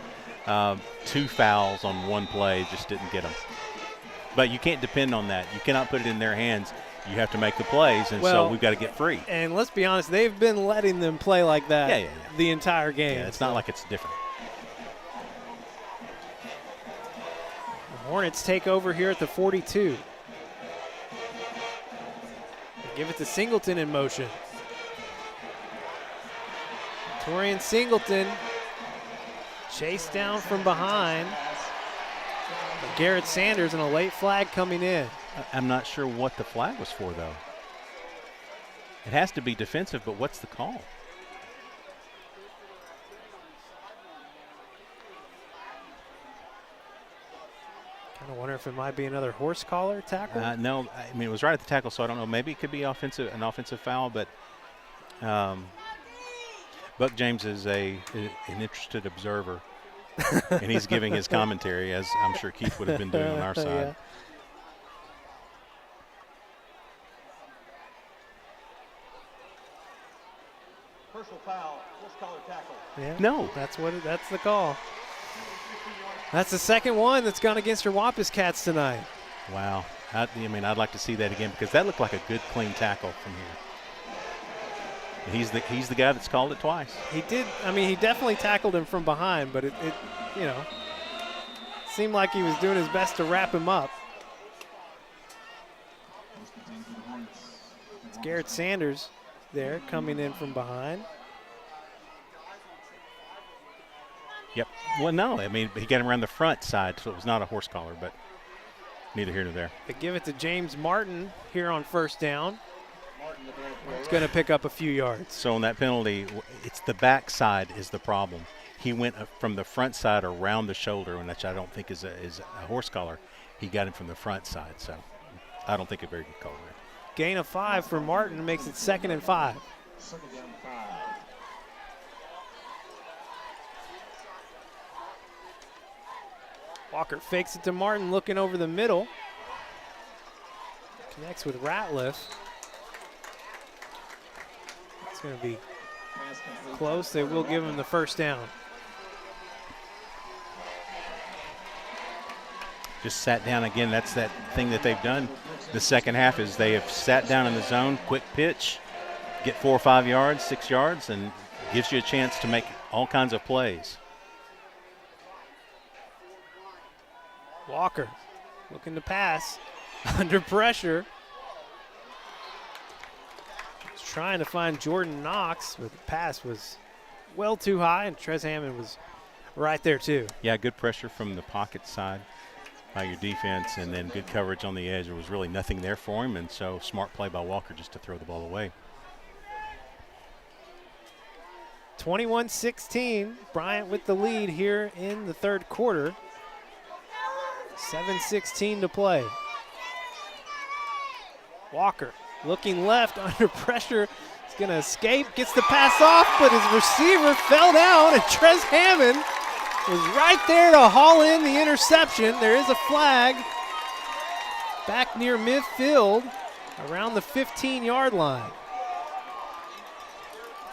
2 fouls on 1 play, just didn't get them. But you can't depend on that. You cannot put it in their hands. You have to make the plays, and so we've got to get free. And let's be honest, they've been letting them play like that the entire game. Yeah, it's not like it's different. The Hornets take over here at the 42. They give it to Singleton in motion. Torian Singleton chased down from behind. Garrett Sanders and a late flag coming in. I'm not sure what the flag was for, though. It has to be defensive, but what's the call? Kind of wonder if it might be another horse collar tackle. No, I mean, it was right at the tackle, so I don't know. Maybe it could be an offensive foul, but Buck James is an interested observer, and he's giving his commentary, as I'm sure Keith would have been doing on our side. Yeah. Personal foul, horse collar tackle. Yeah. No. That's the call. That's the second one that's gone against your Wampus Cats tonight. Wow. I mean, I'd like to see that again because that looked like a good, clean tackle from here. He's the guy that's called it twice. He did. I mean, he definitely tackled him from behind, but it seemed like he was doing his best to wrap him up. It's Garrett Sanders there coming in from behind. Yep. Well, no. I mean, he got him around the front side, so it was not a horse collar, but neither here nor there. They give it to James Martin here on first down. It's going to pick up a few yards. So on that penalty, it's the back side is the problem. He went from the front side around the shoulder, which I don't think is a horse collar. He got him from the front side, so I don't think a very good call there. Gain of 5 for Martin makes it 2nd and 5. Walker fakes it to Martin, looking over the middle. Connects with Ratliff. It's going to be close. They will give him the first down. Just sat down again. That's that thing that they've done the second half is they have sat down in the zone, quick pitch, get 4 or 5 yards, 6 yards, and gives you a chance to make all kinds of plays. Walker looking to pass under pressure. He's trying to find Jordan Knox, but the pass was well too high, and Trez Hammond was right there too. Yeah, good pressure from the pocket side by your defense, and then good coverage on the edge. There was really nothing there for him, and so smart play by Walker just to throw the ball away. 21-16, Bryant with the lead here in the third quarter. 7:16 to play. Walker looking left under pressure. He's going to escape, gets the pass off, but his receiver fell down, and Trez Hammond was right there to haul in the interception. There is a flag back near midfield around the 15-yard line.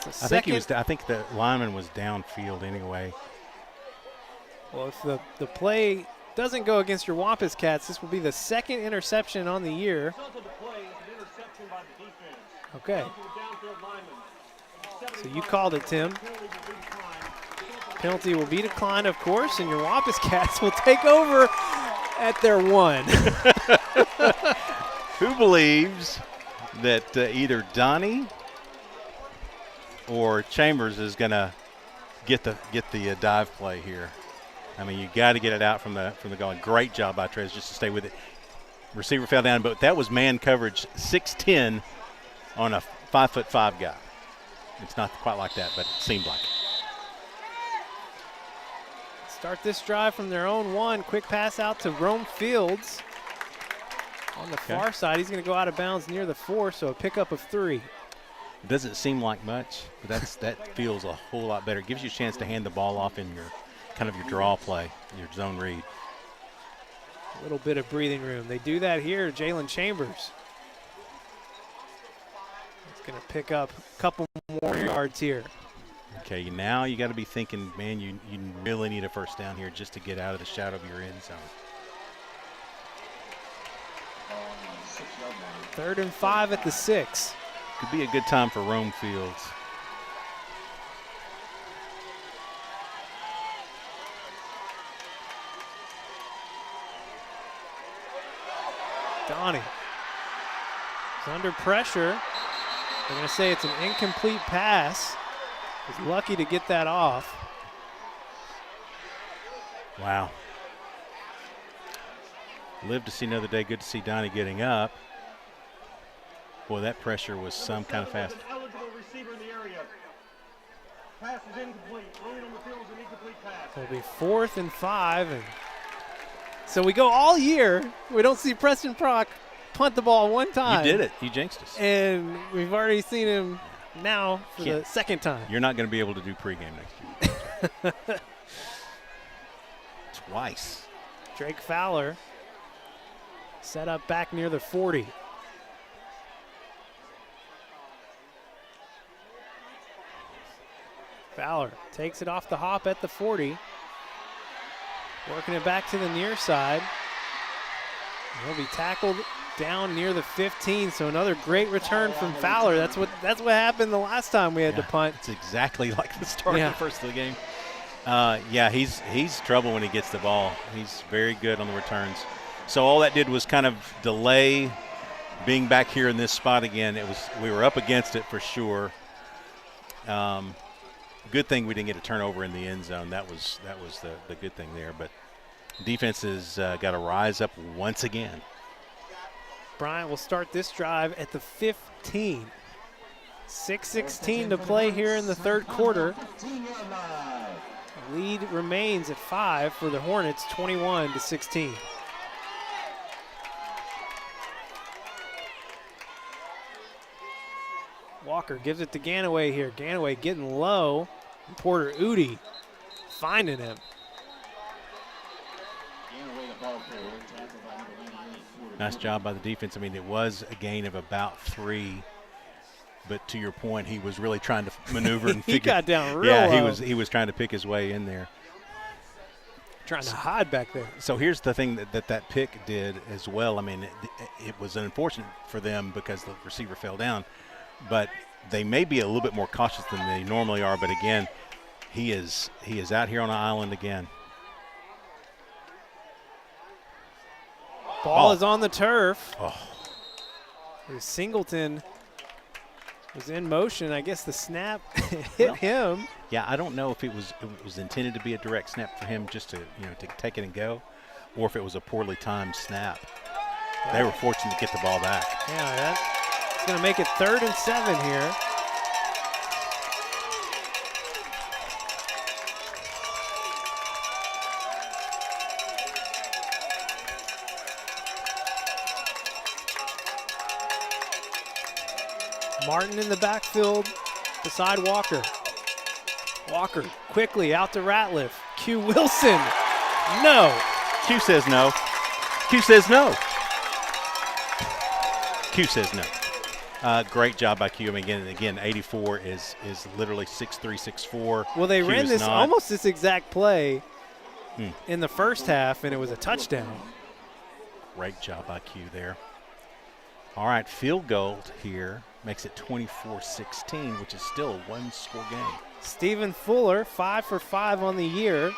I think the lineman was downfield anyway. Well, if the play doesn't go against your Wampus Cats, this will be the second interception on the year. Okay. So you called it, Tim. Penalty will be declined, of course, and your Wampus Cats will take over at their 1. Who believes that either Donnie or Chambers is going to get the dive play here? I mean, you got to get it out from the goal. Great job by Trez just to stay with it. Receiver fell down, but that was man coverage 6'10" on a 5'5" guy. It's not quite like that, but it seemed like it. Start this drive from their own 1. Quick pass out to Rome Fields. On the far side, he's going to go out of bounds near the 4, so a pickup of 3. It doesn't seem like much, but that feels a whole lot better. It gives you a chance to hand the ball off in your kind of your draw play, your zone read. A little bit of breathing room. They do that here, Jalen Chambers. It's going to pick up a couple more yards here. Okay, now you got to be thinking, man, you really need a first down here just to get out of the shadow of your end zone. 3rd and 5 at the 6. Could be a good time for Rome Fields. Donnie is under pressure. They're going to say it's an incomplete pass. He's lucky to get that off. Wow. Live to see another day. Good to see Donnie getting up. Boy, that pressure was some kind of fast. Eligible receiver in the area. Pass is incomplete. Running on the field is an incomplete pass. It'll be 4th and 5. And so we go all year. We don't see Preston Prock punt the ball one time. You did it. You jinxed us. And we've already seen him now for the second time. You're not going to be able to do pregame next year. Twice. Drake Fowler set up back near the 40. Fowler takes it off the hop at the 40. Working it back to the near side. He'll be tackled down near the 15, so another great return from Fowler. That's what happened the last time we had to punt. It's exactly like the start of the first of the game. He's trouble when he gets the ball. He's very good on the returns. So all that did was kind of delay being back here in this spot again. We were up against it for sure. Good thing we didn't get a turnover in the end zone. That was the good thing there. But defense has got to rise up once again. Bryant will start this drive at the 15. 6:16 to play here in the third quarter. Lead remains at 5 for the Hornets, 21-16. Walker gives it to Ganaway here. Ganaway getting low. Porter Udi finding him. Nice job by the defense. I mean, it was a gain of about 3. But to your point, he was really trying to maneuver and he figure. got down real low. he was trying to pick his way in there. Trying to hide back there. So here's the thing that pick did as well. I mean, it was unfortunate for them because the receiver fell down. But they may be a little bit more cautious than they normally are. But again, he is out here on an island again. Ball is on the turf. Singleton was in motion. I guess the snap hit him. Yeah, I don't know if it was intended to be a direct snap for him just to take it and go, or if it was a poorly timed snap. They were fortunate to get the ball back. Yeah, that's going to make it 3rd and 7 here. Martin in the backfield beside Walker. Walker quickly out to Ratliff. Q Wilson. No. Q says no. Q says no. Q says no. Great job by Q. I mean, again, 84 is literally 6'3", 6'4". Well, they ran this almost this exact play in the first half, and it was a touchdown. Great job by Q there. All right, field goal here makes it 24-16, which is still a one-score game. Stephen Fuller, 5 for 5 on the year,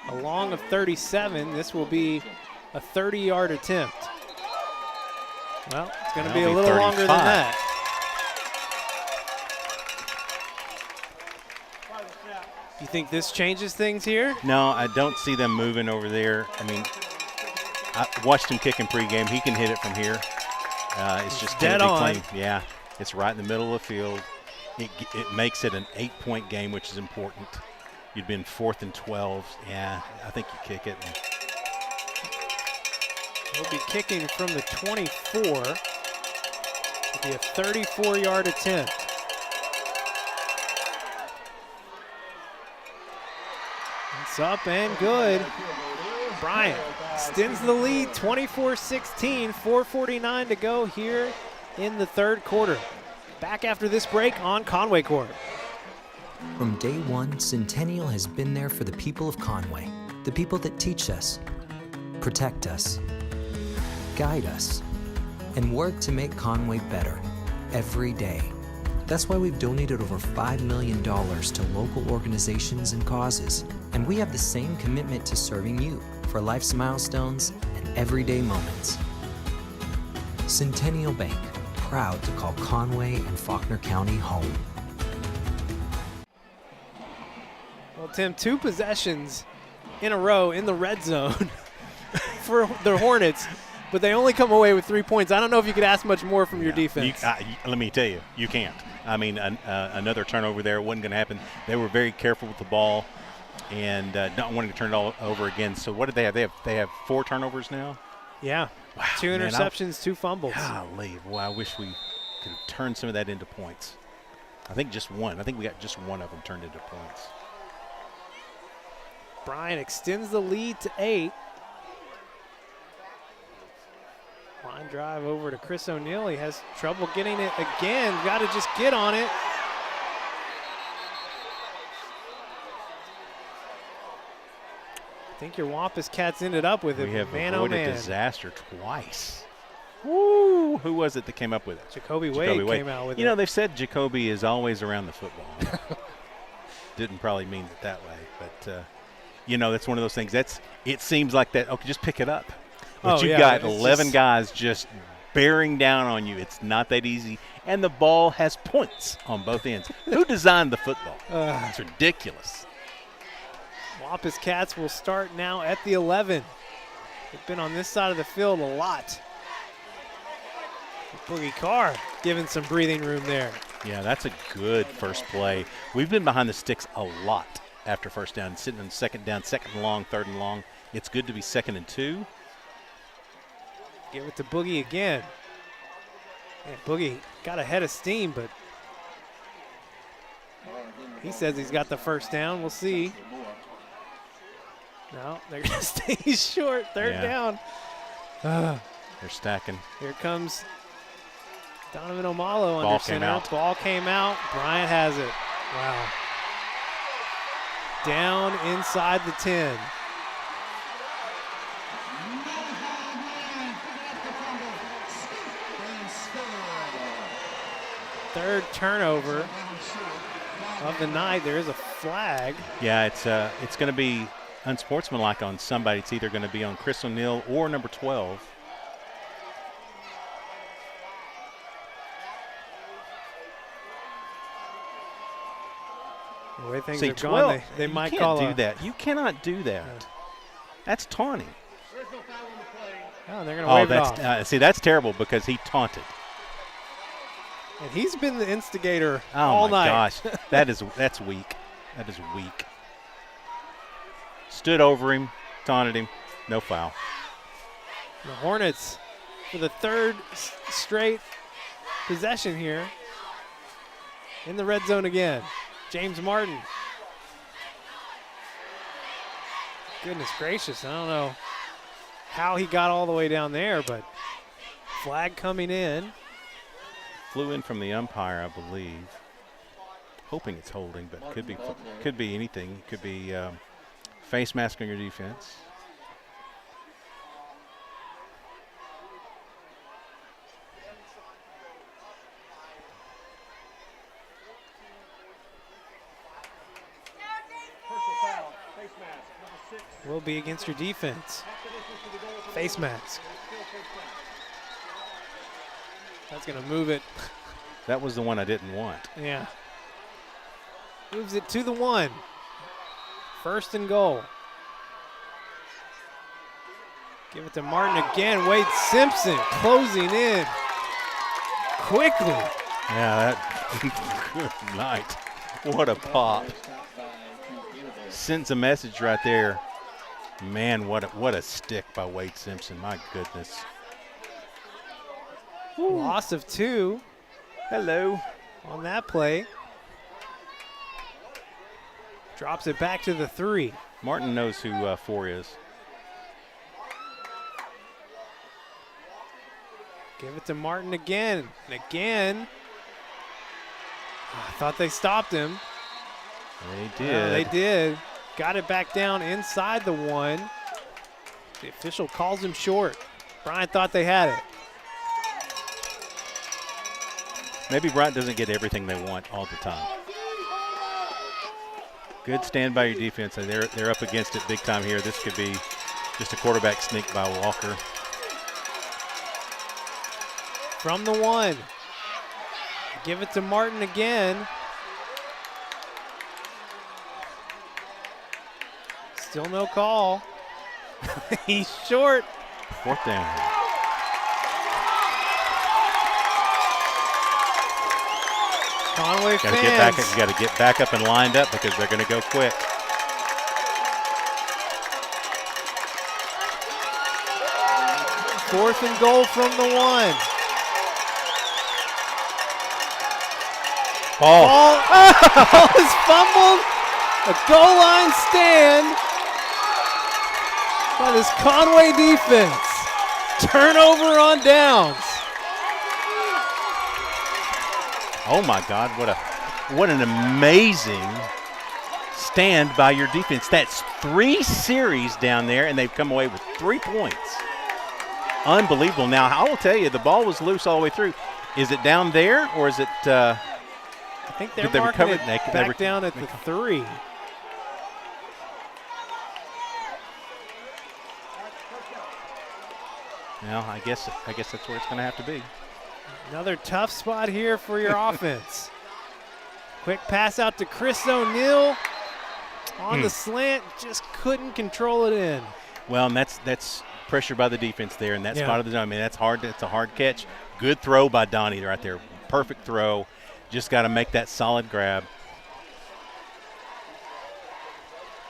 a long of 37. This will be a 30-yard attempt. Well, it's going to be a little longer than that. You think this changes things here? No, I don't see them moving over there. I mean, I watched him kick in pregame. He can hit it from here. It's just dead on. Yeah, it's right in the middle of the field. It makes it an 8-point game, which is important. You'd been 4th and 12. Yeah, I think you kick it. He'll be kicking from the 24. It'll be a 34-yard attempt. It's up and good. Bryant extends the lead, 24-16, 4:49 to go here in the third quarter. Back after this break on Conway Corp. From day one, Centennial has been there for the people of Conway, the people that teach us, protect us, guide us, and work to make Conway better every day. That's why we've donated over $5 million to local organizations and causes, and we have the same commitment to serving you for life's milestones and everyday moments. Centennial Bank, proud to call Conway and Faulkner County home. Well, Tim, 2 possessions in a row in the red zone for the Hornets. but they only come away with 3 points. I don't know if you could ask much more from your defense. Let me tell you, you can't. I mean, another turnover there wasn't going to happen. They were very careful with the ball and not wanting to turn it all over again. So what did they have? They have 4 turnovers now? Yeah. Wow, 2 interceptions, 2 fumbles. Golly, well, I wish we could turn some of that into points. I think just one. I think we got just one of them turned into points. Bryant extends the lead to 8. Line drive over to Chris O'Neal. He has trouble getting it again. Got to just get on it. I think your Wampus Cats ended up with it. We have man, avoided oh man. disaster twice. Woo! Who was it that came up with it? Jacoby Wade came out with it. You know, they've said Jacoby is always around the football. Didn't probably mean it that way, but you know, that's one of those things. It seems like that. Okay, just pick it up. But you've got 11 guys just bearing down on you. It's not that easy, and the ball has points on both ends. Who designed the football? It's ridiculous. Wampus Cats will start now at the 11. They've been on this side of the field a lot. Boogie Carr giving some breathing room there. Yeah, that's a good first play. We've been behind the sticks a lot after first down, sitting on second down, second and long, third and long. It's good to be 2nd and 2. Give it to Boogie again. Man, Boogie got ahead of steam, but he says he's got the first down. We'll see. No, they're going to stay short. Third down. They're stacking. Here comes Donovan Omalo under center. Ball came out. Bryant has it. Wow. Down inside the 10. Third turnover of the night. There is a flag. Yeah, it's going to be unsportsmanlike on somebody. It's either going to be on Chris O'Neal or number 12. The way things See, are going, they might call do that. You cannot do that. That's taunting. Oh, they're going to wave it off. See, that's terrible because he taunted. And he's been the instigator all night. Oh, my gosh. That's weak. That is weak. Stood over him, taunted him. No foul. The Hornets, for the 3rd straight possession here, in the red zone again. James Martin. Goodness gracious, I don't know how he got all the way down there, but flag coming in. Flew in from the umpire, I believe. Hoping it's holding, but could be anything. It could be face mask on your defense. Will be against your defense. Face mask. That's going to move it. That was the one I didn't want. Yeah. Moves it to the 1. 1st and goal. Give it to Martin again. Wade Simpson closing in quickly. Yeah, good night. What a pop. Sends a message right there. Man, what a stick by Wade Simpson. My goodness. Loss of 2. Hello. On that play. Drops it back to the 3. Martin knows who 4 is. Give it to Martin again. And again. I thought they stopped him. They did. They did. Got it back down inside the 1. The official calls him short. Bryant thought they had it. Maybe Bryant doesn't get everything they want all the time. Good stand by your defense. They're up against it big time here. This could be just a quarterback sneak by Walker. From the 1. Give it to Martin again. Still no call. He's short. 4th down. Conway fans. You got to get back up and lined up because they're going to go quick. Fourth and goal from the 1. Ball is fumbled. A goal line stand by this Conway defense. Turnover on downs. Oh my God, what an amazing stand by your defense. That's 3 series down there, and they've come away with 3 points. Unbelievable. Now, I will tell you, the ball was loose all the way through. Is it down there, or is it I think they're marking it back down at the 3. Well, I guess that's where it's going to have to be. Another tough spot here for your offense. Quick pass out to Chris O'Neal on the slant, just couldn't control it in. Well, and that's pressure by the defense there, and that spot of the zone. I mean, that's hard. That's a hard catch. Good throw by Donnie right there. Perfect throw. Just got to make that solid grab.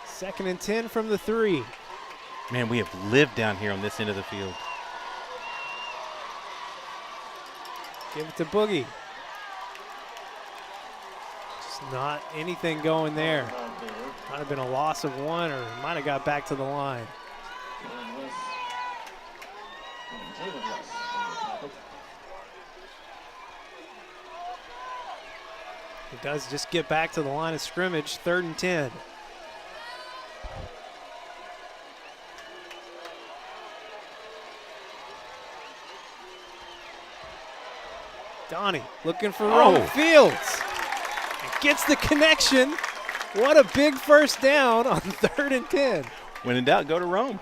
2nd and 10 from the 3. Man, we have lived down here on this end of the field. Give it to Boogie. Just not anything going there. Might have been a loss of 1, or might have got back to the line. It does just get back to the line of scrimmage, 3rd and 10. Donnie looking for Rome Fields. Gets the connection. What a big first down on 3rd and 10. When in doubt, go to Rome.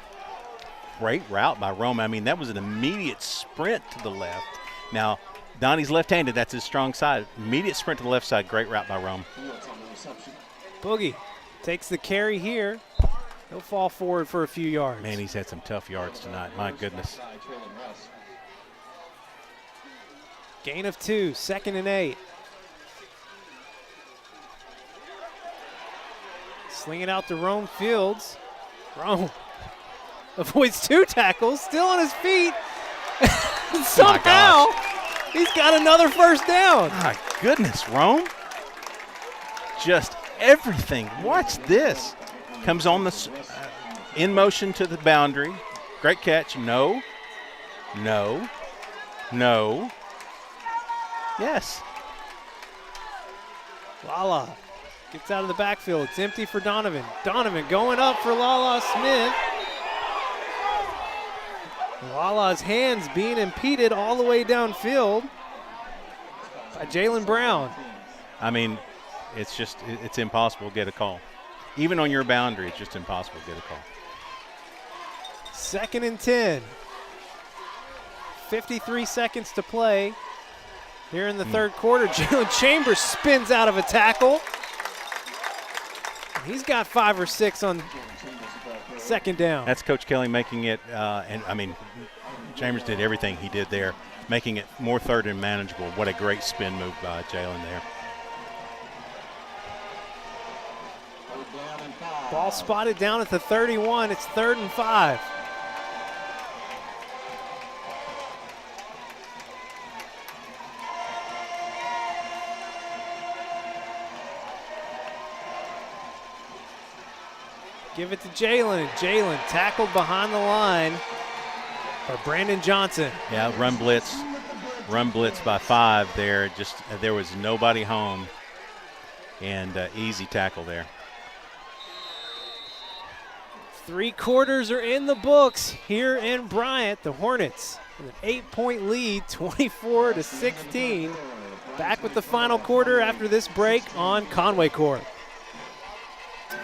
Great route by Rome. I mean, that was an immediate sprint to the left. Now, Donnie's left-handed. That's his strong side. Immediate sprint to the left side. Great route by Rome. Boogie takes the carry here. He'll fall forward for a few yards. Man, he's had some tough yards tonight. My goodness. Gain of 2, 2nd and 8. Sling it out to Rome Fields. Rome avoids 2 tackles, still on his feet. Somehow, he's got another first down. My goodness, Rome. Just everything. Watch this. Comes on the in motion to the boundary. Great catch. No. No. No. Yes. Lala gets out of the backfield. It's empty for Donovan. Donovan going up for Lala Smith. Lala's hands being impeded all the way downfield by Jalen Brown. I mean, it's impossible to get a call. Even on your boundary, it's just impossible to get a call. 2nd and 10. 53 seconds to play. Here in the 3rd quarter, Jalen Chambers spins out of a tackle. He's got 5 or 6 on 2nd down. That's Coach Kelly making it, and I mean, Chambers did everything he did there, making it more 3rd and manageable. What a great spin move by Jalen there. Ball spotted down at the 31. It's 3rd and 5. Give it to Jalen. Jalen tackled behind the line by Brandon Johnson. Yeah, run blitz by 5 there. Just there was nobody home, and easy tackle there. 3 quarters are in the books here in Bryant. The Hornets with an 8-point lead, 24-16. Back with the final quarter after this break on Conway Corp.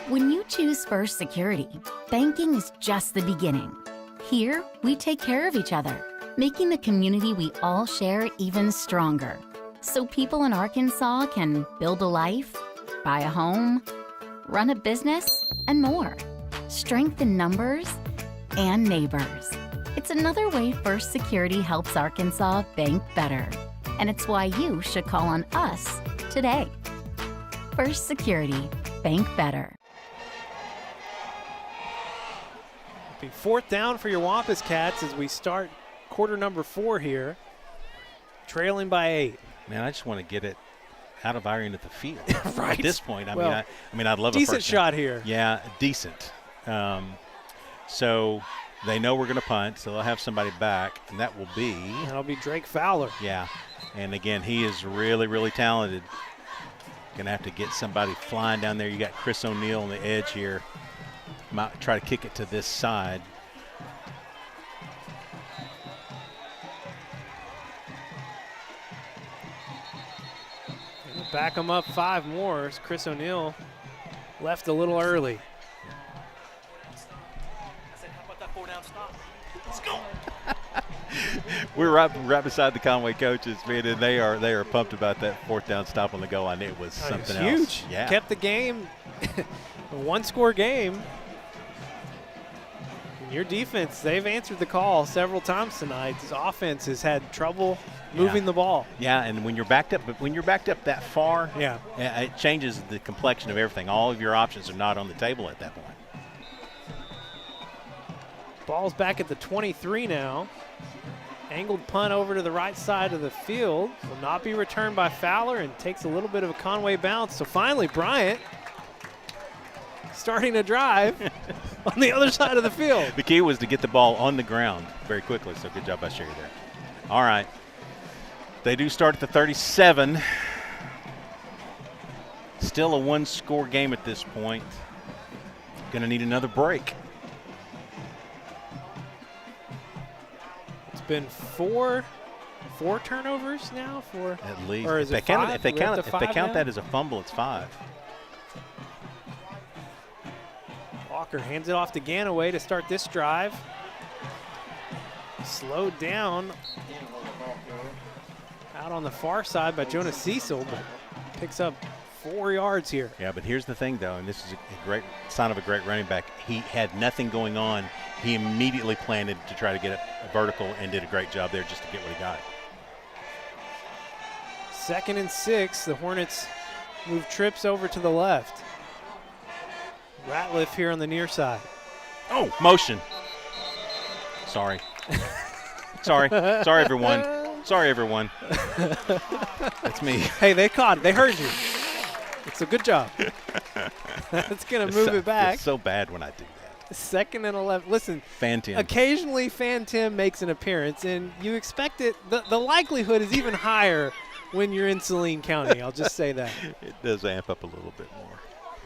When you choose First Security, banking is just the beginning. Here, we take care of each other, making the community we all share even stronger. So people in Arkansas can build a life, buy a home, run a business, and more. Strength in numbers and neighbors. It's another way First Security helps Arkansas bank better. And it's why you should call on us to today. First Security. Bank better. Be 4th down for your Wampus Cats as we start quarter number 4 here. Trailing by 8. Man, I just want to get it out of our end of the field. Right. At this point, I Well, mean, I'd love a decent first shot down. here. Yeah, decent. So they know we're going to punt, so they'll have somebody back, and that will be. That'll be Drake Fowler. Yeah, and again, he is really, really talented. Going to have to get somebody flying down there. You got Chris O'Neal on the edge here. Might try to kick it to this side. Back them up 5 more as Chris O'Neal left a little early. We're right beside the Conway coaches, man, and they are pumped about that 4th down stop on the goal line. It was something It was else. huge. Yeah. Kept the game a 1-score game. And your defense, they've answered the call several times tonight. This offense has had trouble moving the ball. Yeah, and when you're backed up, that far, yeah, it changes the complexion of everything. All of your options are not on the table at that point. Ball's back at the 23 now. Angled punt over to the right side of the field. Will not be returned by Fowler and takes a little bit of a Conway bounce. So finally, Bryant starting to drive on the other side of the field. The key was to get the ball on the ground very quickly, so good job by Sherry there. All right. They do start at the 37. Still a 1-score game at this point. Going to need another break. It's been four turnovers now for at least. Or is if it they five? If they count now? that as a fumble, it's 5. Walker hands it off to Ganaway to start this drive. Slowed down out on the far side by Jonas Cecil, but picks up 4 yards here. Yeah, but here's the thing, though, and this is a great sign of a great running back. He had nothing going on. He immediately planted to try to get a vertical and did a great job there just to get what he got. 2nd and 6. The Hornets move trips over to the left. Ratliff here on the near side. Oh, motion. Sorry. Sorry, everyone. Sorry, everyone. That's me. Hey, they caught it. They heard you. It's a good job. It's going to move it back. It's so bad when I do that. 2nd and 11. Listen, Fan Tim. Occasionally Fan Tim makes an appearance, and you expect it. The likelihood is even higher when you're in Saline County. I'll just say that. It does amp up a little bit more.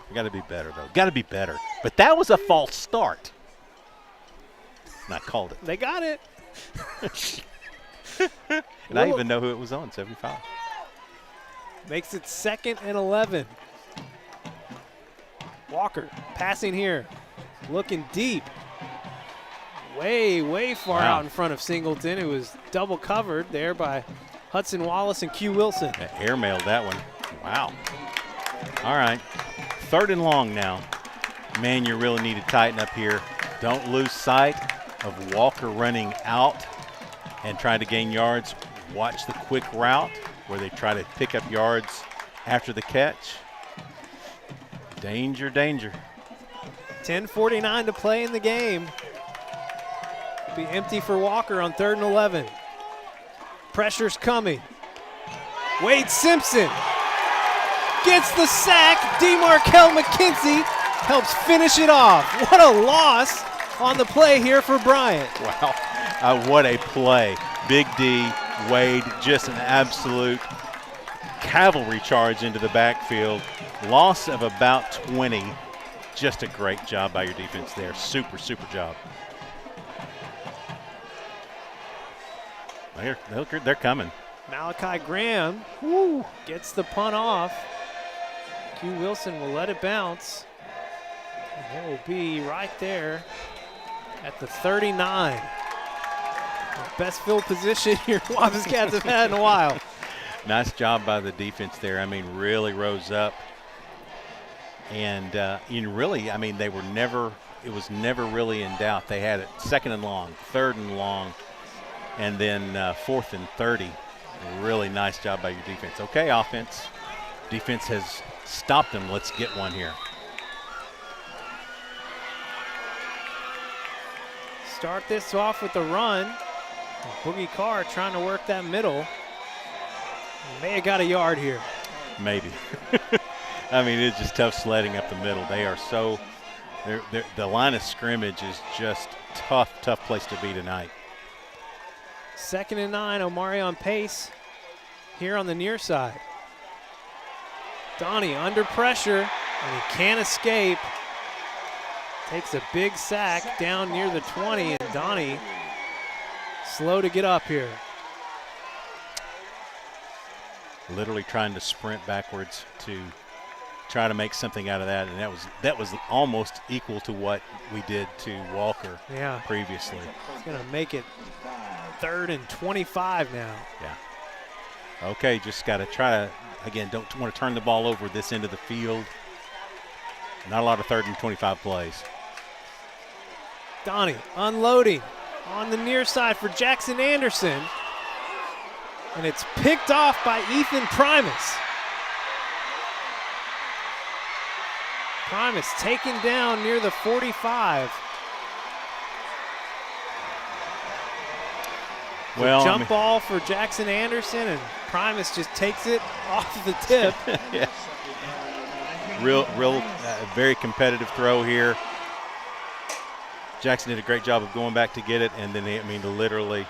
We got to be better, though. Got to be better. But that was a false start. And I called it. They got it. And I even know who it was on, 75. Makes it 2nd and 11. Walker passing here. Looking deep. Way far out in front of Singleton, who was double covered there by Hudson Wallace and Q Wilson. Airmailed that one. Wow. All right. 3rd and long now. Man, you really need to tighten up here. Don't lose sight of Walker running out and trying to gain yards. Watch the quick route where they try to pick up yards after the catch. Danger, danger. 10:49 to play in the game. Be empty for Walker on 3rd and 11. Pressure's coming. Wade Simpson gets the sack. DeMarkel McKenzie helps finish it off. What a loss on the play here for Bryant. Wow, what a play. Big D, Wade, just an absolute cavalry charge into the backfield. Loss of about 20. Just a great job by your defense there. Super job. They're coming. Malachi Graham gets the punt off. Q Wilson will let it bounce. And it will be right there at the 39. The best field position your Wampus Cats have had in a while. Nice job by the defense there. I mean, really rose up. And really, I mean, it was never really in doubt. They had it 2nd and long, 3rd and long, and then 4th and 30. Really nice job by your defense. Okay, offense, Defense has stopped them. Let's get one here. Start this off with the run. Boogie Carr trying to work that middle. May have got a yard here. Maybe. I mean, it's just tough sledding up the middle. They are so the line of scrimmage is just tough place to be tonight. 2nd and 9, Omari on pace here on the near side. Donnie under pressure, and he can't escape. Takes a big sack down near the 20, and Donnie slow to get up here. Literally trying to sprint backwards to try to make something out of that, and that was almost equal to what we did to Walker previously. He's gonna make it 3rd and 25 now. Yeah. Okay, just got to try to, again, don't want to turn the ball over this end of the field. Not a lot of 3rd and 25 plays. Donnie unloading on the near side for Jackson Anderson. And it's picked off by Ethan Primus. Primus taken down near the 45. Well, jump ball for Jackson Anderson, and Primus just takes it off the tip. Yeah. Real, very competitive throw here. Jackson did a great job of going back to get it, and then literally,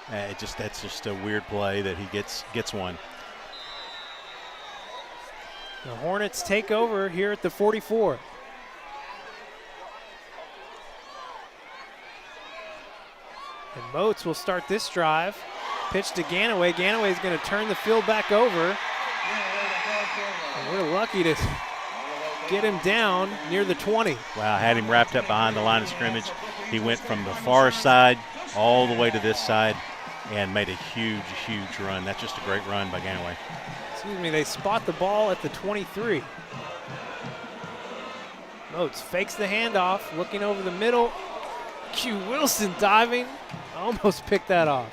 that's just a weird play that he gets one. The Hornets take over here at the 44. And Moats will start this drive. Pitch to Ganaway. Ganaway's going to turn the field back over. And we're lucky to get him down near the 20. Wow, had him wrapped up behind the line of scrimmage. He went from the far side all the way to this side and made a huge run. That's just a great run by Ganaway. Excuse me, they spot the ball at the 23. Moats fakes the handoff, looking over the middle. Q Wilson diving, almost picked that off.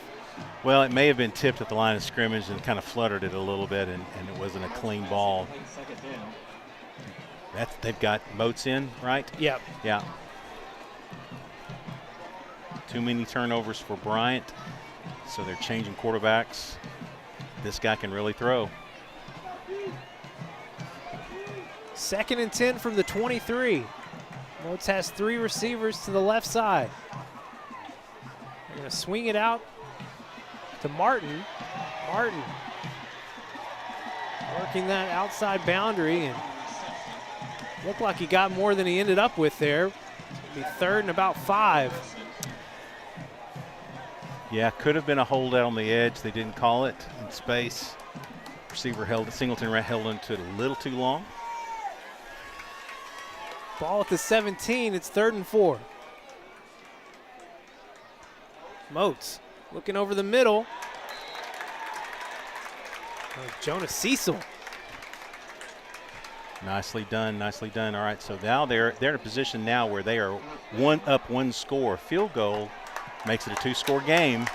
Well, it may have been tipped at the line of scrimmage and kind of fluttered it a little bit, and it wasn't a clean ball. They've got Moats in, right? Yep. Yeah. Too many turnovers for Bryant, so they're changing quarterbacks. This guy can really throw. 2nd and 10 from the 23. Moats has 3 receivers to the left side. They're going to swing it out to Martin. Martin working that outside boundary, and looked like he got more than he ended up with there. It'll be 3rd and about 5. Yeah, could have been a holdout on the edge. They didn't call it in space. Receiver Singleton held into it a little too long. Ball at the 17, it's 3rd and 4. Moats looking over the middle. Jonas Cecil. Nicely done. All right, so now they're in a position now where they are one score. Field goal makes it a 2-score game.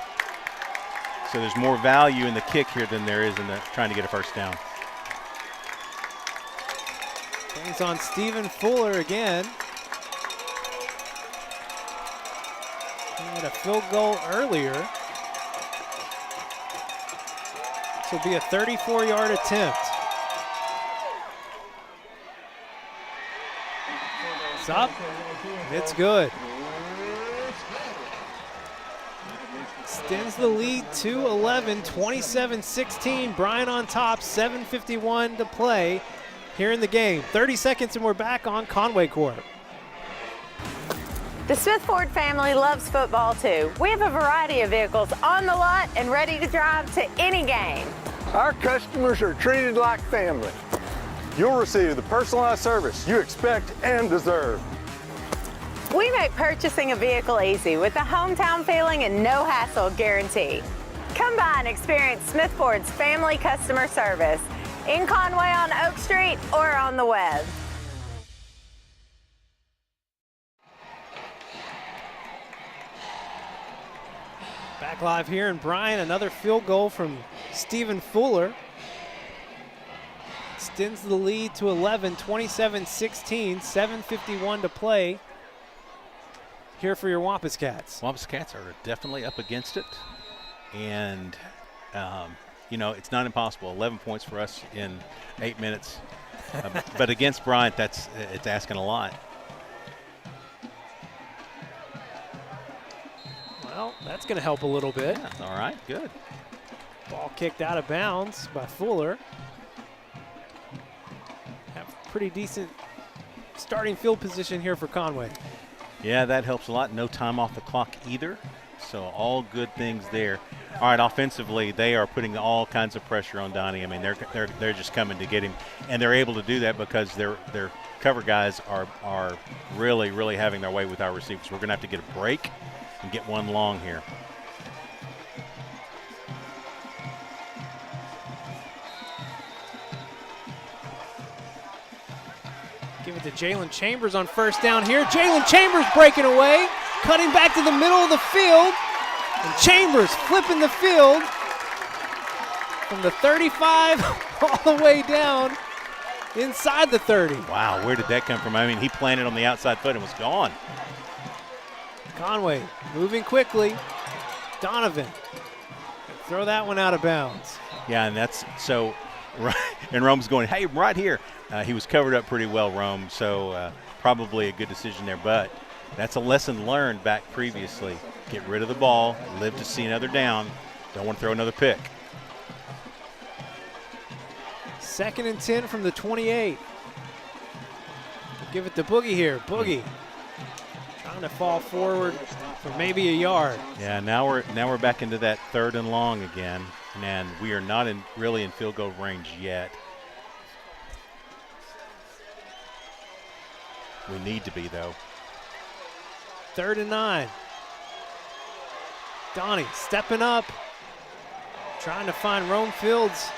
So there's more value in the kick here than there is in trying to get a first down. Brings on Stephen Fuller again. He had a field goal earlier. This will be a 34-yard attempt. It's up, and it's good. Extends the lead to 11, 27-16. Bryant on top, 7:51 to play here in the game. 30 seconds and we're back on Conway Corp. The Smith Ford family loves football too. We have a variety of vehicles on the lot and ready to drive to any game. Our customers are treated like family. You'll receive the personalized service you expect and deserve. We make purchasing a vehicle easy with a hometown feeling and no hassle guarantee. Come by and experience Smith Ford's family customer service in Conway on Oak Street or on the web. Back live here in Bryant, another field goal from Stephen Fuller. extends the lead to 11, 27-16, 7:51 to play here for your Wampus Cats. Wampus Cats are definitely up against it. And, you know, it's not impossible. 11 points for us in 8 minutes. But against Bryant, it's asking a lot. Well, that's going to help a little bit. Yeah, all right, good. Ball kicked out of bounds by Fuller. Have pretty decent starting field position here for Conway. Yeah, that helps a lot. No time off the clock either. So all good things there. All right, offensively, they are putting all kinds of pressure on Donnie. I mean, they're just coming to get him, and they're able to do that because their cover guys are really having their way with our receivers. We're going to have to get a break and get one long here. Give it to Jalen Chambers on first down here. Jalen Chambers breaking away, cutting back to the middle of the field. And Chambers flipping the field from the 35 all the way down inside the 30. Wow, where did that come from? I mean, he planted on the outside foot and was gone. Conway moving quickly. Donovan. Throw that one out of bounds. Yeah, and that's so. And Rome's going, hey, right here. He was covered up pretty well, Rome, so probably a good decision there. But that's a lesson learned back previously. Get rid of the ball, live to see another down. Don't want to throw another pick. 2nd and 10 from the 28. Give it to Boogie here. Boogie trying to fall forward for maybe a yard. Yeah, now we're back into that 3rd and long again, and we are not really in field goal range yet. We need to be, though. 3rd and 9. Donnie stepping up, trying to find Rome Fields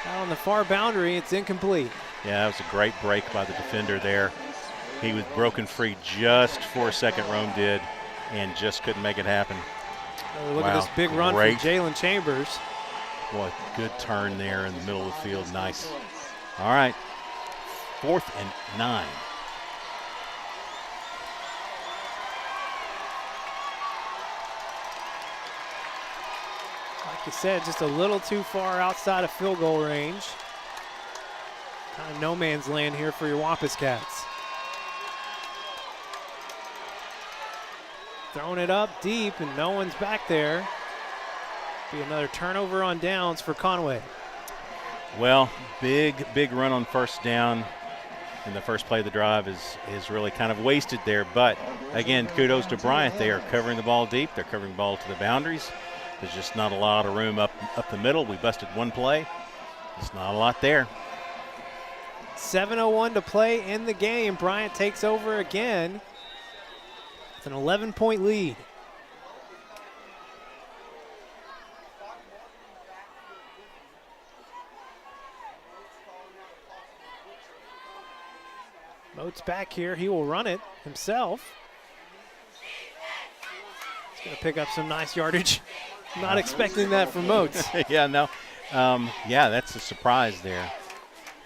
out on the far boundary. It's incomplete. Yeah, that was a great break by the defender there. He was broken free just for a second, Rome did, and just couldn't make it happen. Look at this big run from Jalen Chambers. Boy, good turn there in the middle of the field. Nice. All right, 4th and 9. Like you said, just a little too far outside of field goal range. Kind of no man's land here for your Wampus Cats. Throwing it up deep and no one's back there. Be another turnover on downs for Conway. Well, big run on first down in the first play of the drive is really kind of wasted there. But again, kudos to Bryant. They are covering the ball deep. They're covering the ball to the boundaries. There's just not a lot of room up the middle. We busted one play. There's not a lot there. 7:01 to play in the game. Bryant takes over again. It's an 11-point lead. Moats back here. He will run it himself. He's going to pick up some nice yardage. Not expecting that from Moats. Yeah, no. Yeah, that's a surprise there.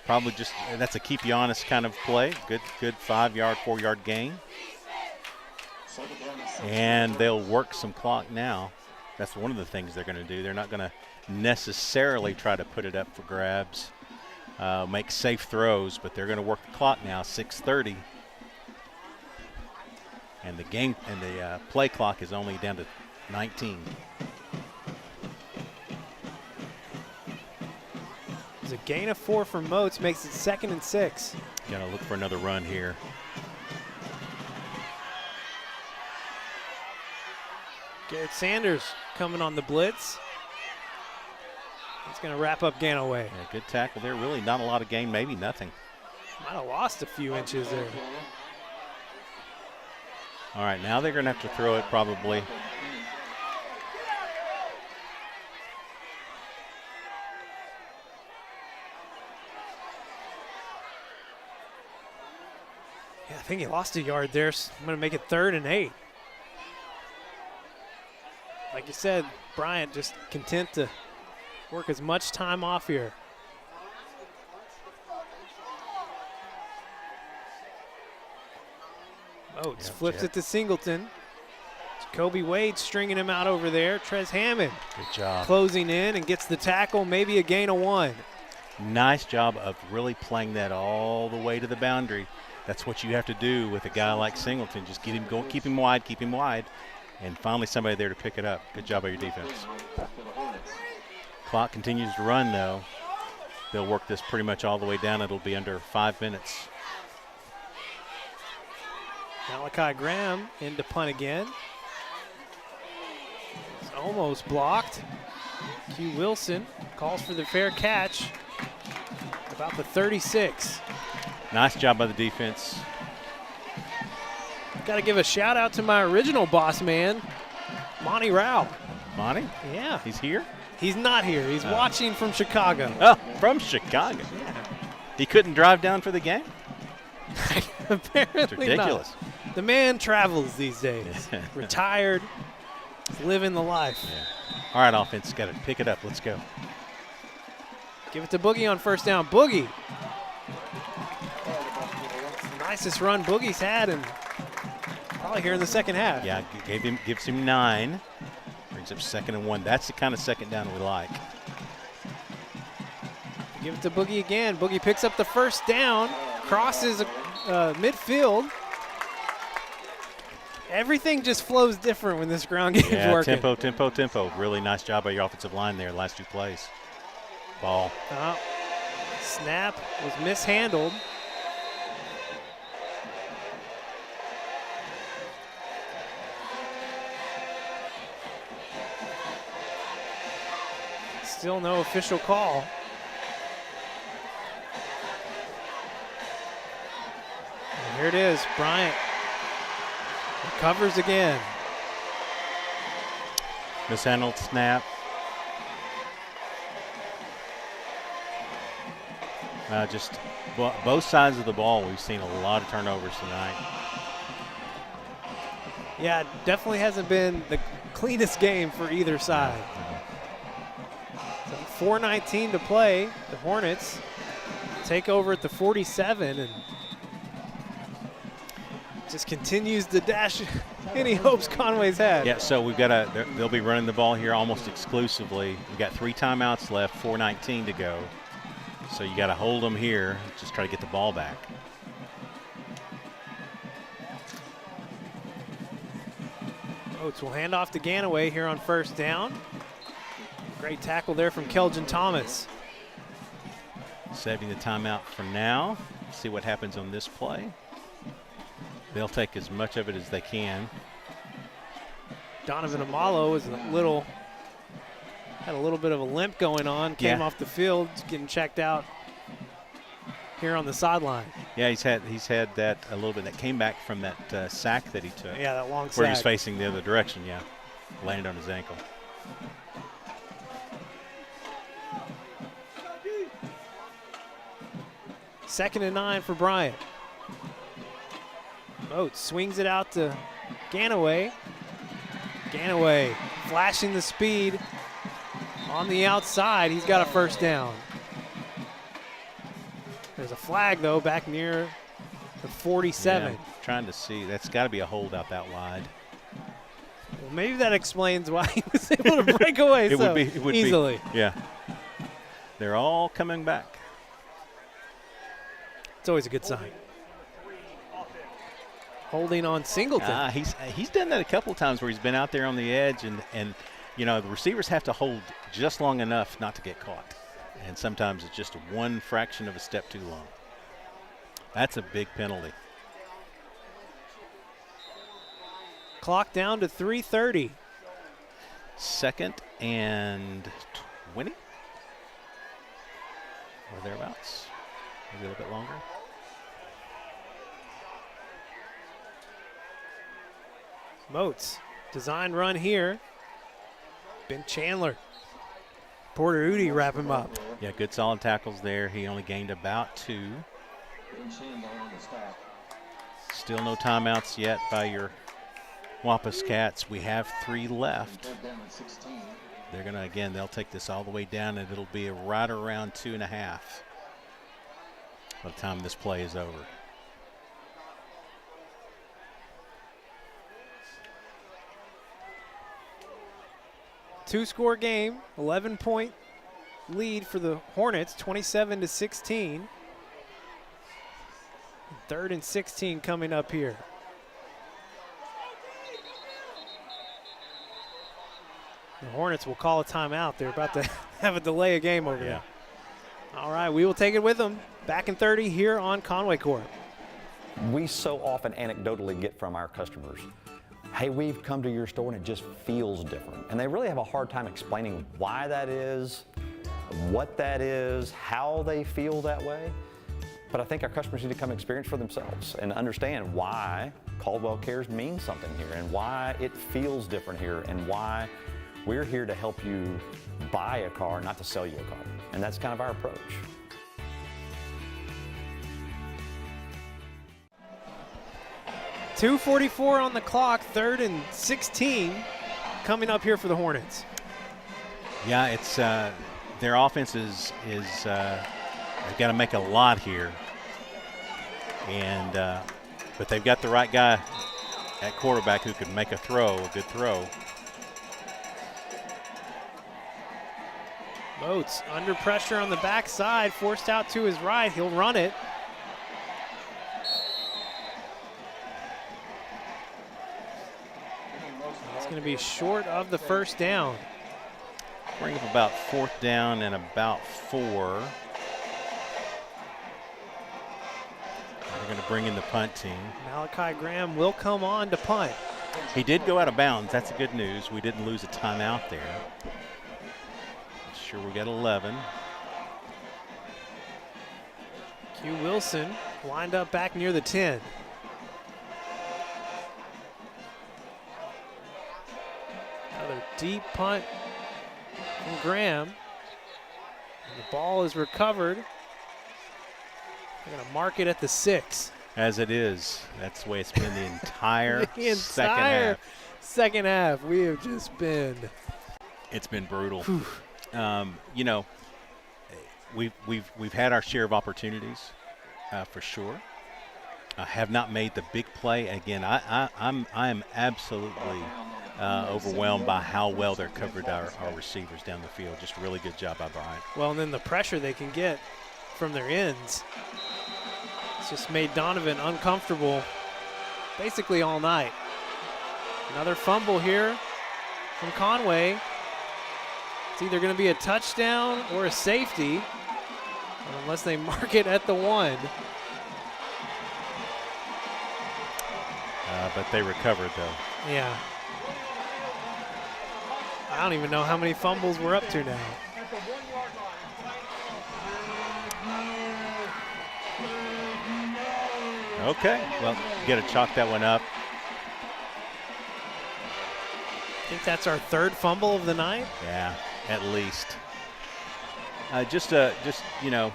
Probably just that's a keep you honest kind of play. Good 5-yard, 4-yard gain. And they'll work some clock now. That's one of the things they're going to do. They're not going to necessarily try to put it up for grabs, make safe throws, but they're going to work the clock now. 6:30, and the play clock is only down to 19. There's a gain of 4 from Moats, makes it 2nd and 6. Got to look for another run here. Garrett Sanders coming on the blitz. He's going to wrap up Ganaway. Yeah, good tackle there. Really not a lot of gain, maybe nothing. Might have lost a few inches there. All right, now they're going to have to throw it probably. Yeah, I think he lost a yard there. So I'm going to make it 3rd and 8. Like you said, Bryant just content to work as much time off here. Oates flips it to Singleton. Jacoby Wade stringing him out over there. Trez Hammond. Good job. Closing in and gets the tackle, maybe a gain of 1. Nice job of really playing that all the way to the boundary. That's what you have to do with a guy like Singleton. Just get him going, keep him wide, and finally somebody there to pick it up. Good job by your defense. Clock continues to run, though. They'll work this pretty much all the way down. It'll be under 5 minutes. Malachi Graham into punt again. It's almost blocked. Q Wilson calls for the fair catch. About the 36. Nice job by the defense. Got to give a shout out to my original boss man, Monty Rao. Monty? Yeah. He's here? He's not here. He's watching from Chicago. Oh, from Chicago. Yeah. He couldn't drive down for the game? Apparently It's ridiculous. Not. The man travels these days. Retired. He's living the life. Yeah. All right, offense, got to pick it up. Let's go. Give it to Boogie on first down. Boogie. Nicest run Boogie's had, and probably here in the second half. Yeah, gives him 9. Brings up 2nd and 1. That's the kind of second down we like. Give it to Boogie again. Boogie picks up the first down, crosses midfield. Everything just flows different when this ground game's working. Tempo. Really nice job by your offensive line there, last 2 plays. Ball. Snap was mishandled. Still no official call. And here it is, Bryant recovers again. Mishandled snap. Just both sides of the ball, we've seen a lot of turnovers tonight. Yeah, it definitely hasn't been the cleanest game for either side. So 4:19 to play. The Hornets take over at the 47 and just continues to dash any hopes Conway's had. Yeah, so we've got they'll be running the ball here almost exclusively. We've got 3 timeouts left, 4:19 to go. So you got to hold them here, just try to get the ball back. Oates will hand off to Ganaway here on first down. Great tackle there from Kelvin Thomas. Saving the timeout for now. See what happens on this play. They'll take as much of it as they can. Donovan Amalo is had a little bit of a limp going on. Came off the field, getting checked out here on the sideline. Yeah, he's had that a little bit. That came back from that sack that he took. Yeah, that long sack. Where he's facing the other direction. Yeah, landed on his ankle. Second and 9 for Bryant. Oates swings it out to Ganaway. Ganaway flashing the speed on the outside. He's got a first down. There's a flag, though, back near the 47. Yeah, trying to see. That's got to be a holdout that wide. Well, maybe that explains why he was able to break away it would be easily. Yeah. They're all coming back. It's always a good sign. Holding on Singleton. He's done that a couple of times where he's been out there on the edge, and you know, the receivers have to hold just long enough not to get caught. And sometimes it's just one fraction of a step too long. That's a big penalty. Clock down to 3:30. 2nd and 20? Or thereabouts. Maybe a little bit longer. Moats, design run here. Ben Chandler. Porter Udy wrap him up. Yeah, good solid tackles there. He only gained about 2. Still no timeouts yet by your Wampus Cats. We have 3 left. They're going to, again, they'll take this all the way down, and it'll be right around 2.5 by the time this play is over. two-score game, 11-point lead for the Hornets, 27-16. 3rd and 16 coming up here. The Hornets will call a timeout. They're about to have a delay of game over there. All right, we will take it with them. Back in 30 here on Conway Corp. We so often anecdotally get from our customers, hey, we've come to your store and it just feels different. And they really have a hard time explaining why that is, what that is, how they feel that way. But I think our customers need to come experience for themselves and understand why Caldwell Cares means something here and why it feels different here and why we're here to help you buy a car, not to sell you a car. And that's kind of our approach. .244 on the clock, 3rd and 16 coming up here for the Hornets. Yeah, it's their offense is they've got to make a lot here, and but they've got the right guy at quarterback who can make a good throw. Moats under pressure on the backside, forced out to his right. He'll run it. It's going to be short of the first down. Bring up about 4th down and about 4. They're going to bring in the punt team. Malachi Graham will come on to punt. He did go out of bounds. That's the good news. We didn't lose a timeout there. Sure, we got 11. Q Wilson lined up back near the 10. Another deep punt from Graham. And the ball is recovered. They're going to mark it at the 6. As it is. That's the way it's been the entire, second half. We have just been. It's been brutal. You know, we've had our share of opportunities for sure. Have not made the big play. Again, I am absolutely overwhelmed by how well they're covered our receivers down the field. Just a really good job by Bryant. Well, and then the pressure they can get from their ends. It's just made Donovan uncomfortable basically all night. Another fumble here from Conway. It's either going to be a touchdown or a safety, unless they mark it at the 1. But they recovered, though. Yeah. I don't even know how many fumbles we're up to now. Okay, well, you got to chalk that one up. I think that's our 3rd fumble of the night. Yeah, at least. Just you know,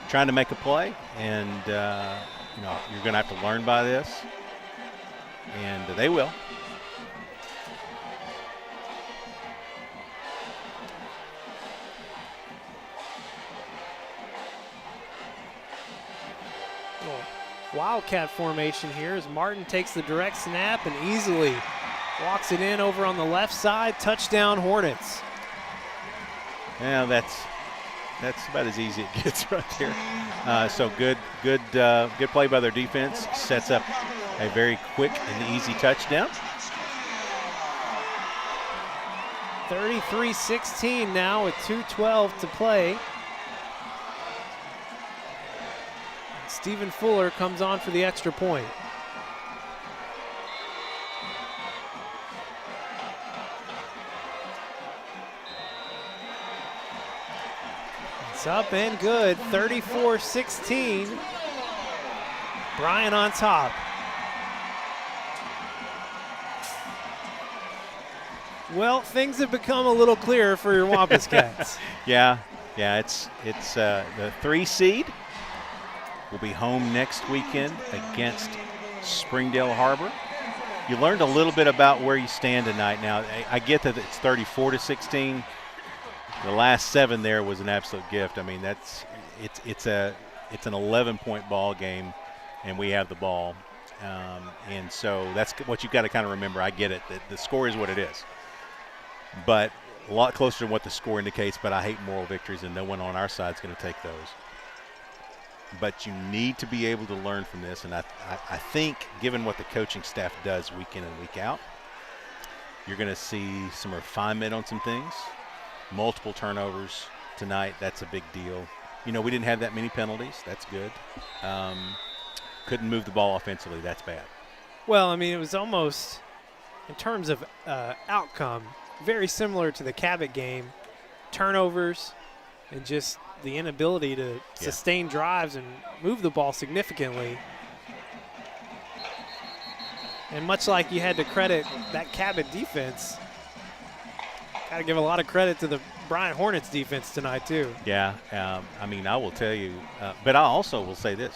trying to make a play, and you know, you're going to have to learn by this, and they will. Wildcat formation here as Martin takes the direct snap and easily walks it in over on the left side. Touchdown Hornets. Yeah, that's about as easy as it gets right there. So good play by their defense. Sets up a very quick and easy touchdown. 33-16 now with 2:12 to play. Stephen Fuller comes on for the extra point. It's up and good, 34-16. Bryant on top. Well, things have become a little clearer for your Wampus Cats. Yeah, it's the 3 seed. Will be home next weekend against Springdale Harbor. You learned a little bit about where you stand tonight. Now, I get that it's 34-16. The last 7 there was an absolute gift. I mean, it's an 11-point ball game, and we have the ball, and so that's what you've got to kind of remember. I get it. The score is what it is. but a lot closer to what the score indicates. But I hate moral victories, and no one on our side is going to take those. But you need to be able to learn from this, and I think given what the coaching staff does week in and week out, you're going to see some refinement on some things. Multiple turnovers tonight, that's a big deal. You know, we didn't have that many penalties. That's good. Couldn't move the ball offensively. That's bad. Well, I mean, it was almost, in terms of outcome, very similar to the Cabot game. Turnovers and just the inability to sustain drives and move the ball significantly. And much like you had to credit that Cabot defense, got to give a lot of credit to the Bryant Hornets defense tonight too. Yeah, I mean, I will tell you, but I also will say this.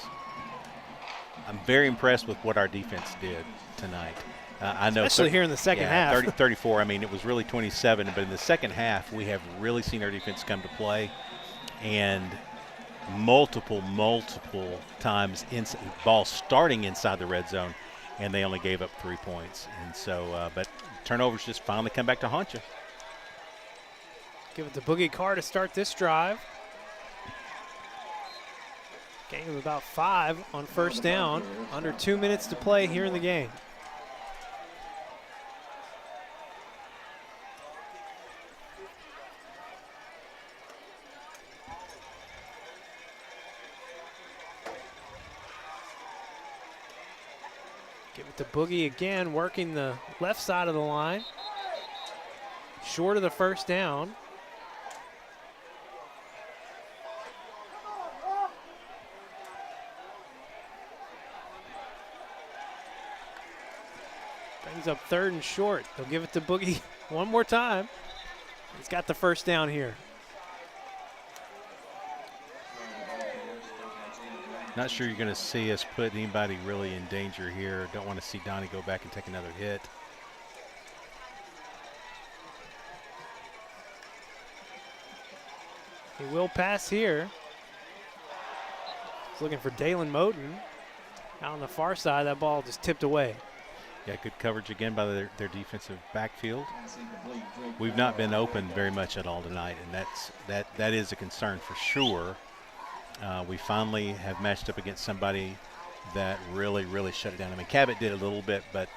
I'm very impressed with what our defense did tonight. I know, especially here in the second half. 34, I mean, it was really 27, but in the second half, we have really seen our defense come to play. And multiple times, ball starting inside the red zone, and they only gave up 3 points. And so, but turnovers just finally come back to haunt you. Give it to Boogie Carr to start this drive. Gain of about 5 on first down. Under 2 minutes to play here in the game. Give it to Boogie again, working the left side of the line. Short of the first down. Brings up 3rd and short. They'll give it to Boogie one more time. He's got the first down here. Not sure you're going to see us put anybody really in danger here. Don't want to see Donnie go back and take another hit. He will pass here. He's looking for Dalen Moten. Out on the far side, that ball just tipped away. Yeah, good coverage again by their defensive backfield. We've not been open very much at all tonight, and that is a concern for sure. We finally have matched up against somebody that really shut it down. I mean, Cabot did a little bit, but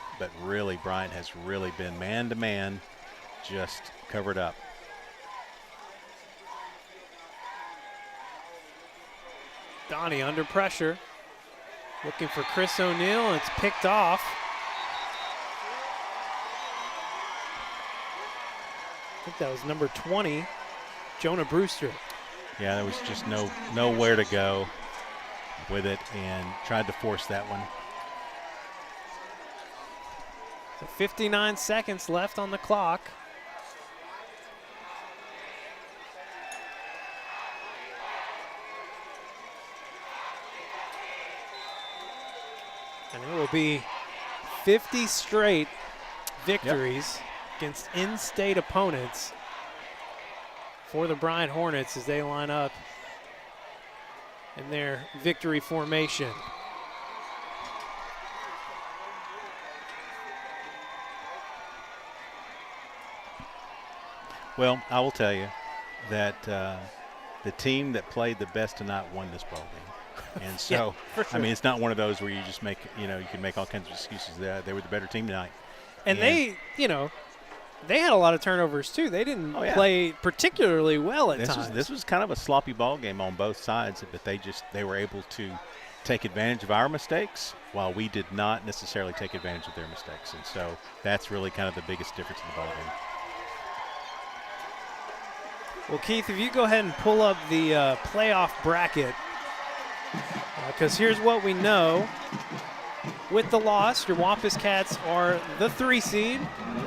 really Bryant has really been man-to-man, just covered up. Donnie under pressure. Looking for Chris O'Neal, and it's picked off. I think that was number 20, Jonah Brewster. Yeah, there was just nowhere to go with it, and tried to force that one. So 59 seconds left on the clock. And it will be 50 straight victories against in-state opponents for the Bryant Hornets as they line up in their victory formation. Well, I will tell you that the team that played the best tonight won this ball game. And so, for sure. I mean, it's not one of those where you just make, you can make all kinds of excuses. They were the better team tonight. And they, they had a lot of turnovers too. They didn't play particularly well at times. This was kind of a sloppy ball game on both sides, but they were able to take advantage of our mistakes while we did not necessarily take advantage of their mistakes. And so that's really kind of the biggest difference in the ball game. Well, Keith, if you go ahead and pull up the playoff bracket, because here's what we know. With the loss, your Wampus Cats are the 3 seed.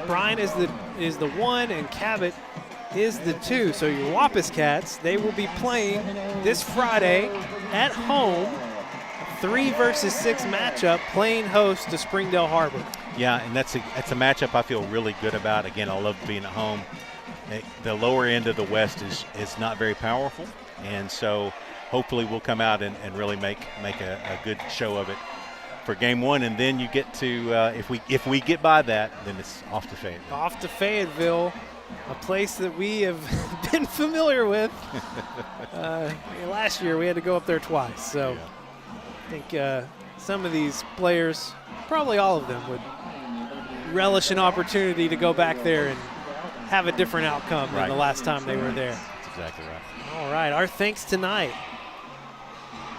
Bryant is the 1, and Cabot is the 2. So your Wampus Cats, they will be playing this Friday at home, a 3 versus 6 matchup, playing host to Springdale Harbor. Yeah, and that's a matchup I feel really good about. Again, I love being at home. The lower end of the West is not very powerful, and so hopefully we'll come out and really make a good show of it for game 1, and then you get to if we get by that, then it's off to Fayetteville. Off to Fayetteville a place that we have been familiar with. Last year we had to go up there twice, so I think some of these players, probably all of them, would relish an opportunity to go back there and have a different outcome than the last time they were there. That's exactly right. All right, our thanks tonight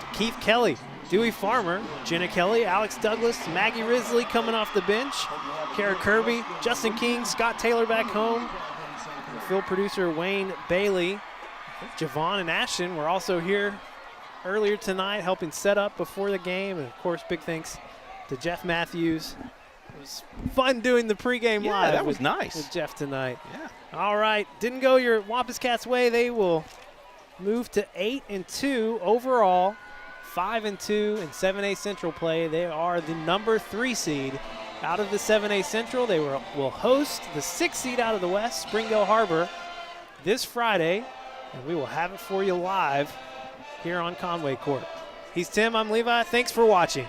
to Keith Kelly, Dewey Farmer, Jenna Kelly, Alex Douglas, Maggie Risley coming off the bench, Kara Kirby, Justin King, Scott Taylor back home, field producer Wayne Bailey, Javon and Ashton were also here earlier tonight helping set up before the game. And, of course, big thanks to Jeff Matthews. It was fun doing the pregame live. That was nice. With Jeff tonight. Yeah. All right. Didn't go your Wampus Cats way. They will move to 8-2 overall, 5-2 in 7A Central play. They are the number 3 seed out of the 7A Central. They will host the 6th seed out of the West, Springdale Harbor, this Friday, and we will have it for you live here on Conway Corp. He's Tim, I'm Levi. Thanks for watching.